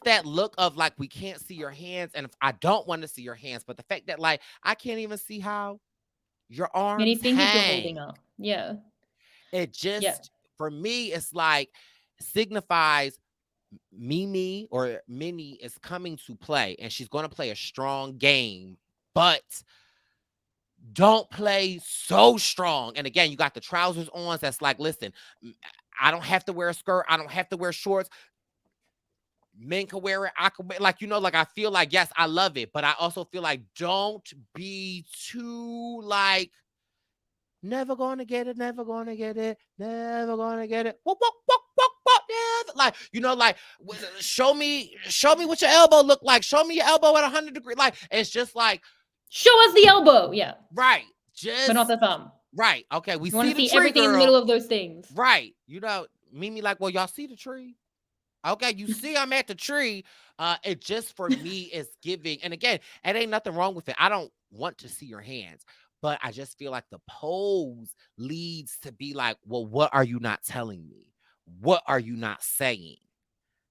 S2: that look of like, we can't see your hands. And if I don't want to see your hands, but the fact that like I can't even see how your arms
S1: many fingers
S2: hang.
S1: you're holding up. Yeah.
S2: It just, for me, it's like signifies Mimi or Minnie is coming to play, and she's going to play a strong game, but don't play so strong. And again, you got the trousers on. That's like, listen, I don't have to wear a skirt. I don't have to wear shorts. Men can wear it. I can wear, like, like, I feel like, yes, I love it. But I also feel like, don't be too like, never gonna get it, never gonna get it, never gonna get it. Whoop, whoop, whoop, whoop, whoop, never. Like, like, show me what your elbow look like. Show me your elbow at 100 degrees. Like, it's just like,
S1: show us the elbow. Yeah.
S2: Right.
S1: But not the thumb.
S2: Right. Okay. We
S1: want to
S2: see
S1: see everything in the middle of those things.
S2: Right. Mimi like, well, y'all see the tree? Okay, you see I'm at the tree. It just, for me, is giving. And again, it ain't nothing wrong with it. I don't want to see your hands. But I just feel like the pose leads to be like, well, what are you not telling me? What are you not saying?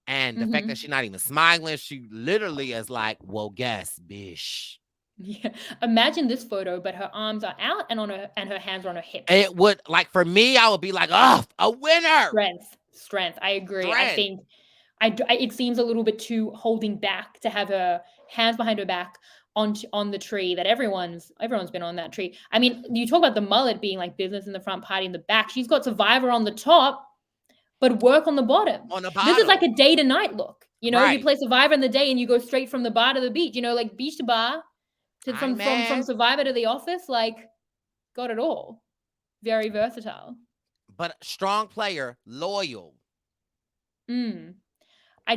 S2: And the fact that she's not even smiling, she literally is like, well, guess, bish.
S1: Yeah. Imagine this photo, but her arms are out and her hands are on her hips.
S2: It would, like, for me, I would be like, oh, a winner.
S1: Strength. I agree. Strength. I think it seems a little bit too holding back to have her hands behind her back on the tree that everyone's been on that tree. I mean, you talk about the mullet being like business in the front, party in the back. She's got Survivor on the top, but work on the bottom. This is like a day to night look. You play Survivor in the day and you go straight from the bar to the beach. Like beach to bar, from Survivor to the office. Like, got it all. Very versatile.
S2: But strong player, loyal.
S1: I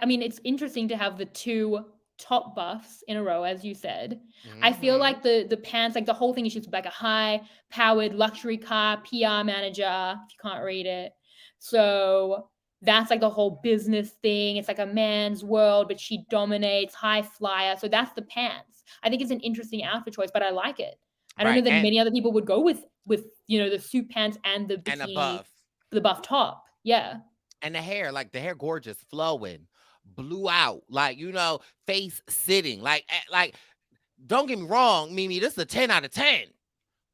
S1: mean, it's interesting to have the two top buffs in a row, as you said. I feel like the pants, like the whole thing is just like a high-powered luxury car PR manager, if you can't read it. So that's like the whole business thing. It's like a man's world, but she dominates, high flyer. So that's the pants. I think it's an interesting outfit choice, but I like it. I don't know that many other people would go with the suit pants and the bikini, and the buff top. Yeah.
S2: And the hair, gorgeous, flowing, blew out, like, face sitting. Like, don't get me wrong, Mimi, this is a 10 out of 10.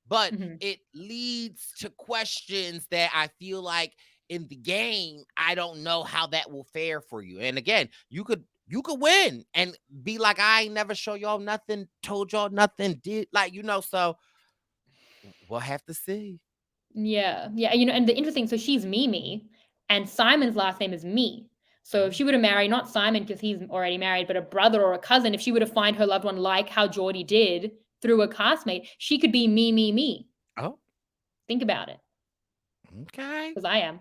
S2: But it leads to questions that I feel like in the game, I don't know how that will fare for you. And again, you could win and be like, I ain't never show y'all nothing, told y'all nothing, did, like, so we'll have to see.
S1: Yeah. And the interesting, so she's Mimi. And Simon's last name is Me. So if she were to marry, not Simon because he's already married, but a brother or a cousin, if she were to find her loved one like how Geordie did through a castmate, she could be Me.
S2: Oh.
S1: Think about it.
S2: Okay.
S1: Because I am.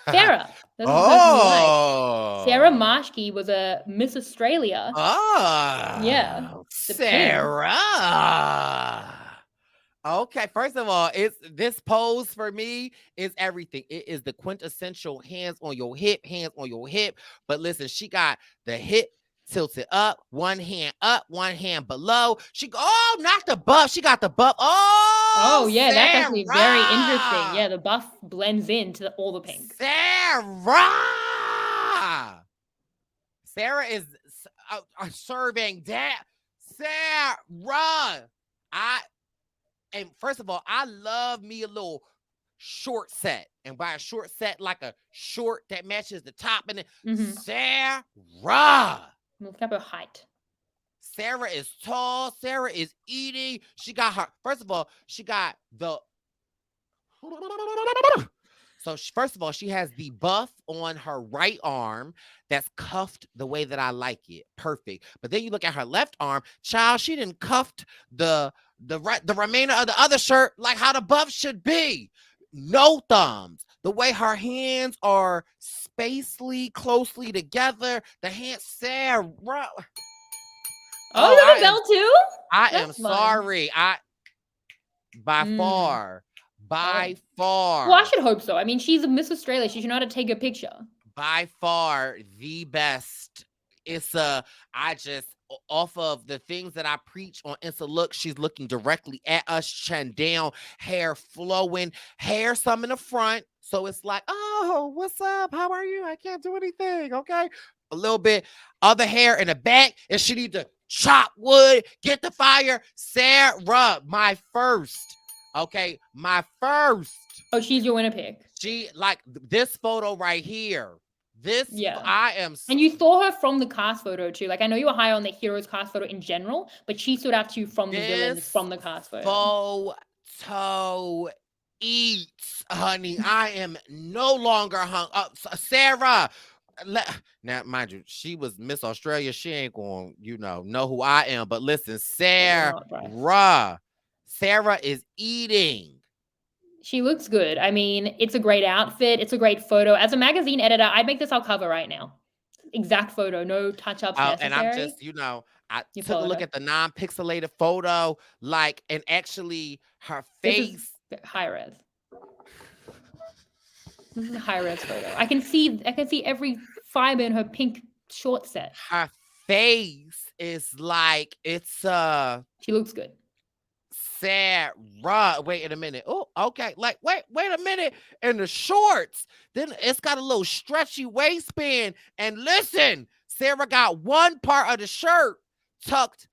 S1: Sarah. Sarah Marshke was a Miss Australia.
S2: Oh.
S1: Yeah.
S2: Sarah. Okay, first of all, this pose for me is everything. It is the quintessential hands on your hip. But listen, she got the hip tilted up, one hand below. Not the buff. She got the buff.
S1: Oh yeah, Sarah. That's actually very interesting. Yeah, the buff blends into all the pink.
S2: Sarah is serving that. Sarah. And first of all, I love me a little short set. And by a short set, like a short that matches the top. And Sarah.
S1: Look at her height.
S2: Sarah is tall. Sarah is eating. She got the... So first of all, she has the buff on her right arm that's cuffed the way that I like it. Perfect. But then you look at her left arm, child, she didn't cuffed the remainder of the other shirt like how the buff should be. No thumbs. The way her hands are closely together. The hands, Sarah.
S1: Oh, you got a belt too?
S2: That's fun. Sorry. By far.
S1: Well, I should hope so. I mean, she's a Miss Australia. She should know how to take a picture.
S2: By far the best. Off of the things that I preach on Issa Look, she's looking directly at us, chin down, hair flowing, hair some in the front. So it's like, oh, what's up? How are you? I can't do anything. Okay. A little bit. Other hair in the back. And she need to chop wood, get the fire. Sarah, my first. Okay. My first.
S1: Oh, she's your winner pick.
S2: She, like, this photo right here. I am.
S1: And you saw her from the cast photo too. Like, I know you were higher on the heroes cast photo in general, but she stood out to you from the villains from the cast photo.
S2: Photo eats, honey. I am no longer hung up. Sarah. Now, mind you, she was Miss Australia. She ain't going, know who I am. But listen, Sarah is eating.
S1: She looks good. I mean, it's a great outfit. It's a great photo. As a magazine editor, I'd make this our cover right now. Exact photo, no touch-ups necessary.
S2: And I'm just, I took a look at the non-pixelated photo, and actually her face.
S1: This is high res. This is a high res photo. I can see every fiber in her pink short set.
S2: Her face is
S1: she looks good.
S2: Sarah, wait a minute. Oh, okay. Wait a minute. And the shorts, then it's got a little stretchy waistband. And listen, Sarah got one part of the shirt tucked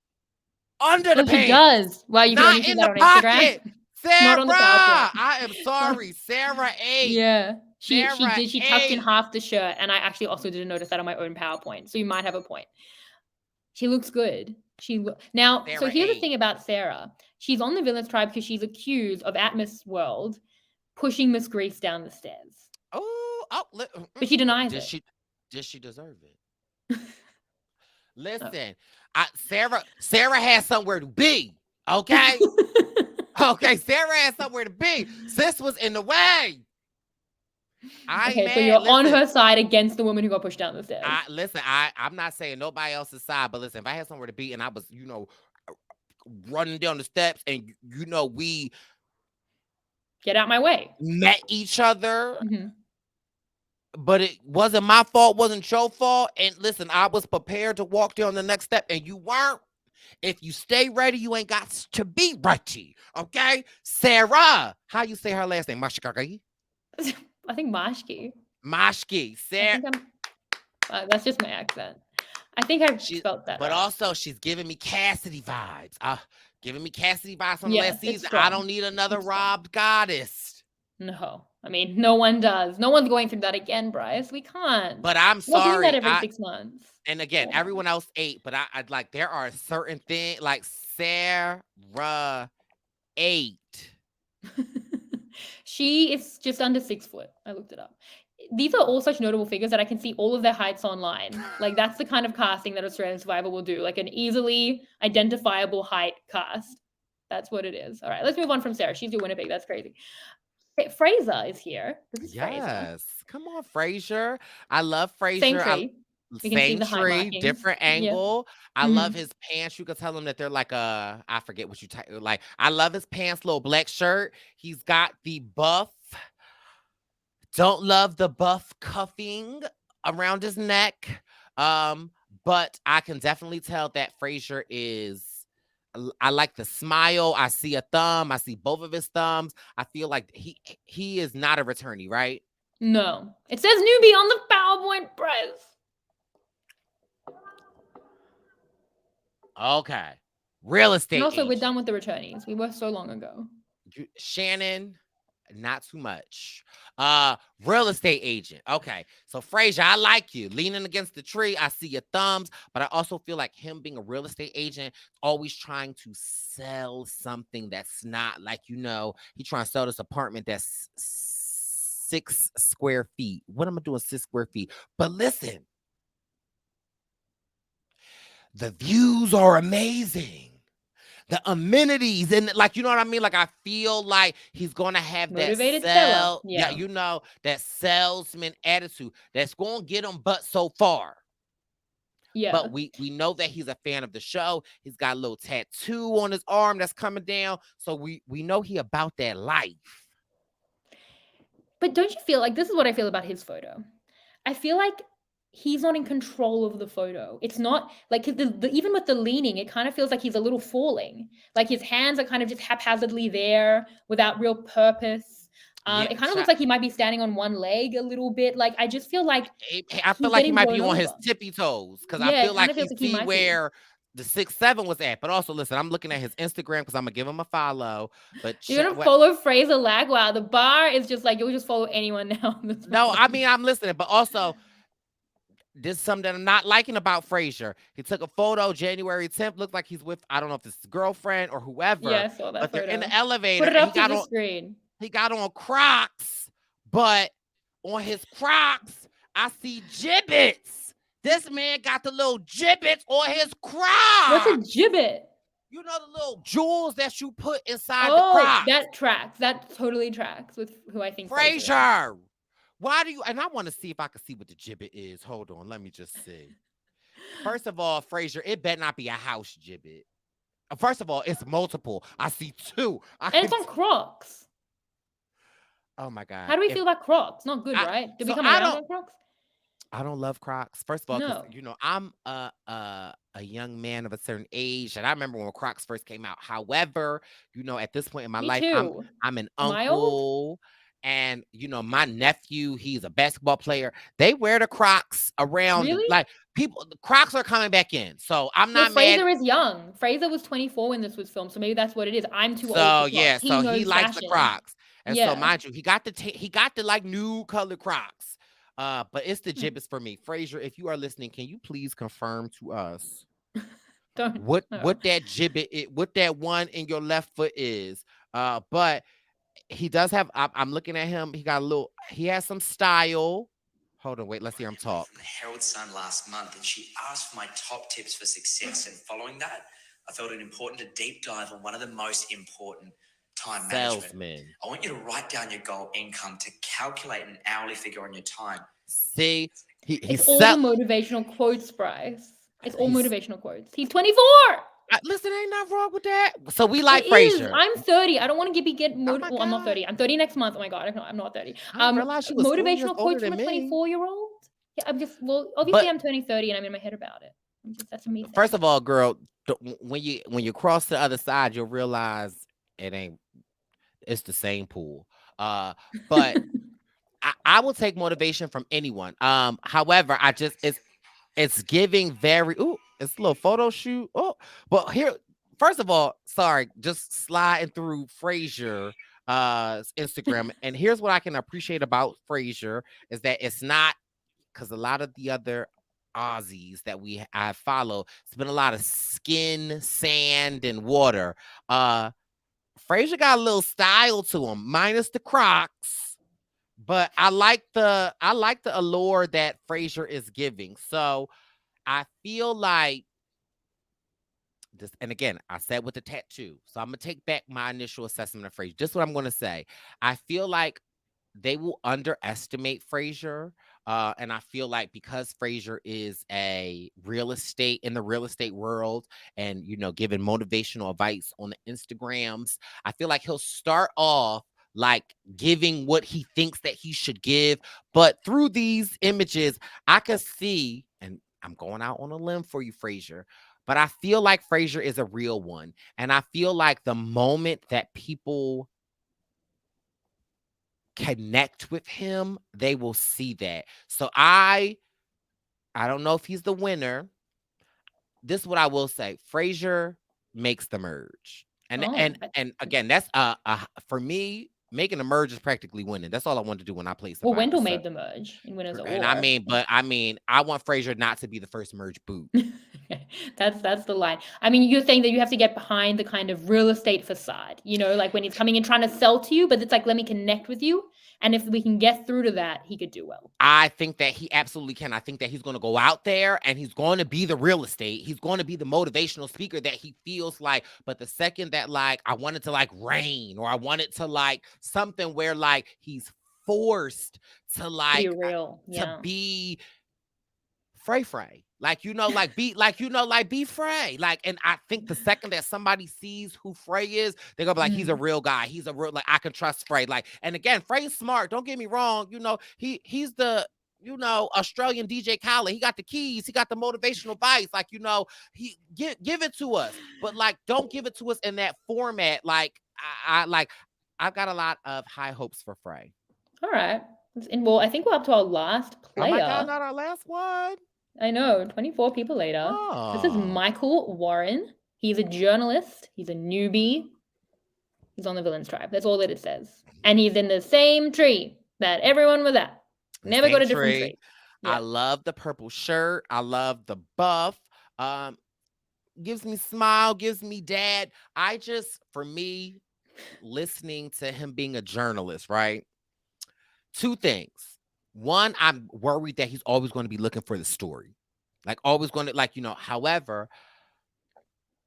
S2: under the pants.
S1: She does. Wow, you can see that on Instagram.
S2: Sarah, I am sorry. Sarah ate.
S1: Yeah. She tucked in half the shirt, and I actually also didn't notice that on my own PowerPoint. So you might have a point. She looks good. So here's the thing about Sarah. She's on the villains tribe because she's accused of at Miss World pushing Miss Grease down the stairs. But she denies it.
S2: Did she deserve it? Listen, Sarah has somewhere to be. Okay. Okay, Sarah has somewhere to be. Sis was in the way.
S1: So you're on her side against the woman who got pushed down the stairs.
S2: I'm not saying nobody else's side, but listen, if I had somewhere to be and I was, running down the steps and, we
S1: get out my way,
S2: met each other, but it wasn't my fault, wasn't your fault. And listen, I was prepared to walk down the next step and you weren't. If you stay ready, you ain't got to be ready. Okay? Sarah, how you say her last name? Mashkaki?
S1: I think Mashki.
S2: Mashki. Sarah.
S1: That's just my accent. I think I've spelled that.
S2: But also, she's giving me Cassidy vibes. Giving me Cassidy vibes from the last season. I don't need another robbed goddess.
S1: No. I mean, no one does. No one's going through that again, Brice. We can't.
S2: But I'm sorry.
S1: We're doing that every 6 months.
S2: And again, everyone else ate, but I'd like, there are certain things, like Sarah ate.
S1: She is just under 6 foot. I looked it up. These are all such notable figures that I can see all of their heights online. Like, that's the kind of casting that Australian Survivor will do. Like, an easily identifiable height cast. That's what it is. All right, let's move on from Sarah. She's your Winnipeg. That's crazy. Fraser is here. This is Fraser.
S2: Come on, Fraser. I love Fraser. Same tree, different angle. I love his pants. You could tell him that they're like I forget what you type. Like, I love his pants, little black shirt. He's got the buff. Don't love the buff cuffing around his neck. But I can definitely tell that Fraser is. I like the smile. I see a thumb. I see both of his thumbs. I feel like he is not a returnee, right?
S1: No. It says newbie on the PowerPoint, Brice.
S2: Okay. Real estate.
S1: And also, we're done with the returnees. We were so long ago.
S2: Shannon, not too much. Real estate agent. Okay. So Fraser, I like you. Leaning against the tree. I see your thumbs, but I also feel like him being a real estate agent, always trying to sell something that's not like, he's trying to sell this apartment that's 6 square feet. What am I doing 6 square feet? But listen. The views are amazing. The amenities and like, you know what I mean? Like, I feel like he's going to have
S1: motivated
S2: that that salesman attitude that's going to get him but so far. Yeah. But we know that he's a fan of the show. He's got a little tattoo on his arm that's coming down. So we know he about that life.
S1: But don't you feel like, this is what I feel about his photo. I feel like he's not in control of the photo. It's not like even with the leaning, it kind of feels like he's a little falling. Like his hands are kind of just haphazardly there without real purpose. It kind of looks like he might be standing on one leg a little bit. Like, I just feel like
S2: I feel like he might be on his tippy toes because I feel like he see where the 6'7" was at. But also, listen, I'm looking at his Instagram because I'm gonna give him a follow. But
S1: you're gonna follow Fraser Lagwell. The bar is just like, you'll just follow anyone now.
S2: No, I mean, I'm listening, but also, this is something that I'm not liking about Frasier. He took a photo January 10th, looked like he's with, I don't know if it's his girlfriend or whoever,
S1: Yeah, I saw that
S2: but they're in
S1: photo.
S2: the elevator
S1: Put it
S2: and
S1: up to the screen.
S2: he got on Crocs, but on his Crocs, I see gibbets. This man got the little gibbets on his Crocs.
S1: What's a gibbet?
S2: You know the little jewels that you put inside the Crocs.
S1: That tracks. That totally tracks with who I think
S2: Frasier. Why do you? And I want to see if I can see what the gibbet is. Hold on, let me just see. First of all, Frasier, it better not be a house gibbet. First of all, it's multiple. I see two.
S1: And it's on Crocs.
S2: Oh my God.
S1: How do we feel about Crocs? Not good, right? Did we come around on Crocs?
S2: I don't love Crocs. First of all, because you know, I'm a young man of a certain age, and I remember when Crocs first came out. However, you know, at this point in my life, I'm an uncle, and you know, my nephew, he's a basketball player. They wear the Crocs around, like people. The Crocs are coming back in, so I'm not mad.
S1: Fraser is young. Fraser was 24 when this was filmed, so maybe that's what it is. I'm too old.
S2: So yeah, so he likes the Crocs, and so mind you, he got the like new colored Crocs. But it's the gibbets for me. Frasier, if you are listening, can you please confirm to us what that gibbet, what that one in your left foot is? But he does have. I'm looking at him. He has some style. Hold on, wait. Let's hear him talk.
S4: From the Herald Sun last month, and she asked for my top tips for success. And following that, I felt it important to deep dive on one of the most important. Time management. I want you to write down your goal income to calculate an hourly figure on your time.
S2: See,
S1: it's all the motivational quotes, Brice. It's all motivational quotes. He's 24.
S2: Listen, ain't nothing wrong with that. So we like Frasier.
S1: I'm 30. I don't want to get motivated. Well, I'm not 30. I'm 30 next month. Oh my God, I'm not 30. Motivational quotes from a 24-year-old. Yeah, obviously I'm turning 30 and I'm in my head about it. That's amazing.
S2: First of all, girl, when you cross the other side, you'll realize it's the same pool. But I will take motivation from anyone. However, it's giving very it's a little photo shoot. But here, first of all, sorry, just sliding through Frasier Instagram. And here's what I can appreciate about Frasier is that it's not, because a lot of the other Aussies that I follow, it's been a lot of skin, sand, and water. Frasier got a little style to him, minus the Crocs, but I like the allure that Frasier is giving. So I feel like this, and again, I said with the tattoo, so I'm gonna take back my initial assessment of Frasier. Just what I'm gonna say. I feel like they will underestimate Frasier. And I feel like because Frasier is in the real estate world and, you know, giving motivational advice on the Instagrams, I feel like he'll start off like giving what he thinks that he should give. But through these images, I could see, and I'm going out on a limb for you, Frasier, but I feel like Frasier is a real one. And I feel like the moment that people connect with him, they will see that. So I don't know if he's the winner. This is what I will say. Frasier makes the merge. And again, that's for me, making the merge is practically winning. That's all I wanted to do when I played Survivor.
S1: Well, Wendell made the merge in Winners at War.
S2: And I want Frasier not to be the first merge boot.
S1: That's the line. I mean, you're saying that you have to get behind the kind of real estate facade, you know, like when he's coming in trying to sell to you, but it's like, let me connect with you. And if we can get through to that, he could do well.
S2: I think that he absolutely can. I think that he's going to go out there and he's going to be the real estate. He's going to be the motivational speaker that he feels like. But the second that like, I want it to like rain, or I want it to like something where like he's forced to like
S1: be real,
S2: to be Frey. Like, you know, like be Frey. Like, and I think the second that somebody sees who Frey is, they're gonna be like, he's a real guy. He's a real, like, I can trust Frey. Like, and again, Frey's smart. Don't get me wrong. You know, he's the, you know, Australian DJ Khaled. He got the keys. He got the motivational advice. Like, you know, he give it to us, but like, don't give it to us in that format. Like, I've got a lot of high hopes for Frey.
S1: All right. And well, I think we're up to our last player.
S2: Oh my God, not our last one.
S1: I know, 24 people later. Oh. This is Michael Warren. He's a journalist. He's a newbie. He's on the Villains Tribe. That's all that it says. And he's in the same tree that everyone was at. Never got a different tree.
S2: I love the purple shirt. I love the buff. Gives me smile, gives me dad. For me, listening to him being a journalist, right? Two things. One, I'm worried that he's always going to be looking for the story. Like always going to however,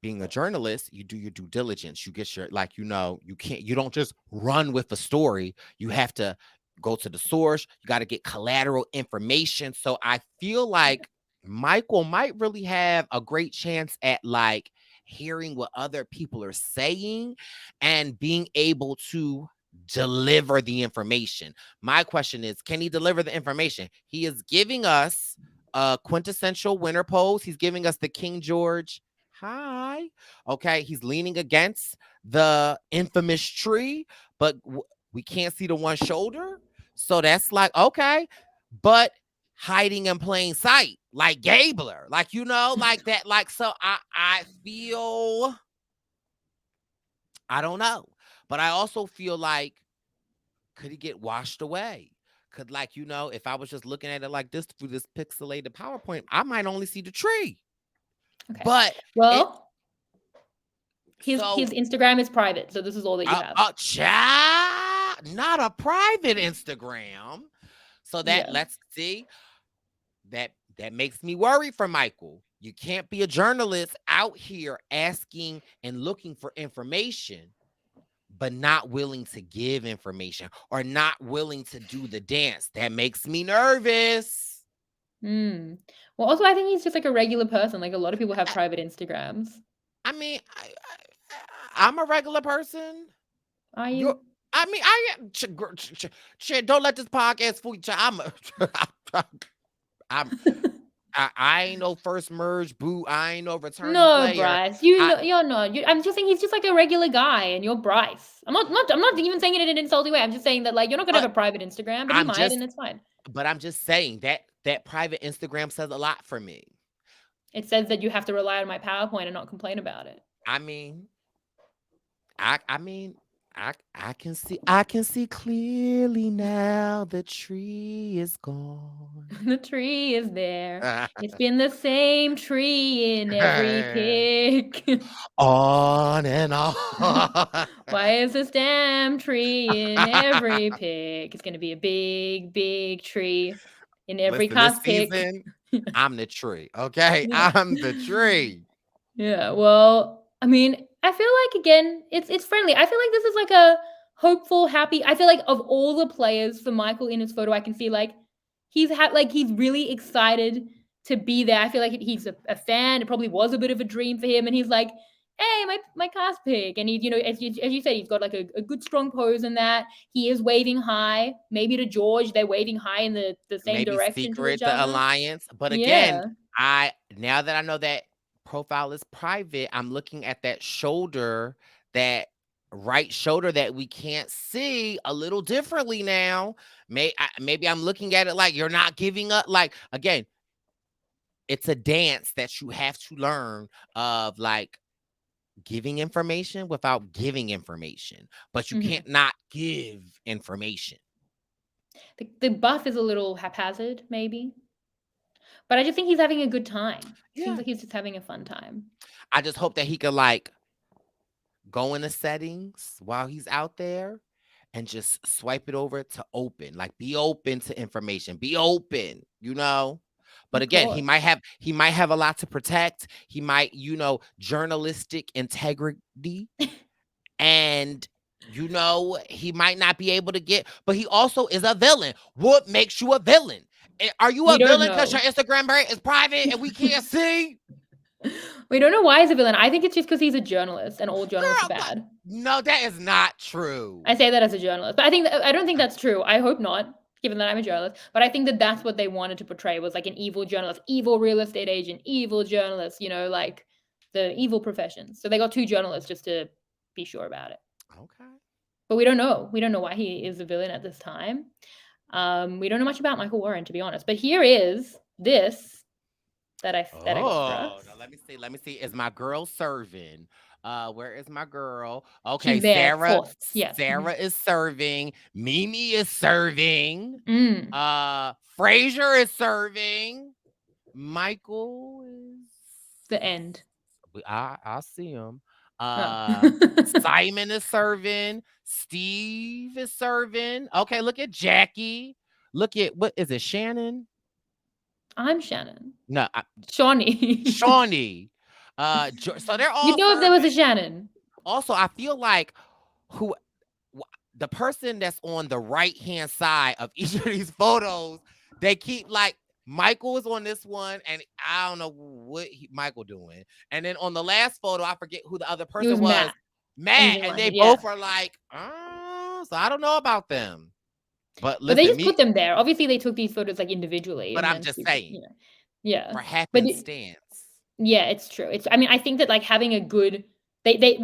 S2: being a journalist, you do your due diligence. You get your you don't just run with a story. You have to go to the source. You got to get collateral information. So I feel like Michael might really have a great chance at like hearing what other people are saying and being able to deliver the information. My question is, can he deliver the information? He is giving us a quintessential winner pose. He's giving us the King George. Hi. Okay. He's leaning against the infamous tree, but we can't see the one shoulder. So that's like, okay. But hiding in plain sight, like Gabler, like, like that. Like, so I feel, I don't know. But I also feel like, could he get washed away? Could if I was just looking at it like this through this pixelated PowerPoint, I might only see the tree.
S1: Okay.
S2: But
S1: his Instagram is private, so this is all that you have.
S2: Not a private Instagram. So that let's see. That makes me worry for Michael. You can't be a journalist out here asking and looking for information, but not willing to give information or not willing to do the dance. That makes me nervous.
S1: Well, also, I think he's just like a regular person. Like a lot of people have private Instagrams.
S2: I mean, I'm a regular person.
S1: Are you?
S2: Don't let this podcast fool you. I ain't no first merge boo. I ain't no returning player.
S1: Brice, you're not. I'm just saying he's just like a regular guy, and you're Brice. I'm not even saying it in an insulting way. I'm just saying that like you're not gonna have a private Instagram, but he might, and it's fine.
S2: But I'm just saying that private Instagram says a lot for me.
S1: It says that you have to rely on my PowerPoint and not complain about it.
S2: I mean, I can see clearly now. The tree is gone.
S1: The tree is there. It's been the same tree in every pic.
S2: On and on.
S1: Why is this damn tree in every pic? It's gonna be a big, big tree in every cast pic.
S2: I'm the tree. Okay, yeah. I'm the tree.
S1: Yeah. Well, I mean, I feel like again, it's friendly. I feel like this is like a hopeful, happy. I feel like of all the players for Michael in his photo, I can see like he's really excited to be there. I feel like he's a fan. It probably was a bit of a dream for him, and he's like, "Hey, my cast pick," and he, as you said, he's got like a good strong pose in that. He is waving high, maybe to George. They're waving high in the same direction.
S2: Secret to the alliance, but again, now that I know that profile is private, I'm looking at that shoulder, that right shoulder that we can't see a little differently now. Maybe I'm looking at it like you're not giving up. Like again, it's a dance that you have to learn of, like giving information without giving information, but you can't not give information.
S1: The buff is a little haphazard, maybe. But I just think he's having a good time. Seems like he's just having a fun time.
S2: I just hope that he could like go into settings while he's out there and just swipe it over to open. Like be open to information. Be open, But again, he might have a lot to protect. He might, journalistic integrity. And he might not be able to get, but he also is a villain. What makes you a villain? Are you a villain because your Instagram is private and we can't see?
S1: We don't know why he's a villain. I think it's just because he's a journalist and all journalists are bad.
S2: No, that is not true.
S1: I say that as a journalist, but I don't think that's true. I hope not, given that I'm a journalist. But I think that that's what they wanted to portray, was like an evil journalist, evil real estate agent, evil journalist, like the evil professions. So they got two journalists just to be sure about it.
S2: Okay.
S1: But we don't know. We don't know why he is a villain at this time. We don't know much about Michael Warren, to be honest. But here is this that I got for us.
S2: Now let me see. Is my girl serving? Where is my girl? Okay,
S1: She's there,
S2: Sarah.
S1: 4th. Yeah.
S2: Sarah is serving. Mimi is serving.
S1: Mm.
S2: Frazier is serving. Michael is
S1: The end.
S2: I see him.
S1: Oh.
S2: Simon is serving. Steve is serving. Okay, look at Jackie. Look at what is it? Shannon?
S1: I'm Shannon.
S2: No,
S1: Shawnee.
S2: Shawnee. So they're all.
S1: You'd know if there was a Shannon.
S2: Also, I feel like the person that's on the right-hand side of each of these photos, they keep like Michael is on this one, and I don't know what Michael doing. And then on the last photo, I forget who the other person was. Matt, and they both are like, so I don't know about them. But listen,
S1: they just put them there. Obviously, they took these photos like individually.
S2: But I'm just saying,
S1: yeah,
S2: for happenstance.
S1: Yeah, it's true. I mean, I think that like having a good, they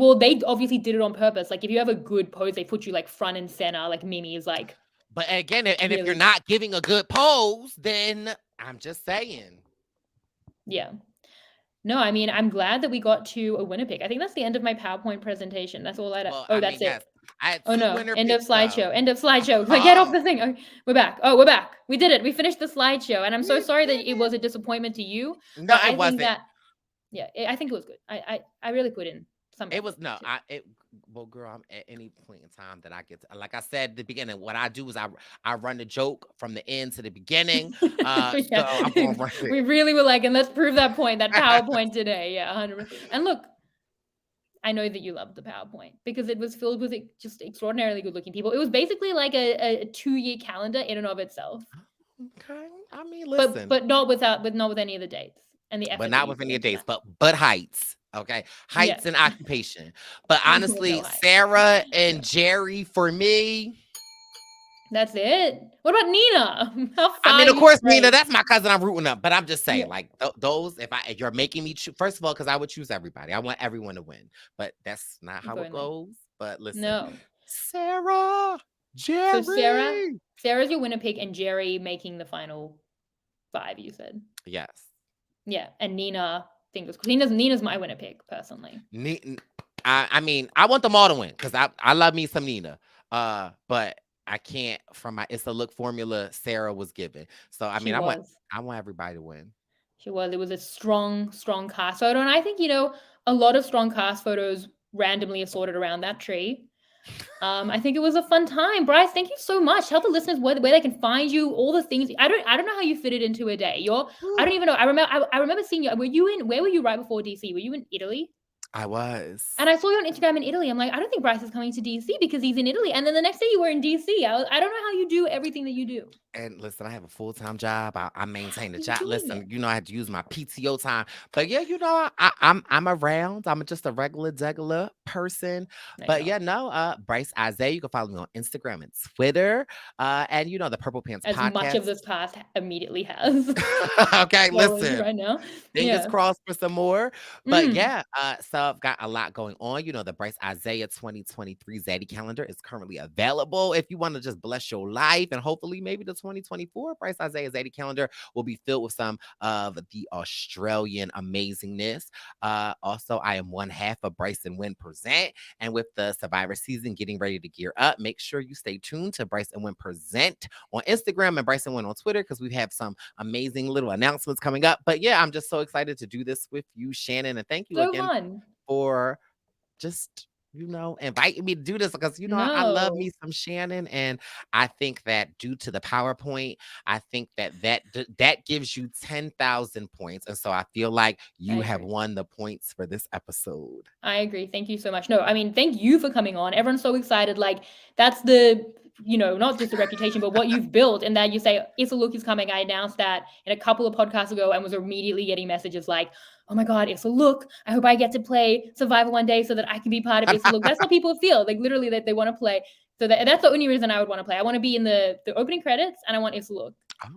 S1: obviously did it on purpose. Like if you have a good pose, they put you like front and center. Like Mimi is like.
S2: But again, and if you're not giving a good pose, then I'm just saying.
S1: Yeah. No, I mean, I'm glad that we got to a winner pick. I think that's the end of my PowerPoint presentation. That's all that's it.
S2: I had 2 winner
S1: end
S2: picks,
S1: of slideshow. End of slideshow. Like, get off the thing. Okay, we're back. Oh, we're back. We did it. We finished the slideshow. And I'm so sorry that it was a disappointment to you.
S2: No, it wasn't.
S1: I think it was good. I really put in some.
S2: It was well, girl, I'm at any point in time that I get to, like I said at the beginning, what I do is I run the joke from the end to the beginning. So I'm gonna run it.
S1: We really were like, and let's prove that point, that PowerPoint today. Yeah, 100%. And look, I know that you loved the PowerPoint because it was filled with just extraordinarily good-looking people. It was basically like a 2-year calendar in and of itself.
S2: Okay, I mean, listen,
S1: but not with any of the dates and the effort.
S2: But not with any of the dates, but heights. Okay, heights and occupation. But honestly, Sarah and Jerry for me.
S1: That's it. What about Nina?
S2: I mean, of course, Nina. That's my cousin. I'm rooting up, but I'm just saying, like those. If you're making me choose, first of all, because I would choose everybody. I want everyone to win, but that's not how it goes. But listen, Sarah, Jerry.
S1: So Sarah's your winner pick, and Jerry making the final 5. You said
S2: yes.
S1: Yeah, and Nina. Because Nina's my winner pick personally.
S2: I mean, I want them all to win because I love me some Nina. But I can't from my Issa Look formula. Sarah was given, so I mean, I want everybody to win.
S1: She was. It was a strong cast photo, and I think a lot of strong cast photos randomly assorted around that tree. I think it was a fun time. Brice, thank you so much. Tell the listeners where they can find you, all the things. I don't know how you fit it into a day. I don't even know. I remember seeing you. Where were you right before DC? Were you in Italy?
S2: I was.
S1: And I saw you on Instagram in Italy. I'm like, I don't think Brice is coming to DC because he's in Italy. And then the next day you were in DC. I don't know how you do everything that you do.
S2: And listen, I have a full-time job. I maintain the job. Listen, I had to use my PTO time. But yeah, I'm around. I'm just a regular person. But Brice Izyah. You can follow me on Instagram and Twitter. And the Purple Pants
S1: Podcast. As much of this cast immediately has.
S2: Okay, listen.
S1: Right now.
S2: Fingers crossed for some more. But so I've got a lot going on. The Brice Izyah 2023 Zaddy calendar is currently available. If you want to just bless your life and hopefully maybe the 2024 Brice Izyah Zaddy calendar will be filled with some of the Australian amazingness. Also, I am one half of Brice and Win Present. And with the Survivor season getting ready to gear up, make sure you stay tuned to Brice and Win Present on Instagram and Brice and Win on Twitter because we have some amazing little announcements coming up. But yeah, I'm just so excited to do this with you, Shannon. And thank you again for just inviting me to do this because I love me some Shannon, and I think that due to the PowerPoint, I think that gives you 10,000 points, and so I feel like you have won the points for this episode.
S1: I agree. Thank you so much. No, I mean, thank you for coming on. Everyone's so excited. Like that's the not just the reputation, but what you've built, and that you say Issa Look is coming. I announced that in a couple of podcasts ago and was immediately getting messages like, oh my God, Issa Look, I hope I get to play Survivor one day so that I can be part of Issa Look. That's how people feel. Like literally that they want to play. So that's the only reason I would want to play. I want to be in the opening credits and I want Issa Look.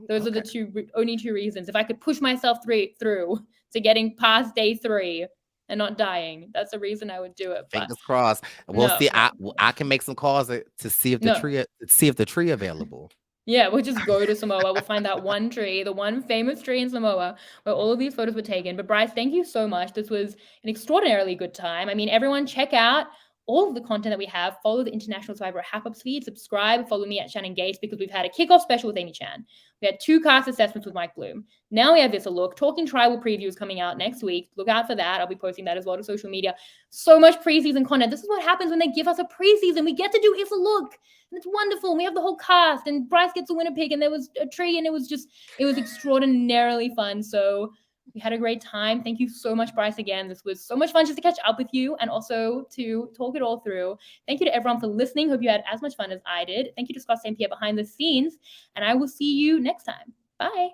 S1: Those are the only 2 reasons. If I could push myself through to getting past day 3 and not dying, that's the reason I would do it.
S2: Fingers crossed. We'll see. I can make some calls to see if the tree available.
S1: Yeah, we'll just go to Samoa. We'll find that one tree, the one famous tree in Samoa where all of these photos were taken. But Brice, thank you so much. This was an extraordinarily good time. I mean, everyone check out all of the content that we have. Follow the International Survivor RHAPup feed. Subscribe. Follow me at Shannon Guss because we've had a kickoff special with Amy Chan. We had 2 cast assessments with Mike Bloom. Now we have Issa Look. Talking Tribal previews coming out next week. Look out for that. I'll be posting that as well to social media. So much preseason content. This is what happens when they give us a preseason. We get to do Issa Look. And it's wonderful. We have the whole cast, and Brice gets a winner pick, and there was a tree, and it was extraordinarily fun. So we had a great time. Thank you so much, Brice, again. This was so much fun just to catch up with you and also to talk it all through. Thank you to everyone for listening. Hope you had as much fun as I did. Thank you to Scott St. Pierre behind the scenes, and I will see you next time. Bye.